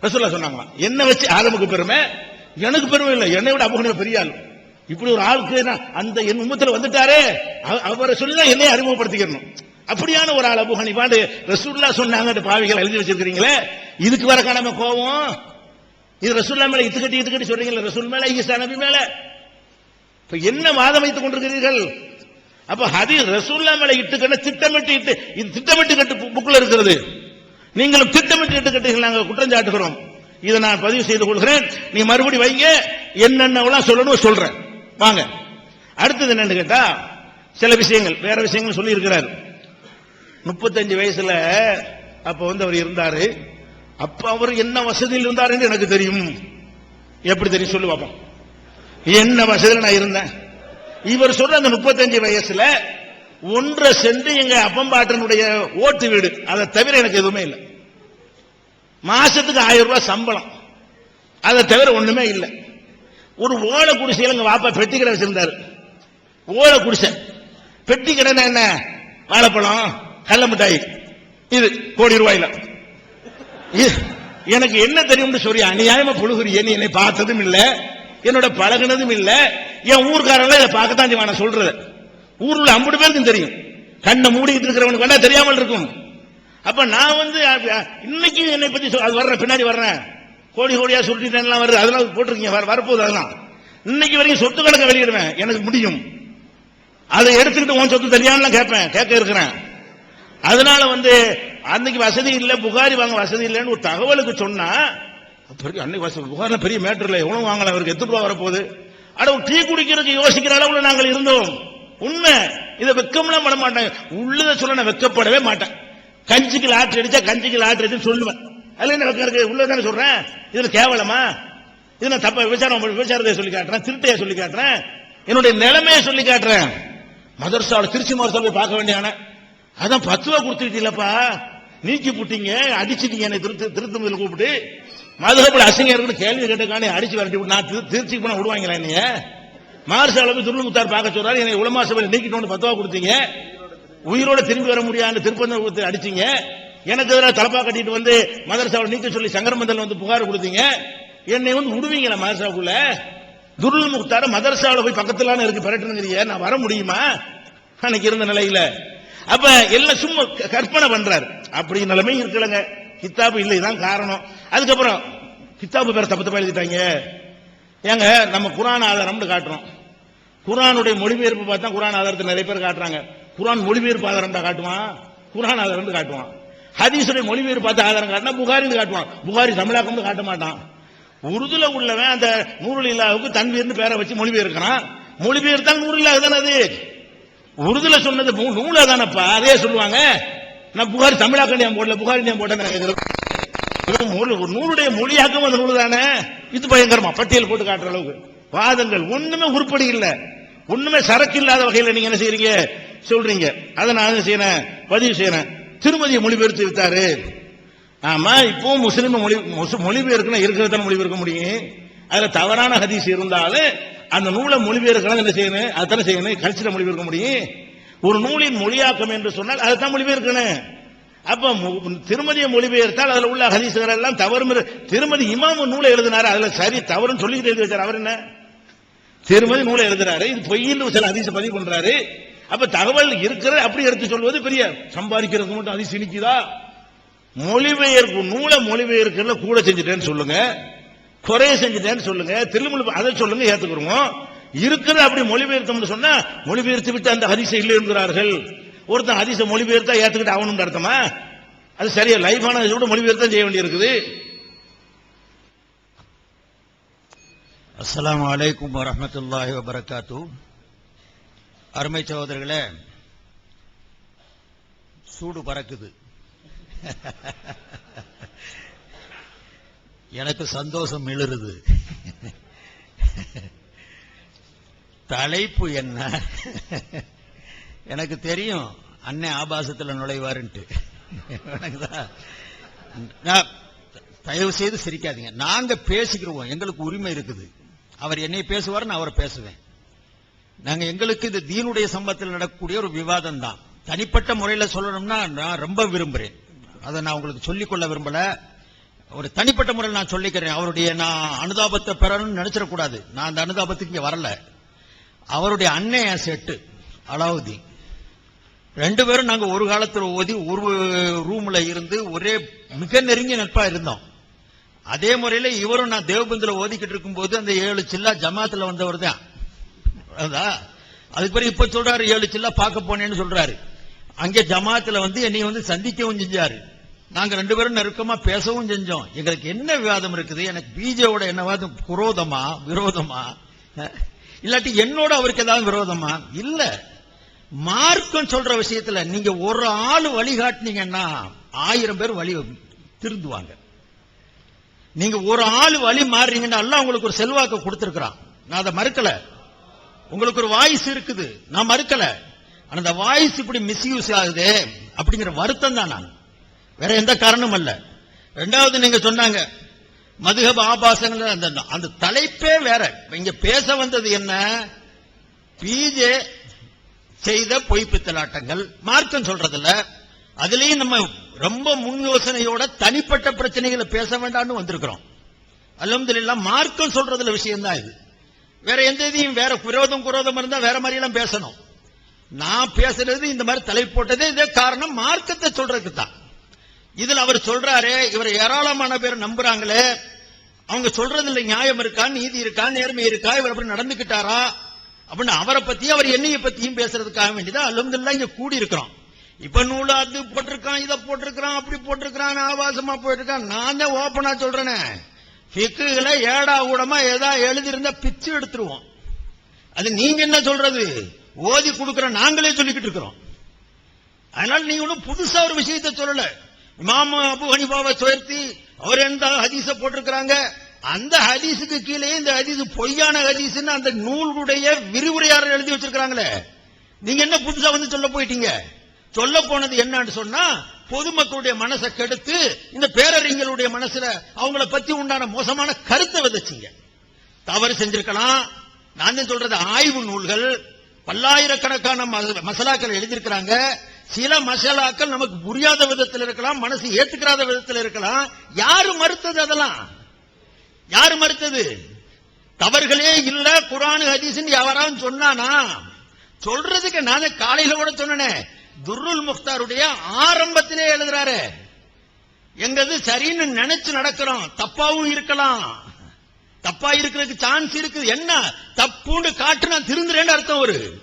ரசூலுல்லாஹ் சொன்னாங்களாம். என்ன வச்சு ஆதமுக்கு பெருமை, எனக்கு பெருமை இல்லை. என்னை விட அபூ ஹனீஃபா பெரிய ஆள். இப்படி ஒரு ஆளுக்கு அந்த என் உம்மத்துல வந்துட்டாரே, அவரை சொல்லிதான் என்னை அறிமுகப்படுத்திக்கணும். அப்படியான ஒரு ஆள் அபூ ஹனீஃபா ரசூலுல்லாஹ் சொன்னாங்க. பாவிகள் எழுதி வச்சிருக்கீங்களே, இதுக்கு வர காணாம கோவம். இது ரசூலுல்லாஹ் மேல இத்துக்கட்டி சொல்றீங்களா? ரசூல் மேல ஈசா நபி மேல இப்ப என்ன வாதம் வைத்துக் கொண்டிருக்கிறீர்கள்? அப்ப ஹதீஸ் ரசூலுல்லாஹ் மேல இட்டுக்கட்ட திட்டமிட்டு இது திட்டமிட்டு கட்டு புக்ல இருக்கிறது. நீங்களும் திட்டமிட்டு இட்டுக்கட்டீர்கள், நாங்கள் குற்றம் சாட்டுகிறோம். இதை நான் பதிவு செய்து கொள்கிறேன். நீ மறுபடி வைங்க, என்னென்ன சொல்லணும் சொல்றேன். வாங்க. அடுத்தது என்னன்னு கேட்டா, சில விஷயங்கள் வேற விஷயங்கள் சொல்லி இருக்கிறார். 35 வயசுல அப்ப வந்து அவர் இருந்தாரு. அப்ப அவர் என்ன வசதியில் இருந்தார் என்று எனக்கு தெரியும். எப்படி தெரியும் சொல்லு பாப்போம். என்ன வசதியில் நான் இருந்தேன். இவர் சொல்ற அந்த 35 வயசுல 1.5 சென்ட் எங்க அப்பம்பாட்டனுடைய ஓட்டு வீடு, அதை தவிர எனக்கு எதுவுமே இல்லை. மாசத்துக்கு 1000 ரூபாய் சம்பளம், அதை தவிர ஒண்ணுமே இல்லை. ஒரு ஓலை குடிசையில் எங்க வாப்பா பெட்டி கடை வச்சிருந்தாரு. ஓலை குடிசை, பெட்டி கடைன்னா என்ன? வாழைப்பழம், கடல மிட்டாய், இது கோடி ரூபாயில. எனக்கு என்ன தெரியும்னு சொல்லி அநியாயமா புழுகுறிய. நீ என்னை பார்த்ததும் இல்ல, என்னோட பழகினதும் இல்ல. என் ஊர்க்காரங்கள இதை பார்க்கத்தான் நான் சொல்றது. ஊருள்ள 50 பேருக்கும் தெரியும். கண்ணை மூடிட்டு இருக்கிறவனுக்கு வேணா தெரியாமல் இருக்கும். அப்ப நான் இன்னைக்கு என்னை பத்தி அது வர்ற பின்னாடி வர்றேன், கோடி கோடியா சுருட்டிட்டேன் வருது, அதெல்லாம் போட்டிருக்கீங்க, வரப்போகுது. அதெல்லாம் இன்னைக்கு வரைக்கும் சொத்து கணக்கை வெளியிடுவேன், எனக்கு முடியும். அதை எடுத்துக்கிட்டு உன் சொத்து தெரியாமலாம் கேட்க இருக்கிறேன். அதனால அன்னைக்கு வசதி இல்ல, புகாரி வாங்க வசதி இல்லைன்னு ஒரு தகவலுக்கு சொன்னா, அன்னைக்கு புகார்ல பெரிய மேட்டர் இல்ல, எவ்வளவு வாங்கலாம், அவருக்கு எத்தனை ரூபா வரப்போகுது, அட டீ குடிக்கிறதுக்கு யோசிக்கிற அளவுல நாங்கள் இருந்தோம். உண்மை, இதை வெக்கம்லாம் பண்ண மாட்டேன், உள்ளத சொல்ல நான் வெக்கப்படவே மாட்டேன். கஞ்சிக்கு லாட்டரி அடிச்சா கஞ்சிக்கு லாட்டரி அடிச்சு சொல்லுவேன், அதுல என்ன வெக்கம் இருக்கு, உள்ளதானே சொல்றேன். இதுல கேவலமா, இது நான் தப்ப விசாரத்தை சொல்லி காட்டுறேன், திருட்டையை சொல்லி காட்டுறேன், என்னுடைய நிலைமையை சொல்லி காட்டுறேன். மதரசாவில் திருச்சி மதரசாவை பார்க்க வேண்டியான அதான் 10 ரூபா கொடுத்துட்டீங்களப்பா, நீக்கி புட்டீங்க, அடிச்சுட்டீங்க, என்னை திருத்தம் கூப்பிட்டு மதுகப்பட அசிங்க இருக்குன்னு கேள்வி கேட்டக்கானே அடிச்சு வரட்டி நான் திருச்சிக்கு போனா விடுவாங்களா? என்னைய மார்சால போய் துருள் முத்தார் பார்க்க சொல்றாரு, என்னை உலமா சபையில் நீக்கிட்டு 10 ரூபா கொடுத்தீங்க, உயிரோட திரும்பி வர முடியாது திருப்பந்தம் கொடுத்து அடிச்சீங்க, எனக்கு எதிராக தலப்பா கட்டிட்டு மதரசாவில் நீக்க சொல்லி சங்கரமந்தல் புகார் கொடுத்தீங்க, என்னை விடுவீங்களா மதரசாவுக்குள்ள? துருள் முக்தார மதரசாவில் போய் பக்கத்துல இருக்கு பெறட்டுங்கிறீங்க, நான் வர முடியுமா அன்னைக்கு இருந்த நிலையில? அப்ப எல்லாம் சும்மா கற்பனை பண்றாரு, அப்படி நிலைமை இருக்கலங்க. கித்தாபு இல்லை, இதான் காரணம். அதுக்கப்புறம் கித்தாபு பேர தப்பு எழுதிட்டாங்க. ஏங்க நம்ம குர்ஆன் ஆதாரம்னு காட்டுறோம், குர்ஆனுடைய மொழிபெயர்ப்பு பார்த்தா குர்ஆன் ஆதாரத்தை நிறைய பேர் காட்டுறாங்க. குர்ஆன் மொழிபெயர்ப்பு ஆதாரம் காட்டுவான், குர்ஆன் ஆதாரம் காட்டுவான். ஹதீஸுடைய மொழிபெயர்ப்பு பார்த்து ஆதாரம் காட்டினா புகாரி காட்டுவான், புகாரி தமிழாக்கம் காட்ட மாட்டான். உருதுல உள்ளவன் அந்த நூறுல் இல்லாவுக்கு தன்வீர்னு பேரை வச்சு மொழிபெயர்க்கிறான், மொழிபெயர்த்தால் நூறுல் இல்லாஹ் தானே அது. உருதுல சொன்னது நூலா தானப்பா, அதே சொல்லுவாங்க. நான் புகாரி தமிழாக்கம் போடல, புகாரி போட்டேன். நூலுடைய மொழியாக்கம் அந்த நூல் தானே. இது பயங்கரமா பட்டியல் போட்டு காட்டுற அளவுக்கு வாதங்கள் ஒண்ணுமே உருப்படி இல்ல, ஒண்ணுமே சரக்கு இல்லாத வகையில் நீங்க என்ன செய்றீங்க சொல்றீங்க. அதை நான் என்ன செய்யறேன், பதிவு செய்யறேன். திருமதியை மொழிபெயர்த்து விட்டாரு. ஆமா, இப்போ முஸ்லிம் மொழிபெயர்க்கணும் இருக்கிறத மொழிபெயர்க்க முடியும். அதுல தவறான ஹதீஸ் இருந்தாலும் அந்த நூலை மொழிபெயர்க்கலாம் என்ன செய்யணும், அதைத்தானே செய்யணும், கழிச்சுட மொழிபெயர்க்க முடியும். ஒரு நூலின் மொழியாக்கம் என்று சொன்னால் அதைத்தான் மொழிபெயர்க்கணும். அப்ப திருமதியை மொழிபெயர்த்தால் அதுல உள்ள ஹதீஸ்கள் எல்லாம் தவறு. திருமதி இமாம் நூலை எழுதினாரு, அதுல சரி தவறுன்னு சொல்லிக்கிட்டு எழுதி வச்சார். அவர் என்ன திருமதி நூலை எழுதுறாரு, இது பொய்ன்னு சில ஹதீஸை பதிவு பண்றாரு. அப்ப தகவல் இருக்கிற அப்படி எடுத்து சொல்வது பெரிய சம்பாதிக்கிறது மட்டும் ஹதீஸ் இனிக்குதா? மொழிபெயர்ப்பு நூலை மொழிபெயர்க்கிறதுல கூட செஞ்சுட்டேன்னு சொல்லுங்க, குறைய செஞ்சுட்டேன்னு சொல்லுங்க, திருமணம் அதை சொல்லுங்க, ஏத்துக்கிறோம். இருக்கிறது அப்படி மொழிபெயர்த்தோம்னு சொன்னா மொழிபெயர்த்து விட்டு அந்த ஹதீஸை இல்லை என்கிறார்கள். ஒருத்தன் ஹதீஸை மொழிபெயர்த்தா ஏத்துக்கிட்டு ஆகணும்னு அர்த்தமா? அது சரியா? லைஃபான கூட மொழிபெயர்த்தான் செய்ய வேண்டி இருக்குது. அஸ்ஸலாமு அலைக்கும் வரஹ்மத்துல்லாஹி வபரகாத்து. அருமை சகோதரர்களே, சூடு பறக்குது, எனக்கு சந்தோஷம் மிளருது. தலைப்பு என்ன எனக்கு தெரியும், அன்னை ஆபாசத்தில் நுழைவாருன்ட்டு. தயவு செய்து சிரிக்காதீங்க, நாங்க பேசிக்கிறோம், எங்களுக்கு உரிமை இருக்குது. அவர் என்னை பேசுவார், நான் அவரை பேசுவேன். நாங்க எங்களுக்கு இது தீனுடைய சம்பவத்தில் நடக்கக்கூடிய ஒரு விவாதம் தான். தனிப்பட்ட முறையில் சொல்லணும்னா நான் ரொம்ப விரும்புறேன், அதை நான் உங்களுக்கு சொல்லிக்கொள்ள விரும்பல. ஒரு தனிப்பட்ட முறையில் நான் சொல்லிக்கிறேன். அவருடைய நான் அனுதாபத்தை பெறணும்னு நினைச்சிடக்கூடாது. நான் அந்த அனுதாபத்துக்கு இங்க வரல. அவருடைய அன்னைய செட்டு அலாவுதீன், 2 பேரும் நாங்க ஒரு காலத்தில் ஓதி ஒரு ரூம்ல இருந்து ஒரே மிக நெருங்கிய நட்பா இருந்தோம். அதே முறையில் இவரும் நான் தேவபந்துல ஓதிக்கிட்டு இருக்கும் போது அந்த 7 சில்லா ஜமாத்துல வந்தவர் தான். அதுக்கு பிறகு இப்ப சொல்றாரு 7 சில்லா பார்க்க போனேன்னு சொல்றாரு. அங்கே ஜமாத்துல என்னை சந்திக்கவும் செஞ்சாரு. நாங்க 2 பேரும் நெருக்கமா பேசவும் செஞ்சோம். எங்களுக்கு என்ன விவாதம் இருக்குது? எனக்கு பிஜேவோட என்ன வாதம், குரோதமா விரோதமா, இல்லாட்டி என்னோட அவருக்கு ஏதாவது விரோதமா? இல்ல, மார்க்கம் சொல்ற விஷயத்துல நீங்க ஒரு ஆள் வழிகாட்டினீங்கன்னா 1000 பேர் வழி திருந்துவாங்க. நீங்க ஒரு ஆள் வழி மாறுறீங்கன்னா எல்லாம் உங்களுக்கு ஒரு செல்வாக்கு கொடுத்திருக்கிறான். நான் அதை மறுக்கல. உங்களுக்கு ஒரு வாய்ஸ் இருக்குது, நான் மறுக்கல. அந்த வாய்ஸ் இப்படி மிஸ்யூஸ் ஆகுது அப்படிங்கிற வருத்தம் தான். நான் வேற எந்த காரணமும் அல்ல. 2வது நீங்க சொன்னாங்க மதுஹப் ஆபாசங்கள், அந்த தலைப்பே வேற. இங்க பேச வந்தது என்ன? பிஜே செய்த பொய்ப்பித்தலாட்டங்கள் மார்க்கம் சொல்றதில்ல. அதுலயும் நம்ம ரொம்ப முன் யோசனையோட தனிப்பட்ட பிரச்சனைகளை பேச வேண்டாம்னு வந்திருக்கிறோம். அல்ஹம்துலில்லாஹ் மார்க்கம் சொல்றதுல விஷயம் தான் இது. வேற எந்த இதையும் வேற குரோதம் இருந்தா வேற மாதிரி எல்லாம் பேசணும். நான் பேசுறது இந்த மாதிரி தலைப்பு போட்டதே இதே காரணம், மார்க்கத்தை சொல்றதுக்கு தான். இதுல அவர் சொல்றாரு, இவர் ஏராளமான பேர் நம்புறாங்களே, அவங்க சொல்றதுல நியாயம் இருக்கா, நீதி இருக்கா, நேர்மை இருக்கா, இவர் அப்படி நடந்துகிட்டாரா அப்படின்னு அவரை பத்தியும் அவர் என்னைய பத்தியும் பேசுறதுக்காக வேண்டிதான் அல்ஹம்துலில்லாஹ் இங்க கூடி இருக்கிறோம். இப்ப நூலா அது போட்டிருக்கான், இதை போட்டிருக்கான், அப்படி போட்டிருக்கான், ஆபாசமா போயிட்டு நான் தான் ஓப்பனா சொல்றேனே, ஃபிக்ஹ்ல ஏடா ஊடமா ஏதா எழுதியிருந்தா பிச்சு எடுத்துருவோம். அது நீங்க என்ன சொல்றது, ஓதி கொடுக்கிற நாங்களே சொல்லிக்கிட்டு இருக்கிறோம். அதனால நீங்க ஒன்னும் புதுசா ஒரு விஷயத்தை சொல்லல. இமாம் அபு ஹனீஃபாவை சேர்த்து அவர் எந்த ஹதீஸ போட்டிருக்கிறாங்க, அந்த ஹதீஸுக்கு கீழே இந்த ஹதீஸ் பொய்யான ஹதீஸ்னு அந்த நூலுடைய விரிவுரையாளர் எழுதி வச்சிருக்காங்களே, நீங்க என்ன புதுசா வந்து சொல்ல போயிட்டீங்க? சொல்ல போனது என்னன்னு சொன்னா, பொதுமக்களுடைய மனசை கெடுத்து இந்த பேரறிஞர்களுடைய மனசுல அவங்கள பத்தி உண்டான மோசமான கருத்தை விதைச்சிங்க. தவறு செஞ்சிருக்கலாம். நான் தான் சொல்றது, ஆய்வு நூல்கள் பல்லாயிரக்கணக்கான மசாலாக்கள் எழுதியிருக்கிறாங்க. சில மசாலாக்கள் நமக்கு புரியாத விதத்தில் இருக்கலாம், மனசு ஏத்துக்கிறாத விதத்தில் இருக்கலாம். யாரு மறுத்தது? அதெல்லாம் யாரு மறுத்தது? தவறுகளே இல்ல குர்ஆன் ஹதீஸ் யாராவது சொன்னானா? சொல்றதுக்கு நான் காலையில கூட சொன்னேன், துர்ருல் முக்தாருடைய ஆரம்பத்திலே எழுதுறாரு, எங்கது சரின்னு நினைச்சு நடக்கிறோம், தப்பாவும் இருக்கலாம், தப்பா இருக்கிறதுக்கு சான்ஸ் இருக்குது. என்ன தப்புன்னு காட்டு நான் திருந்துறேன்னு அர்த்தம்.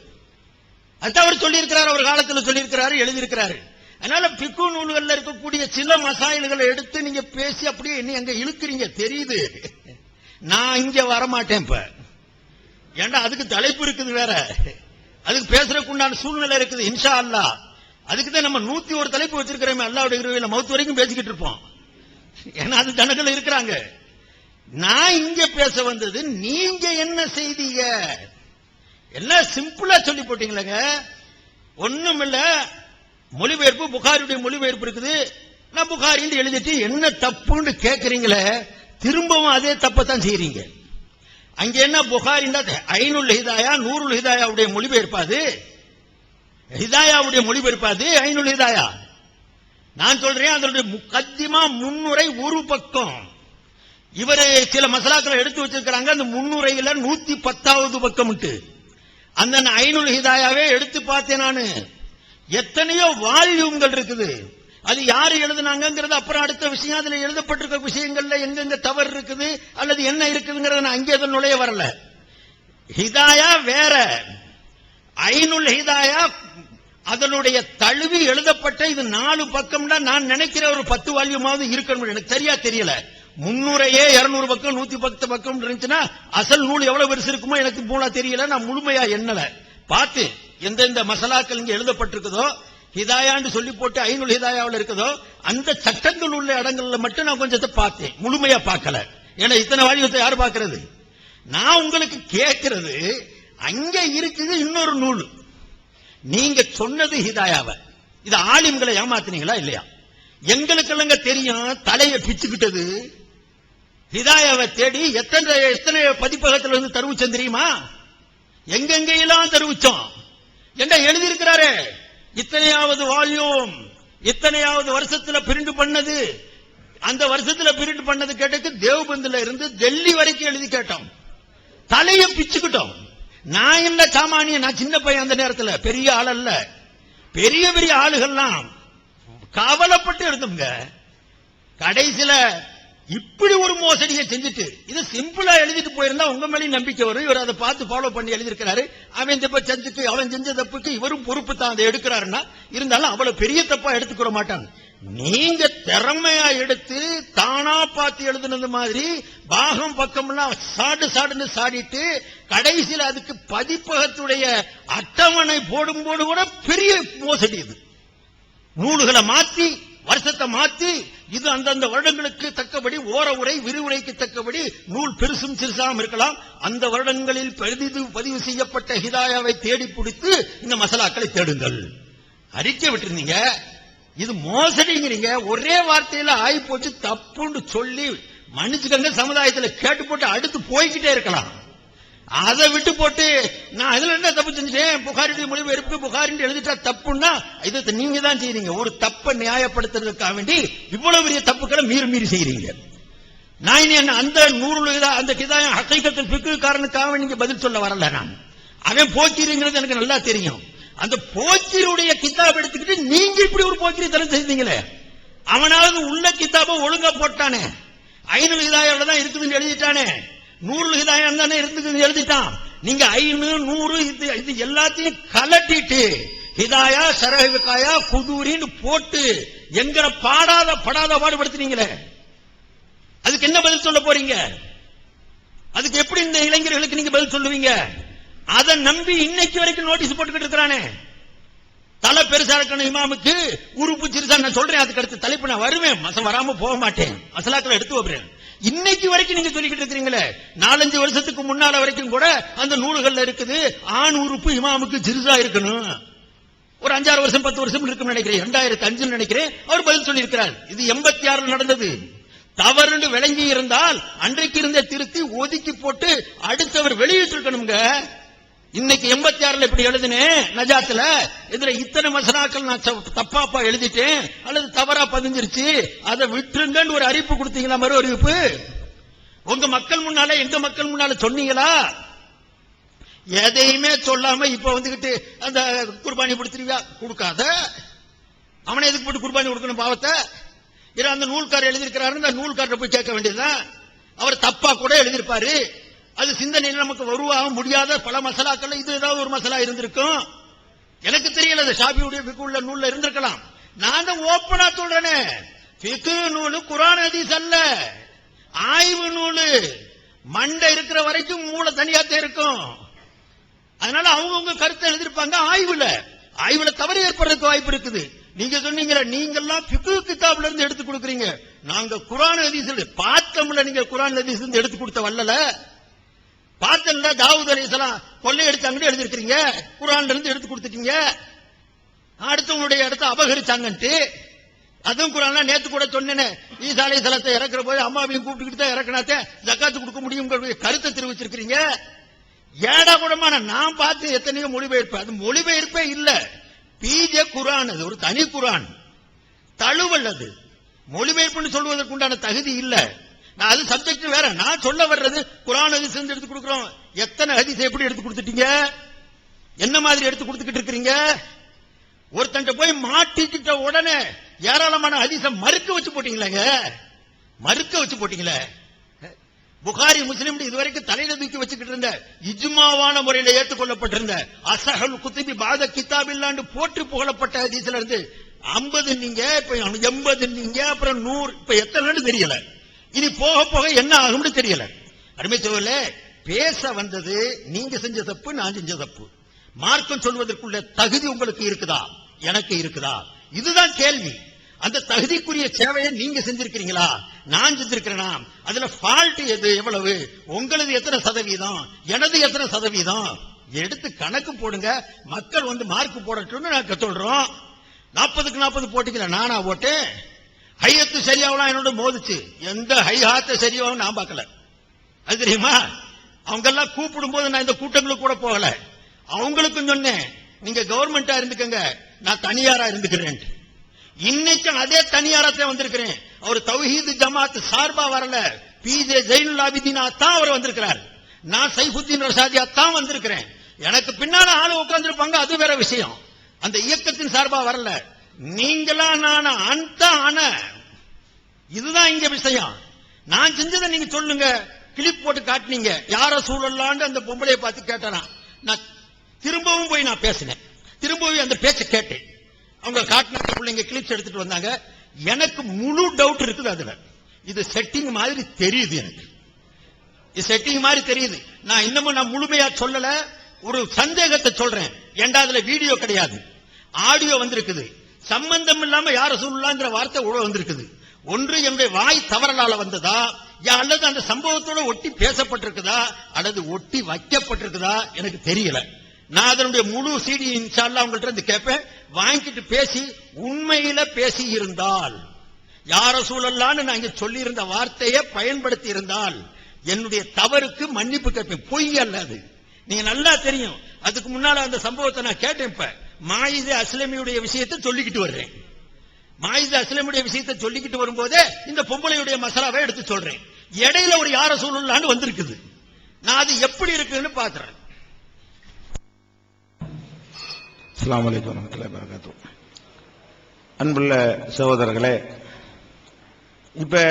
அதான் அவர் சொல்லி இருக்கிறார், அவர் காலத்தில் சொல்லி இருக்கிறாரு, எழுதியிருக்கிறாரு. அதனால பிக்கு நூல்கள்ல இருக்கக்கூடிய சில மசாயில்களை எடுத்து நீங்க பேசி அப்படியே என்ன எங்க இழுக்கிறீங்க தெரியுது. நான் இங்க வரமாட்டேன் இப்ப, ஏண்டா அதுக்கு தலைப்பு இருக்குது வேற, அதுக்கு பேசுறதுக்கு உண்டான சூழ்நிலை இருக்குது. இன்ஷா அல்லாஹ் அதுக்கு தான் நம்ம 101 தலைப்பு வச்சிருக்கிறோமே, அல்லாஹ்வுடைய கிருபையில மௌத் வரைக்கும் பேசிக்கிட்டு இருப்போம். ஏன்னா அது ஜனங்கள் இருக்கிறாங்க. நான் இங்க பேச வந்தது, நீங்க என்ன செய்தீங்க எல்லாம் சிம்பிளா சொல்லி போட்டீங்களேங்க. ஒண்ணும் இல்ல, மொழிபெயர்ப்பு புகாரியுடைய மொழிபெயர்ப்பு இருக்குது, நான் புகாரின்னு எழுதிட்டு என்ன தப்புன்னு கேட்கறீங்களே, திரும்பவும் அதே தப்பத்தான் செய்யறீங்க. அங்க என்ன புகாரின்னா ஐனுல் ஹிதாயா நூருல் ஹிதாயாவுடைய மொழிபெயர்ப்பாது, ஹிதாயாவுடைய மொழிபெயர்ப்பாது ஐனுல் ஹிதாயா. நான் சொல்றேன் அதனுடைய முகத்திமா முன்னுரை ஒரு பக்கம். இவரு சில மசாலாக்களை எடுத்து வச்சிருக்கிறாங்க, அந்த முன்னுரையில 110வது பக்கம் அந்த ஐனுல் ஹிதாயாவே எடுத்து பார்த்தேன் நானு. எத்தனையோ வால்யூம்கள் இருக்குது. அது யாரு எழுதுனாங்கிறது அப்புறம் அடுத்த விஷயம். அதுல எழுதப்பட்டிருக்க விஷயங்கள்ல எங்கெங்க தவறு இருக்குது அல்லது என்ன இருக்குதுங்கிறத நான் அங்கே நுழைய வரல. ஹிதாயா வேற, ஐனுல் ஹிதாயா அதனுடைய தழுவி எழுதப்பட்ட இது 4 பக்கம்னா நான் நினைக்கிற ஒரு 10 வால்யூமாவது இருக்கணும். எனக்கு சரியா தெரியல. முன்னுரையே 200 பக்கம் 110 பக்கம் இருந்துச்சுன்னா அசல் நூல் எவ்வளவு பெருசு இருக்குமோ எனக்கு மூலா தெரியல. நான் முழுமையா எண்ணல, பார்த்து எந்தெந்த மசாலாக்கள் இங்க எழுதப்பட்டிருக்குதோ, ஹிதாயான்னு சொல்லி போட்டு ஐனுல் ஹிதாயாவில் இருக்குதோ அந்த சட்டங்கள் உள்ள இடங்கள்ல மட்டும் நான் கொஞ்சத்தை பார்த்தேன், முழுமையா பார்க்கல. ஏன்னா இத்தனை வால்யூத்தை யாரு பார்க்கிறது? நான் உங்களுக்கு கேட்கிறது, அங்க இருக்குது இன்னொரு நூல், நீங்க சொன்னது ஹிதாயாவை, இது ஆலிம்களை ஏமாத்தினீங்களா இல்லையா? எங்களுக்கெல்லாம் தெரியும், தலையை பிச்சுக்கிட்டது ஹிதாயாவை தேடி எத்தனை பதிப்பகத்தில் இருந்து தருவிச்சோம் தெரியுமா? எங்கெங்கெல்லாம் தருவிச்சோம். என்ன எழுதியிருக்கிறாரு, இத்தனையாவது வால்யூம், இத்தனையாவது வருஷத்துல பிரிண்ட் பண்ணது, அந்த வருஷத்துல பிரிண்ட் பண்ணது கேட்டதுக்கு தேவபந்துல இருந்து டெல்லி வரைக்கும் எழுதி கேட்டோம், தலையை பிச்சுக்கிட்டோம். நான் என்ன சாமானிய, நான் சின்ன பையன் அந்த நேரத்தில், பெரிய ஆள் அல்ல. பெரிய பெரிய ஆளுகள்லாம் கவலைப்பட்டு எடுத்தோங்க. கடைசியில இப்படி ஒரு மோசடியை செஞ்சுட்டு இது சிம்பிளா எழுதிட்டு போயிருந்தா உங்க மேலே நம்பிக்கை வரும். இவர் அதை பார்த்து ஃபாலோ பண்ணி எழுதியிருக்கிறாரு. அவன் தப்ப செஞ்சுக்கு, அவன் செஞ்ச தப்புக்கு இவரும் பொறுப்பு தான் அதை எடுக்கிறாருன்னா, இருந்தாலும் அவ்வளவு பெரிய தப்பா எடுத்துக்கிற மாட்டாங்க. நீங்க திறமையா எடுத்து தானா பார்த்து எழுதுனது மாதிரி பாகம் பக்கம்லாம் சாடுன்னு சாடிட்டு கடைசியில் அதுக்கு பதிப்பகத்துடைய அட்டவணை போடும்போது கூட பெரிய மோசடி. இது நூல்களை மாத்தி வருஷத்தை மாத்தி இது அந்தந்த வருடங்களுக்கு தக்கபடி ஓர உரை விரிவுரைக்கு தக்கபடி நூல் பெருசும் சிறுசாம் இருக்கலாம். அந்த வருடங்களில் பதிவு செய்யப்பட்ட ஹிதாயாவை தேடி பிடித்து இந்த மசாலாக்களை தேடுங்கள். அறிக்கை விட்டுருந்தீங்க, இது மோசடிங்கிறீங்க. ஒரே வார்த்தையில ஆகி போச்சு, தப்புன்னு சொல்லி மன்னிச்சுக்கங்க. சமுதாயத்தில் கேட்டு போட்டு அடுத்து போய்கிட்டே இருக்கலாம். அதை விட்டு போட்டு நான் அதுல என்ன தப்பு செஞ்சுட்டேன், புகாரியுடைய மொழிபெயர்ப்பு புகாரின்னு எழுதிட்டா தப்புன்னா இதை நீங்க தான் செய்யறீங்க. ஒரு தப்பை நியாயப்படுத்துறதுக்காக வேண்டி இவ்வளவு பெரிய தப்புக்களை மீறி செய்யறீங்க. நான் என்ன அந்த 100 அந்த ஹிதாயா ஹகீகத்துல் ஃபிக்ஹ் காரனுக்காக நீங்க பதில் சொல்ல வரல. நான் அவன் போக்கிறீங்கிறது எனக்கு நல்லா தெரியும். அந்த போக்கிருடைய கிதாப் எடுத்துக்கிட்டு நீங்க இப்படி ஒரு போக்கிரி தரம் செய்தீங்களே. அவனாவது உள்ள கிதாபை ஒழுங்கா போட்டானே, ஐநூறு ஹிதாயால தான் இருக்குதுன்னு எழுதிட்டானே, 100 ஹிதாயம் தானே இருக்குதுன்னு எழுதிட்டான். நீங்க 500 100 இது எல்லாத்தையும் கலட்டிட்டு ஹிதாயா ஷரஹ்விகாயா குதூரின்னு போட்டு எங்கற படாத பாடுபடுத்துனீங்களே. அதுக்கு என்ன பதில் சொல்ல போறீங்க? அதுக்கு எப்படி இந்த இளைஞர்களுக்கு நீங்க பதில் சொல்லுவீங்க? அதை நம்பி இன்னைக்கு வரைக்கும் நோட்டீஸ் போட்டுக்கிட்டு இருக்கிறானே. தலை பெருசா இருக்கணும் இமாமுக்கு, உறுப்பு சிறுசா. நான் சொல்றேன், அதுக்கு அடுத்து தலைப்பு நான் வருவேன், மசம் வராம போக மாட்டேன், மசலாக்களை எடுத்து வைக்கிறேன். இன்னைக்கு வரைக்கும் நீங்க சொல்லிக்கிட்டு இருக்கிறீங்களே. 4-5 வருஷத்துக்கு முன்னால வரைக்கும் கூட அந்த நூல்கள்ல இருக்குது ஆண் உறுப்பு இமாமுக்கு சிறுசா இருக்கணும். ஒரு 5-6 வருஷம் 10 வருஷம் இருக்கும் நினைக்கிறேன், 2005 நினைக்கிறேன் அவர் பதில் சொல்லி இருக்கிறார். இது 86 நடந்தது. தவறுன்னு விளங்கி இருந்தால் அன்றைக்கு இருந்த திருத்தி ஒதுக்கி போட்டு அடுத்தவர் வெளியிட்டு இருக்கணுங்க. இன்னைக்கு 86 இப்படி எழுதினேன் நஜாத்துல, இதுல இத்தனை மசனாக்கள் நான் தப்பாப்பா எழுதிட்டேன் அல்லது தவறா பதிஞ்சிருச்சு, அதை விட்டுருங்கன்னு ஒரு அறிவிப்பு கொடுத்தீங்களா? மறு அறிவிப்பு உங்க மக்கள் முன்னால எங்க மக்கள் முன்னால சொன்னீங்களா? எதையுமே சொல்லாம இப்ப வந்துகிட்டு அந்த குர்பானி கொடுத்துருவியா? கொடுக்காத. அவனை எதுக்கு போட்டு குர்பானி கொடுக்கணும் பாவத்தை? அந்த நூல்காரர் எழுதியிருக்கிறாரு, அந்த நூல்காரரை போய் கேட்க வேண்டியதுதான். அவர் தப்பா கூட எழுதியிருப்பாரு. அது சிந்தனையில் நமக்கு உருவாக முடியாத பல மசாலாக்கள் இது ஏதாவது ஒரு மசாலா இருந்திருக்கும். எனக்கு தெரியல, ஷாஃபியுடைய ஃபிக்ஹுள்ள நூல்ல இருந்திருக்கலாம். நான் தான் ஓப்பனா சொல்றேனே, ஃபிக்ஹ் நூல் குர்ஆன் ஹதீஸ் அல்ல, ஆய்வு நூல். மண்டை இருக்கிற வரைக்கும் மூளை தனியாத்தே இருக்கும். அதனால அவங்கவுங்க கருத்தை எழுதிருப்பாங்க. ஆய்வுல தவறு ஏற்படுறதுக்கு வாய்ப்பு இருக்குது. நீங்க சொன்னீங்க நீங்கெல்லாம் ஃபிக்ஹ் கிதாப்ல இருந்து எடுத்து கொடுக்குறீங்க, நாங்க குர்ஆன் ஹதீஸ்ல பார்த்தோம்ல. நீங்க குர்ஆன் ஹதீஸ் இருந்து எடுத்து கொடுத்த வல்லல பார்த்தல. தாவூத் அலைஹிஸ்ஸலாம் கொள்ளையடிச்சாங்கன்னு எழுதிருக்கீங்க, குர்ஆன்ல இருந்து எடுத்து கொடுத்துட்டீங்க. அடுத்தவங்களுடைய இடத்த அபகரிச்சாங்கன்ட்டு அதுவும் குர்ஆன்ல. நேத்து கூட சொன்னேனே, ஈசா அலைஹிஸ்ஸலாத்தை இறக்குற போது அம்மாவையும் கூப்பிட்டுக்கிட்டு தான் இறக்குனாத்தே ஜக்காத்து கொடுக்க முடியும் கருத்தை தெரிவிச்சிருக்கீங்க. ஏடா கூடமான நான் பார்த்து எத்தனையோ மொழிபெயர்ப்பு, அது மொழிபெயர்ப்பே இல்ல. பிஜே குர்ஆன், அது ஒரு தனி குர்ஆன், தழுவல். அது மொழிபெயர்ப்புன்னு சொல்வதற்கு உண்டான தகுதி இல்ல. நான் அது சப்ஜெக்ட் வேற. நான் சொல்ல வர்றது குர்ஆன் ஹதீஸ் எடுத்து கொடுக்கிறோம். எத்தனை ஹதீஸ் எப்படி எடுத்து கொடுத்துட்டீங்க? என்ன மாதிரி எடுத்து கொடுத்துக்கிட்டு இருக்கீங்க? ஒருத்தன்ட்ட போய் மாட்டிக்கிட்ட உடனே ஏராளமான ஹதீஸை மறுக்க வச்சு போட்டீங்களேங்க. மறுக்க வச்சு போட்டீங்களே. புகாரி முஸ்லிம் இதுவரைக்கும் தலையில தூக்கி வச்சுக்கிட்டு இருந்த, இஜ்மாவான முறையில ஏற்றுக்கொள்ளப்பட்டிருந்த அஸஹல் குத்பி பாத கிதாபில்லான்னு போற்றி புகழப்பட்ட ஹதீஸ்ல இருந்து 50 நீங்க, இப்ப 80 நீங்க, அப்புறம் 100, இப்ப எத்தனைன்னு தெரியல. இனி போக போக என்ன ஆகும்னு தெரியல. அருமை சகோதரர்களே, பேச வந்தது நீங்க செஞ்ச தப்பு, நான் செஞ்ச தப்பு. மார்க்கம் சொல்வதற்குள்ள தகுதி உங்களுக்கு இருக்குதா? எனக்கு இருக்குதா? இதுதான் கேள்வி. அந்த தகுதிக்குரிய சேவையை நீங்க செஞ்சிருக்கிறீங்களா? நான் செஞ்சிருக்கிறேனா? அதுல ஃபால்ட் எது, எவ்வளவு? உங்களது எத்தனை சதவீதம், எனது எத்தனை சதவீதம்? எடுத்து கணக்கு போடுங்க. மக்கள் வந்து மார்க் போடட்டும்னு நான் சொல்றோம். 40க்கு 40 போட்டிக்கல, நானா ஓட்டேன்? ஹையத்து சரியாவலாம் என்னோட மோதிச்சு. எந்த ஹைஹாத்த சரியாவும் நான் பார்க்கல. அது தெரியுமா? அவங்க எல்லாம் கூப்பிடும் போது நான் இந்த கூட்டங்களுக்கு கூட போகல. அவங்களுக்கும் சொன்னேன், நீங்க கவர்மெண்டா இருந்துக்கங்க, நான் தனியாரா இருந்துக்கிறேன். இன்னைக்கு அதே தனியாரத்தை வந்திருக்கிறேன். அவர் தௌஹீத் ஜமாத் சார்பா வரல, பிஜே ஜைனுல் ஆபிதீனா தான் அவர் வந்திருக்கிறார். நான் சைஃபுத்தீன் ரஷாதியா தான் வந்திருக்கிறேன். எனக்கு பின்னால ஆளு உட்கார்ந்துருப்பாங்க, அது வேற விஷயம். அந்த இயக்கத்தின் சார்பா வரல. நீங்களா நானா அந்த ஆன, இதுதான் இங்க விஷயம். நான் செஞ்சதை நீங்க சொல்லுங்க. கிளிப் போட்டு காட்டினீங்க, யார சூழலான்னு அந்த பொம்பளையை பார்த்து கேட்டானா. நான் திரும்பவும் போய் நான் பேசினேன், திரும்பவும் அந்த பேச்சை கேட்டேன். அவங்க காட்டின பிள்ளைங்க கிளிப்ஸ் எடுத்துட்டு வந்தாங்க. எனக்கு முழு டவுட் இருக்குது அதுல. இது செட்டிங் மாதிரி தெரியுது, எனக்கு இது செட்டிங் மாதிரி தெரியுது. நான் இன்னமும் நான் முழுமையா சொல்லல, ஒரு சந்தேகத்தை சொல்றேன். ஏண்டா அதுல வீடியோ கிடையாது, ஆடியோ வந்திருக்குது. சம்பந்தம் இல்லாம யார சொல்லலாங்கிற வார்த்தை உழ வந்திருக்குது. ஒன்று என்னுடைய வாய் தவறலால வந்ததா, அல்லது அந்த சம்பவத்தோட ஒட்டி பேசப்பட்டிருக்குதா, அல்லது ஒட்டி வைக்கப்பட்டிருக்குதா, எனக்கு தெரியல. நான் அதனுடைய முழு சிடி இன்ஷா அல்லாஹ் உங்கள்ட்ட இருந்து கேட்பேன். வாங்கிட்டு பேசி உண்மையில பேசி இருந்தால், யார சூழல்லான்னு நான் இங்க சொல்லி இருந்த வார்த்தையை பயன்படுத்தி இருந்தால் என்னுடைய தவறுக்கு மன்னிப்பு கேட்பேன். பொய் அல்லது, நீங்க நல்லா தெரியும். அதுக்கு முன்னால அந்த சம்பவத்தை நான் கேட்டேன். இப்ப மாயிதே அஸ்லமியுடைய விஷயத்தை சொல்லிக்கிட்டு வர்றேன். மாயிதே அஸ்லமியுடைய விஷயத்தை சொல்லிக்கிட்டு வரும்போதே இந்த பொம்பளையுடைய மசாலாவை எடுத்து சொல்றேன். இடையில ஒரு யார சூழல்லான்னு வந்திருக்குது. நான் அது எப்படி இருக்குன்னு பாக்குறேன். அஸ்ஸலாமு அலைக்கும் வரஹ்மத்துல்லாஹி வபரகாத்துஹு. அன்புள்ள சகோதரர்களே, இப்ப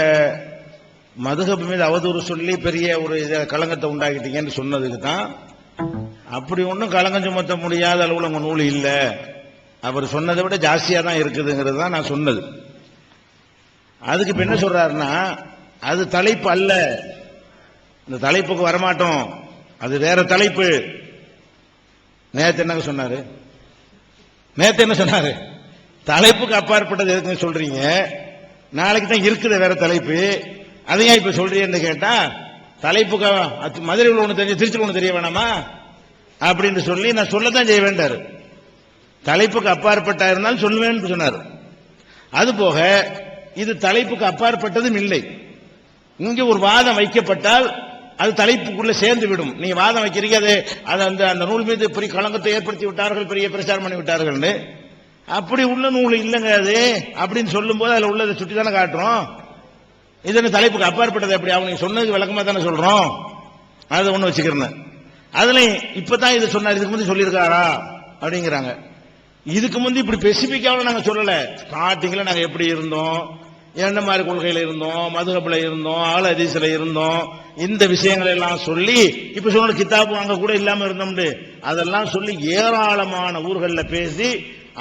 மதுஹப் மீது அவதூறு சொல்லி பெரிய ஒரு கலங்கத்தை உண்டாக்கிட்டீங்கன்னு சொன்னதுக்கு தான், அப்படி ஒன்றும் கலங்கம் சுமத்த முடியாத அளவுல உங்க நூல் இல்ல, அவர் சொன்னதை விட ஜாஸ்தியா தான் இருக்குதுங்கிறது தான் நான் சொன்னது. அதுக்கு இப்ப என்ன சொல்றாருன்னா, அது தலைப்பு அல்ல, இந்த தலைப்புக்கு வரமாட்டோம், அது வேற தலைப்பு. நேத்து என்ன சொன்னாரு? தலைப்புக்கு அப்பாற்பட்டது எதுக்குன்னு சொல்றீங்க? நாளைக்கு தான் இருக்குது வேற தலைப்பு, அதையா இப்ப சொல்றீங்கன்னு கேட்டா, தலைப்புக்கு மதுரையில் ஒண்ணு தெரிஞ்சு திருச்சியில் ஒண்ணு தெரிய வேணாமா அப்படின்னு சொல்லி நான் சொல்லத்தான் செய்ய வேண்டாரு. தலைப்புக்கு அப்பாற்பட்டா இருந்தாலும் சொல்லுவேன்னு சொன்னார். அது போக இது தலைப்புக்கு அப்பாற்பட்டதும் இல்லை. இங்க ஒரு வாதம் வைக்கப்பட்டால் அது தலைப்புக்குள்ள சேர்ந்து விடும். நீங்க வாதம் வைக்கிறீங்க, அது அந்த நூல் மீது பெரிய களங்கத்தை ஏற்படுத்தி விட்டார்கள், பெரிய பிரச்சாரம் பண்ணி விட்டார்கள். அப்படி உள்ள நூல் இல்லைங்க அது அப்படின்னு சொல்லும் போது அதுல உள்ளதை சுட்டி தானே காட்டுறோம். இது தலைப்புக்கு அப்பாற்பட்டது. எப்படி அவங்க சொன்னது விளக்கமா தானே சொல்றோம். அதை ஒண்ணு வச்சுக்கிறேன். அதுல இப்பதான் இது சொன்னார், இதுக்கு முந்தைய சொல்லியிருக்காரா அப்படிங்கிறாங்க. இதுக்கு முந்தைய இப்படி ஸ்பெசிபிக்காக நாங்க சொல்லல. ஸ்டார்டிங்ல நாங்க எப்படி இருந்தோம், என்ன மாதிரி கொள்கையில இருந்தோம், மதுஹப்ல இருந்தோம், ஆல் ஹதீஸ்ல இருந்தோம், இந்த விஷயங்களை எல்லாம் சொல்லி இப்ப சொன்ன கிதாபு அங்க கூட இல்லாம இருந்தோம்னு அதெல்லாம் சொல்லி ஏராளமான ஊர்கள்ல பேசி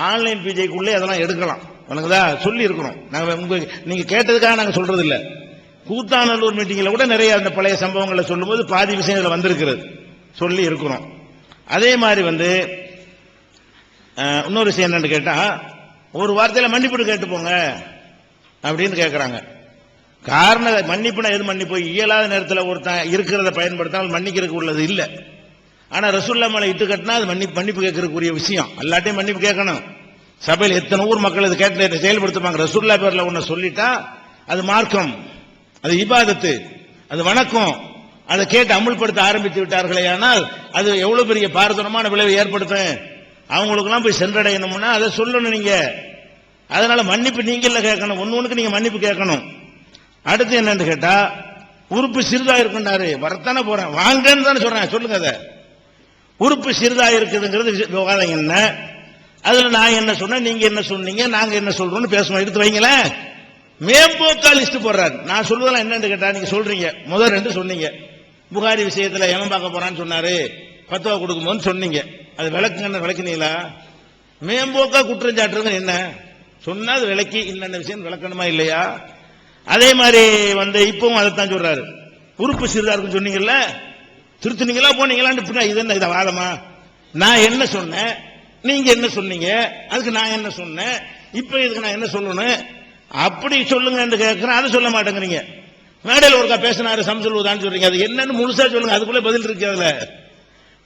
ஆன்லைன் பிஜேக்குள்ளே அதெல்லாம் எடுக்கலாம். சொல்லி இருக்கிறோம். நீங்க கேட்டதுக்காக நாங்க சொல்றது இல்ல. கூத்தாநல்லூர் மீட்டிங்ல கூட நிறைய அந்த பழைய சம்பவங்களை சொல்லும் போது பாதி விஷயங்கள் வந்திருக்கிறது, சொல்லி இருக்கிறோம். அதே மாதிரி இன்னொரு விஷயம் என்னன்னு கேட்டா, ஒரு வார்த்தையில மன்னிப்பு கேட்டு போங்க அப்படின்னு கேட்கிறாங்க. காரணம் மன்னிப்புனா எது மன்னிப்பு? இயலாத நேரத்தில் ஒருத்தன் இருக்கிறத பயன்படுத்தாமல் மன்னிக்கிறதுக்கு உள்ளது இல்ல. ஆனா ரசூலுல்லாஹ் மேல இட்டு கட்டினா அது மன்னிப்பு கேட்கறதுக்குரிய விஷயம். எல்லாட்டையும் மன்னிப்பு கேட்கணும். சபையில் எத்தனை ஊர் மக்கள் இது கேட்டு செயல்படுத்துவாங்க. ரசூலுல்லாஹ் பேர்ல ஒன்னு சொல்லிட்டா அது மார்க்கம், அது இபாதத்து, அது வணக்கம். அதை கேட்டு அமுல்படுத்த ஆரம்பித்து விட்டார்களே, ஆனால் அது எவ்வளவு பெரிய பாரதூரமான விளைவை ஏற்படுத்தும். அவங்களுக்கு எல்லாம் போய் சென்றடையணும்னா அதை சொல்லணும் நீங்க. அதனால மன்னிப்பு நீங்கள கேட்கணும், ஒண்ணுக்கு நீங்க மன்னிப்பு கேட்கணும். அடுத்து என்னன்னு கேட்டா, உறுப்பு சிறிதா இருக்குன்னாரு, வரத்தானே போறேன், வாங்கன்னு தானே சொல்றேன், சொல்லுங்க. அதை உறுப்பு சிறிதா இருக்குதுங்கிறது விவாதம் என்ன? அதுல நான் என்ன சொன்னேன், நீங்க என்ன சொன்னீங்க, நாங்க என்ன சொல்றோம்னு பேசணும். எடுத்து வைங்களேன். மேம்போக்கா லிஸ்ட் போடுறாரு. நான் சொல்றதெல்லாம் என்னன்னு கேட்டா, நீங்க சொல்றீங்க முதல் ரெண்டு சொன்னீங்க, புகாரி விஷயத்துல எவன் பார்க்க போறான்னு சொன்னாரு, பத்துவா கொடுக்கும்போது சொன்னீங்க, அது விளக்குங்கன்னு விளக்குனீங்களா? மேம்போக்கா குற்றம் சாட்டுறது என்ன சொன்னா அது விளக்கி இன்னென்ன விஷயம் விளக்கணுமா இல்லையா? அதே மாதிரி இப்பவும் அதைத்தான் சொல்றாரு. உறுப்பு சிறிதா இருக்குன்னு சொன்னீங்கல்ல, திருத்தினீங்களா போனீங்களான்னு இது என்ன, இதை வாதமா? நான் என்ன சொன்னேன், நீங்க என்ன சொன்னீங்க, அதுக்கு நான் என்ன சொன்னேன், இப்ப இதுக்கு நான் என்ன சொல்லணும், அப்படி சொல்லுங்க கேட்கிறேன். அதை சொல்ல மாட்டேங்கிறீங்க. மேடையில் ஒருக்கா பேசினாரு சம்சுல் உதான்னு சொல்றீங்க, அது என்னன்னு முழுசா சொல்லுங்க. அதுக்குள்ள பதில் இருக்கு. அதுல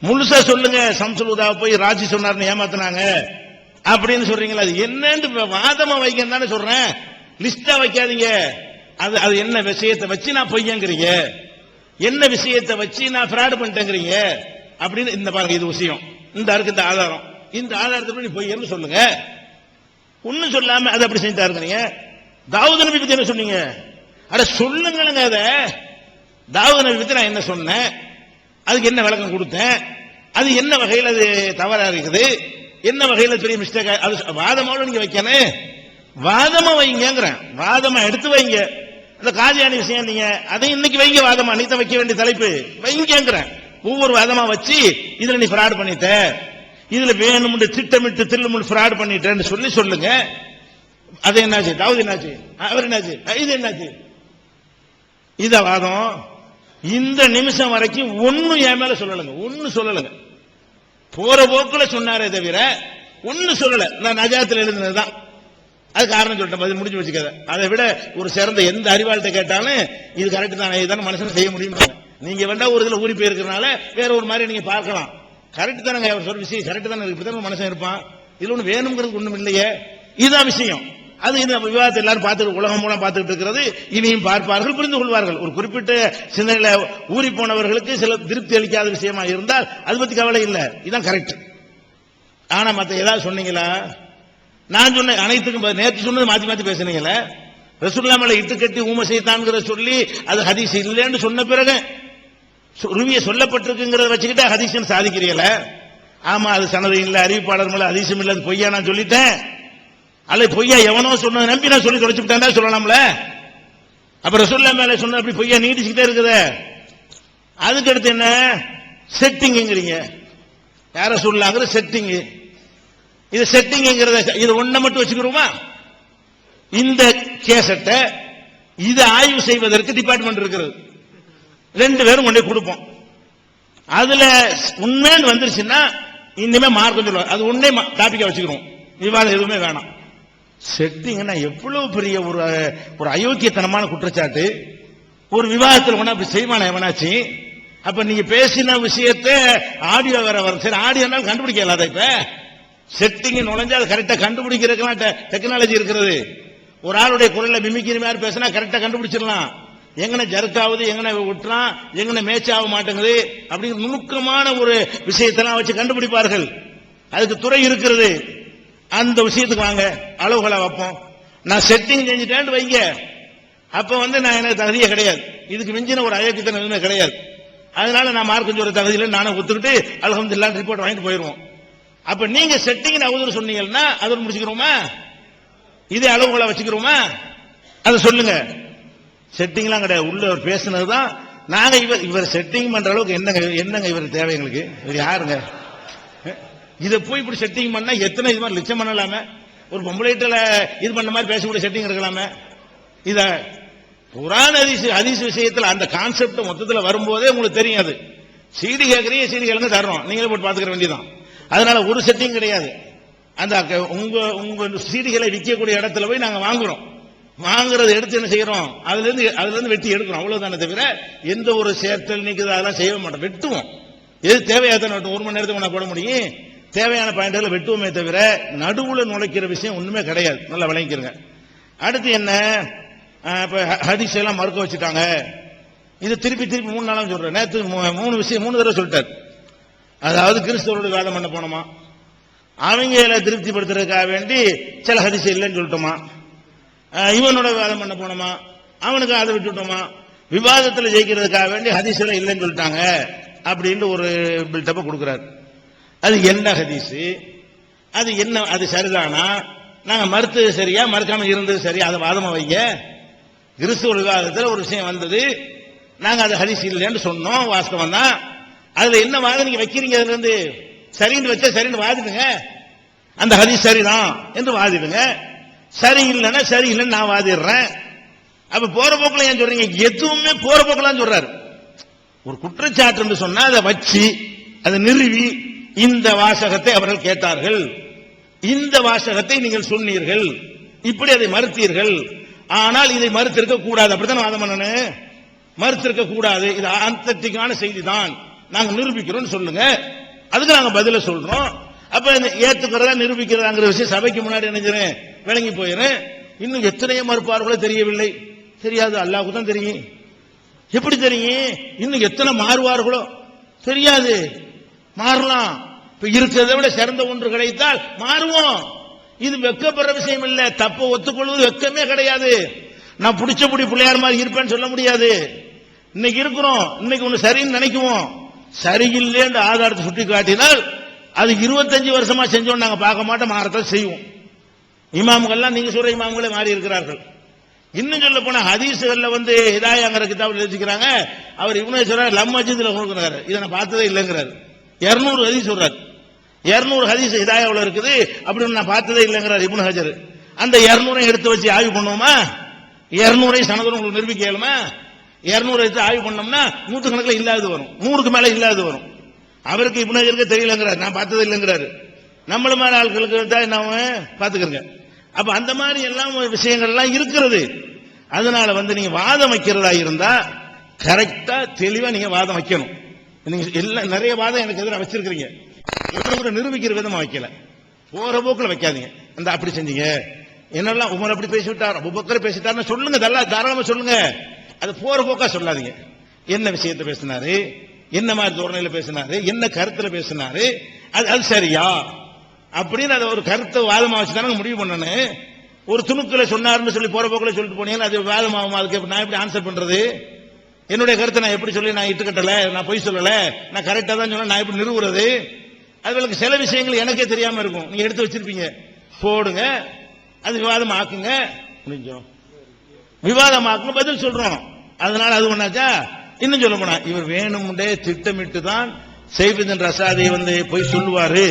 முழுசா சொல்லுங்க. சம்சுல் உதா போய் ராஜி சொன்னார்னு ஏமாத்தினாங்க அப்படின்னு சொல்றீங்களா? அது என்னன்னு வாதமா வைக்கன்னு தானே சொல்றேன், லிஸ்டா வைக்காதீங்க. அது என்ன விஷயத்தை வச்சு நான் பொய்யங்கிறீங்க, என்ன விஷயத்தை வச்சு நான் ஃப்ராட் பண்ணிட்டேங்கிறீங்க அப்படின்னு. இந்த பாருங்க, இது விஷயம், இந்த இருக்கு இந்த ஆதாரம், இந்த ஆதாரத்தை நீ பொய்யன்னு சொல்லுங்க. ஒன்னும் சொல்லாம அதை அப்படி செஞ்சா இருக்கிறீங்க. தாவூத் நபி பத்தி என்ன சொன்னீங்க, அட சொல்லுங்க. அத தாவூத் நபி பத்தி நான் என்ன சொன்னேன், அதுக்கு என்ன விளக்கம் கொடுத்தேன், அது என்ன வகையில் அது தவறா இருக்குது, என்ன வகையில் பெரிய மிஸ்டேக், அது வாதமோட நீங்க வைக்கணும். வாதமா வைங்கிறேன், வாதமா எடுத்து வைங்க. அந்த காதியானி விஷயம் நீங்க அதை இன்னைக்கு வைங்க, வாதமா நீ தான் வைக்க வேண்டிய தலைப்பு வைங்கிறேன். ஒவ்வொரு வாதமா வச்சு இதுல நீ ஃப்ராட் பண்ணிட்ட, இதுல வேணும்னு திட்டமிட்டு தில்லுமுள் ஃப்ராட் பண்ணிட்டேன்னு சொல்லி சொல்லுங்க. அது என்னாச்சு, தாவூத் என்னாச்சு, அவர் என்னாச்சு, இது என்னாச்சு, இத வாதம். இந்த நிமிஷம் வரைக்கும் ஒன்னும் என் மேல சொல்லலங்க, ஒன்னு சொல்லலங்க. போற போக்குல சொன்னாரே தவிர ஒன்னு சொல்லல. நான் நஜாத்துல எழுதுனதுதான் அது காரணம் சொல்லிட்டேன், அது முடிஞ்சு வச்சுக்காத. அதை விட ஒரு சிறந்த எந்த அறிவாளத்தை கேட்டாலும் இது கரெக்ட் தானே, இதுதானே மனுஷன் செய்ய முடியும். நீங்க வேண்டா ஒரு இதுல ஊறி போயிருக்கிறனால வேற ஒரு மாதிரி நீங்க பார்க்கலாம். கரெக்ட் தானே, அவர் சொல்ற விஷயம் கரெக்ட் தானே, இப்படிதான் மனுஷன் இருப்பான், இதுல ஒண்ணு வேணுங்கிறது ஒண்ணும் இல்லையே, இதுதான் விஷயம். அது இந்த விவாதத்தை எல்லாரும் பார்த்துட்டு உலகம் மூலம் பார்த்துட்டு இருக்கிறது. இனியும் பார்ப்பார்கள், புரிந்து கொள்வார்கள். ஒரு குறிப்பிட்ட சிந்தனையில ஊறி போனவர்களுக்கு சில திருப்தி அளிக்காத விஷயமா இருந்தால் அது பத்தி கவலை இல்லை, இதுதான் கரெக்ட். ஆனா மத்த ஏதாவது சொன்னீங்களா? நான் சொன்ன அனைத்துக்கும் நேற்று சொன்னது மாத்தி மாத்தி பேசுனீங்களே. ரசூலுல்லாஹ் மேல இட்டு கட்டி ஊமை செய்தான்ங்கிற சொல்லி அது ஹதீஸ் இல்லைன்னு சொன்ன பிறகு ருவிய சொல்லப்பட்டிருக்குங்கிறத வச்சுக்கிட்டு ஹதீஸ்னு சாதிக்கிறீங்கள. ஆமா அது சனது இல்ல, அறிவிப்பாளர் மேல அதிசயம் இல்ல, அது பொய்யா நான் சொல்லிட்டேன், அல்ல பொய்யா எவனோ சொன்னதை நம்பி நான் சொல்லி தொலைச்சுட்டேன் சொல்லலாம்ல. அப்புறம் ரசூலுல்லாஹ் மேல சொன்ன அப்படி பொய்யா நீடிச்சுக்கிட்டே இருக்குதே. அதுக்கு அடுத்து என்ன செட்டிங்கிறீங்க, யார சொல்லாங்கிற செட்டிங். இது செட்டிங்கிறத இது ஒண்ணை மட்டும் வச்சுக்கிறோமா? இந்த கேசட்டை இதை ஆய்வு செய்வதற்கு டிபார்ட்மெண்ட் இருக்கிறது, 2 பேரும் கொண்டு கொடுப்போம். அதுல உண்மைன்னு வந்துருச்சுன்னா இனிமே மார்க்கம் சொல்லுவாங்க, அது உண்மை டாபிக்கா வச்சுக்கிறோம், விவாதம் எதுவுமே வேணாம். செட்டிங்னா எவ்வளவு பெரிய ஒரு அயோக்கியத்தனமான குற்றச்சாட்டு. ஒரு விவாதத்தில் ஒண்ணு அப்படி செய்வான எவனாச்சு? அப்ப நீங்க பேசின விஷயத்தை ஆடியோ வேற வரும், சரி ஆடியோனால கண்டுபிடிக்க இல்லாத, இப்ப செட்டிங் நுழைஞ்சா அது கரெக்டா கண்டுபிடிக்கிறதுக்கெல்லாம் டெக்னாலஜி இருக்கிறது. ஒரு ஆளுடைய குரல்ல மிமிக்கிற மாதிரி பேசினா கரெக்டா கண்டுபிடிச்சிடலாம், எங்கன ஜர்க்காவது எங்கன விட்டுறான், எங்கன மேட்ச் ஆக மாட்டேங்குது, அப்படிங்கிற நுணுக்கமான ஒரு விஷயத்தெல்லாம் வச்சு கண்டுபிடிப்பார்கள். அதுக்கு துறை இருக்கிறது. அந்த விஷயத்துக்கு வாங்க, அளவுகளை வைப்போம். நான் செட்டிங் செஞ்சுட்டேன்னு வைங்க, அப்ப நான் எனக்கு தகுதியே கிடையாது, இதுக்கு மிஞ்சின ஒரு அயோக்கியத்தனம் எதுவுமே கிடையாது. அதனால நான் மார்க்கம் சொல்ற தகுதியில நானும் ஒத்துக்கிட்டு அல்ஹம்துலில்லாஹ் ரிப்போர்ட் வாங்கிட்டு போயிருவோம். அப்ப நீங்க செட்டிங் அவதூறு சொன்னீங்கன்னா அதோட முடிச்சுக்கிறோமா? இதே அளவுகளை வச்சுக்கிறோமா? அதை சொல்லுங்க. செட்டிங்லாம் கிடையாது, உள்ள அவர் பேசுனதுதான். நாங்க இவர் செட்டிங் பண்ற அளவுக்கு என்னங்க இவர் தேவை எங்களுக்கு? இவர் யாருங்க? இதை போய் இப்படி செட்டிங் பண்ணா எத்தனை இது மாதிரி லட்சம் பண்ணலாமே? ஒரு பொம்பளைல இது பண்ண மாதிரி பேசக்கூடிய செட்டிங் இருக்கலாமே. இத குர்ஆன் ஹதீஸ் விஷயத்தில் அந்த கான்செப்ட் மொத்தத்தில் வரும்போதே உங்களுக்கு தெரியும். அது சீடி கேட்கறீங்க, சீடி கேளுங்க தர்றோம், நீங்களே போட்டு பாத்துக்கிற வேண்டியதான். அதனால ஒரு செட்டிங் கிடையாது. அந்த உங்க சீடிகளை விற்கக்கூடிய இடத்துல போய் நாங்க வாங்குறோம், வாங்குறத எடுத்து என்ன செய்யறோம், அதுல இருந்து வெட்டி எடுக்கிறோம், அவ்வளவுதானே தவிர எந்த ஒரு சேர்த்தல் நீக்குது அதெல்லாம் செய்ய மாட்டோம். வெட்டுவோம், எது தேவையாதான் வெட்டும். 1 மணி நேரத்துக்கு நான் போட முடியும், தேவையான பாயிண்ட்களை வெட்டுவோமே தவிர நடுவுல நுழைக்கிற விஷயம் ஒண்ணுமே கிடையாது. நல்லா விளங்கிக்கிறங்க. அடுத்து என்ன, இப்ப ஹதீஸ் எல்லாம் மறுக்க வச்சுட்டாங்க. இது திருப்பி 3 நாளும் சொல்றேன். நேற்று 3 தடவை சொல்லிட்டார். அதாவது கிறிஸ்தவரோட வாதம் பண்ண போனோமா, அவங்கள திருப்திப்படுத்துறதுக்காக வேண்டி சில ஹதீஸ் இல்லைன்னு சொல்லிட்டோமா, இவனோட வாதம் பண்ண போனோமா, அவனுக்கு அதை விட்டுட்டோமா, விவாதத்தில் ஜெயிக்கிறதுக்காக வேண்டி ஹதீஸ் எல்லாம் இல்லைன்னு சொல்லிட்டாங்க அப்படின்னு ஒரு பில்டப்ப கொடுக்கிறார். அது என்ன ஹதீஸ், அது என்ன, அது சரிதானா, நாங்க மறுத்தது சரியா மறுக்காம இருந்தது சரியா, அதை வாதமா வைங்க. கிறிஸ்துவ விவாதத்தில் ஒரு விஷயம் வந்தது, நாங்க அது ஹதீஸ் இல்லைன்னு சொன்னோம், வாஸ்தவம் தான். அதுல என்ன வாதம் நீங்க வைக்கிறீங்க? அதுல இருந்து சரின்னு வச்சா சரின்னு வாதிடுங்க, அந்த ஹதீஸ் சரிதான் என்று வாதிடுங்க. சரி இல்லைன்னா சரி இல்லைன்னு நான் வாதிடுறேன். அப்ப போற போக்குல ஏன் சொல்றீங்க? எதுவுமே போற போக்கெல்லாம் சொல்றாரு. ஒரு குற்றச்சாட்டு என்று சொன்னா அதை வச்சு அதை நிறுவி இந்த வாசகத்தை அவர்கள் கேட்டார்கள், இந்த வாசகத்தை நீங்கள் சொன்னீர்கள், இப்படி அதை மறுத்தீர்கள், ஆனால் இதை மறுத்திருக்க கூடாது, அப்படித்தான் வாதம் பண்ணணும். மறுத்திருக்க கூடாது, இது ஆந்தட்டிக்கான செய்தி தான், நாங்க நிரூபிக்கிறோம் சொல்லுங்க, அதுக்கு நாங்க பதில சொல்றோம். அப்ப ஏத்துக்கிறதா நிரூபிக்கிறதாங்கிற விஷயம் சபைக்கு முன்னாடி நினைக்கிறேன் விளங்கி போயிரு. இன்னும் எத்தனையோ மறுப்பார்களோ தெரியவில்லை, தெரியாது, அல்லாஹ்வுக்கு தான் தெரியும். எப்படி தெரியும்? இன்னும் எத்தனை மாறுவார்களோ தெரியாது, மாறலாம். இப்ப இருக்கிறத விட சிறந்த ஒன்று கிடைத்தால் மாறுவோம். இது வெக்கப்படுற விஷயம் இல்ல, தப்ப ஒத்துக்கொள்வது வெக்கமே கிடையாது. நான் பிடிச்சபடி பிள்ளையார் மாதிரி இருப்பேன்னு சொல்ல முடியாது. இன்னைக்கு இருக்கிறோம், இன்னைக்கு ஒண்ணு சரின்னு நினைக்குவோம், சரியில்லை என்று ஆதாரத்தை சுட்டி காட்டினால் அது 25 வருஷமா செஞ்சோம் நாங்க பார்க்க மாட்டோம், மாறத்தான் செய்வோம். இமாம்கள்லாம் நீங்க சொல்ற இமாம்களே மாறி இருக்கிறார்கள். இன்னும் சொல்ல போனா ஹதீஸ்கள்ல ஹிதாயாங்கிற கிதாபில் எழுதிக்கிறாங்க, அவர் இப்னு சொல்றாரு லம் மஜித்ல கொடுக்கிறாரு, இதை நான் பார்த்ததே இல்லைங்கிறாரு. 200 ஹதீஸ் சொல்றாரு, 200 ஹதீஸ் ஹிதாயாவுல இருக்குது, அப்படின்னு நான் பார்த்ததே இல்லைங்கிறார் இப்னு ஹஜர். அந்த 200 எடுத்து வச்சு ஆய்வு பண்ணுவோமா? 200 சனதுன்னு உங்களுக்கு நிரூபிக்க இயலுமா? 200 எடுத்து ஆய்வு பண்ணோம்னா 100 கணக்கில் இல்லாது வரும், 100க்கு மேல இல்லாது வரும். அவருக்கு இப்னு ஹஜருக்கு தெரியலங்கிறார், நான் பார்த்ததே இல்லைங்கிறாரு. நம்மள மாதிரி ஆட்களுக்கு தான் நாம பாத்துக்கிறங்க. அப்ப அந்த மாதிரி எல்லாம் விஷயங்கள் எல்லாம் இருக்கிறது. அதனால நீங்க வாதம் வைக்கிறதா இருந்தா கரெக்டா தெளிவா நீங்க வாதம் வைக்கணும். நீங்க எல்லாம் நிறைய வாதம் எனக்கு எதிராக வச்சிருக்கீங்க, ஒரு நிரூபிக்கிற விதமா வைக்கல, போற போக்குல வைக்காதீங்க. அந்த அப்படி செஞ்சீங்க, என்னெல்லாம் உமர் அப்படி பேசிவிட்டார், அபூபக்கர் பேசிட்டாருன்னு சொல்லுங்க, தாராளமா சொல்லுங்க. அது போற போக்கா சொல்லாதீங்க. என்ன விஷயத்தை பேசினாரு, என்ன மாதிரி தோரணையில பேசினாரு, என்ன கருத்துல பேசினாரு, அது சரியா அப்படின்னு அதை ஒரு கருத்தை வாதமா வச்சுதானே முடிவு பண்ணணும். ஒரு துணுக்குல சொன்னாருன்னு சொல்லி போற போக்குல சொல்லிட்டு போனீங்கன்னா அது வாதமாகும். அதுக்கு நான் எப்படி ஆன்சர் பண்றது? என்னுடைய கருத்தை நான் எப்படி சொல்லி நான் இட்டுக்கட்டல, நான் பொய் சொல்லல, நான் கரெக்டா தான் சொன்ன, நான் எப்படி நிறுவுறது? அதுகளுக்கு சில விஷயங்கள் எனக்கே தெரியாம இருக்கும், நீங்க எடுத்து வச்சிருப்பீங்க, போடுங்க, அது விவாதம் ஆக்குங்க, முடிஞ்சோம் விவாதமாக்குங்க, பதில் சொல்றோம். அதனால அது ஒண்ணாச்சா. இன்னும் சொல்ல போனா இவர் வேணும்னே திட்டமிட்டு தான் செய்வதன் ரசாதை போய் சொல்லுவாரு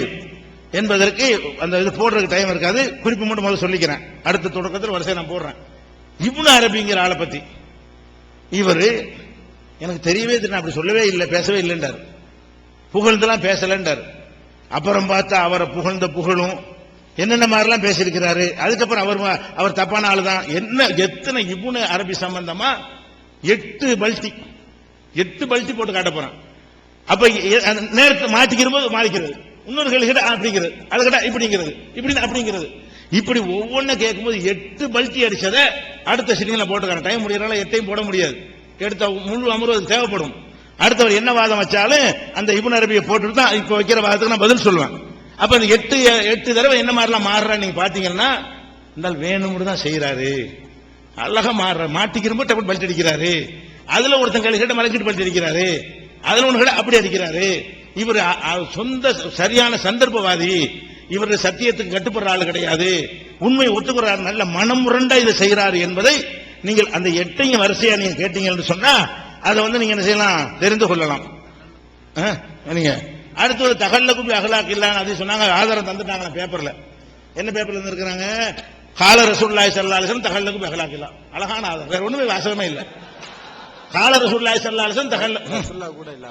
என்பதற்கு அந்த இது போடுறதுக்கு டைம் இருக்காது. குறிப்பு மட்டும் முதல்ல சொல்லிக்கிறேன், அடுத்த தொடக்கத்தில் வரிசை நான் போடுறேன். இப்னு அரபிங்கிற ஆளை பத்தி இவரு எனக்கு தெரியவே தெரியும், அப்படி சொல்லவே இல்லை, பேசவே இல்லைன்றார், புகழ்ந்தெல்லாம் பேசலன்றார். அப்புறம் பார்த்தா அவரை புகழ்ந்த புகழும் என்னென்ன மாதிரிலாம் பேசியிருக்கிறாரு. அதுக்கப்புறம் அவர் தப்பான ஆளு தான். என்ன எத்தனை இப்னு அரபி சம்பந்தமா 8 பல்ட்டி போட்டு காட்ட போறான். அப்ப நேரத்தை மாத்திக்கிற போது மாறிக்கிறது, இன்னொரு கேள்வி கேட்டா அப்படிங்கிறது, அது கேட்டா இப்படிங்கிறது, இப்படி அப்படிங்கிறது, இப்படி ஒவ்வொன்றும் கேட்கும்போது 8 பல்ட்டி அடிச்சதை அடுத்த சிட்டிங்ல போட்டுக்கான டைம் முடியறனால 8ஐயும் போட முடியாது. எடுத்த முழு அமர்வு தேவைப்படும். அடுத்தவர் என்ன வாதம் வச்சாலும் அந்த இப்னு அரபியை போட்டுட்டு தான் இப்ப வைக்கிற வாதத்துக்கு நான் பதில் சொல்லுவேன். அப்ப இந்த 8 தடவை என்ன மாதிரிலாம் மாறுறான்னு நீங்க பாத்தீங்கன்னா, இந்த வேணும்னு தான் செய்யறாரு, அழகா மாறுற, மாட்டிக்கிறப்ப டபுள் பல்ட்டி அடிக்கிறாரு, அதுல ஒருத்தன் கையில் கிட்ட மலைக்கிட்டு பல்ட்டி அடிக்கிறாரு, அதுல ஒண்ணு அப்படி அடிக்கிறாரு. இவர் சொந்த சரியான சந்தர்ப்பவாதி, இவருடைய சத்தியத்துக்கு கட்டுப்படுற ஆளு கிடையாது, உண்மை ஒத்துக்கிற நல்ல மனம் முரண்டா இதை செய்யறாரு என்பதை நீங்கள் அந்த 8ஐயும் வரிசையா நீங்க கேட்டீங்கன்னு சொன்னா அதை நீங்க என்ன செய்யலாம், தெரிந்து கொள்ளலாம். நீங்க அடுத்து தகல்லக்கும் அகலாக்கு இல்லான்னு அது சொன்னாங்க, ஆதாரம் தந்துட்டாங்க பேப்பர்ல. என்ன பேப்பர்ல இருந்து இருக்கிறாங்க, கால ரசூலுல்லாஹி ஸல்லல்லாஹு அலைஹி வஸல்லம் தகல்லக்கும் அகலாக்கு இல்ல, அழகான ஆதாரம், வேற ஒண்ணுமே வாசகமே இல்ல. கால ரசூலுல்லாஹி ஸல்லல்லாஹு அலைஹி வஸல்லம் தகல்ல கூட இல்ல